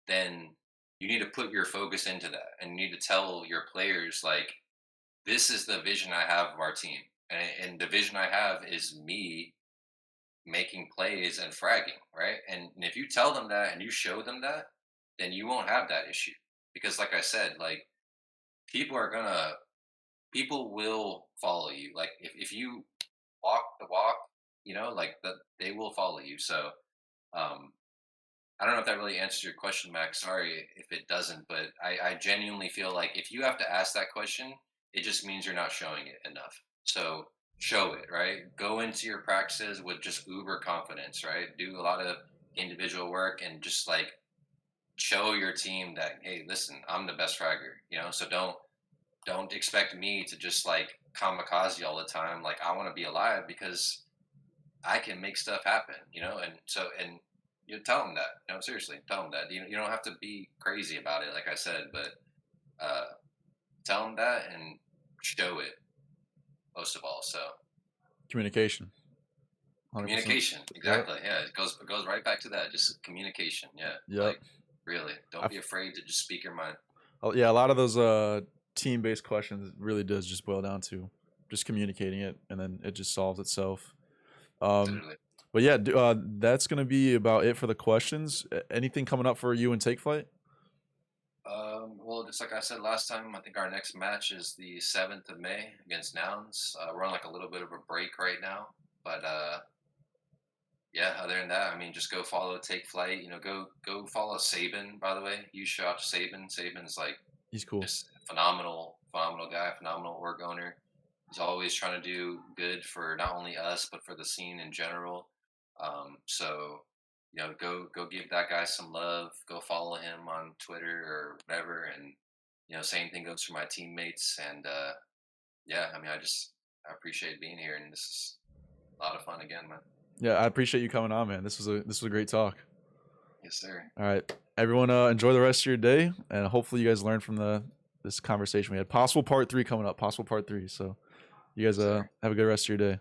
then you need to put your focus into that and you need to tell your players like this is the vision I have of our team, and the vision I have is me making plays and fragging, right? And if you tell them that and you show them that, then you won't have that issue because, like I said, like people are gonna people will follow you. Like if you walk the walk, like that they will follow you. So um, I don't know if that really answers your question, Max. Sorry if it doesn't, but I genuinely feel like if you have to ask that question, it just means you're not showing it enough. So show it, right? Go into your practices with just uber confidence, right? Do a lot of individual work and just like show your team that, hey, listen, I'm the best fragger, So don't expect me to just like kamikaze all the time. Like I want to be alive because I can make stuff happen, and you tell them that, seriously, tell them that. You don't have to be crazy about it, like I said, but uh, tell them that and show it most of all. So Communication. 100%. communication, Yep. exactly. Yeah, it goes right back to that. Just communication. Yeah, Yep. like really, I don't be afraid to just speak your mind. Yeah, a lot of those team-based questions really does just boil down to just communicating it, and then it just solves itself. Um, Literally. but yeah, that's gonna be about it for the questions. Anything coming up for you and Take Flight? Well, just like I said last time, I think our next match is the 7th of May against Nouns. We're on like a little bit of a break right now, but yeah, other than that, I mean, just go follow Take Flight. Go follow Saban. By the way, you shot Saban. Saban's like He's cool. just a phenomenal guy, phenomenal org owner. He's always trying to do good for not only us but for the scene in general. So go give that guy some love. Go follow him on Twitter or whatever, and same thing goes for my teammates. And yeah, I mean, I appreciate being here, and this is a lot of fun again, man. Yeah, I appreciate you coming on, man. This was a great talk. Yes, sir. All right, everyone, enjoy the rest of your day, and hopefully you guys learned from this conversation we had. Possible part 3 coming up. Possible part 3. So you guys Yes, sir. have a good rest of your day.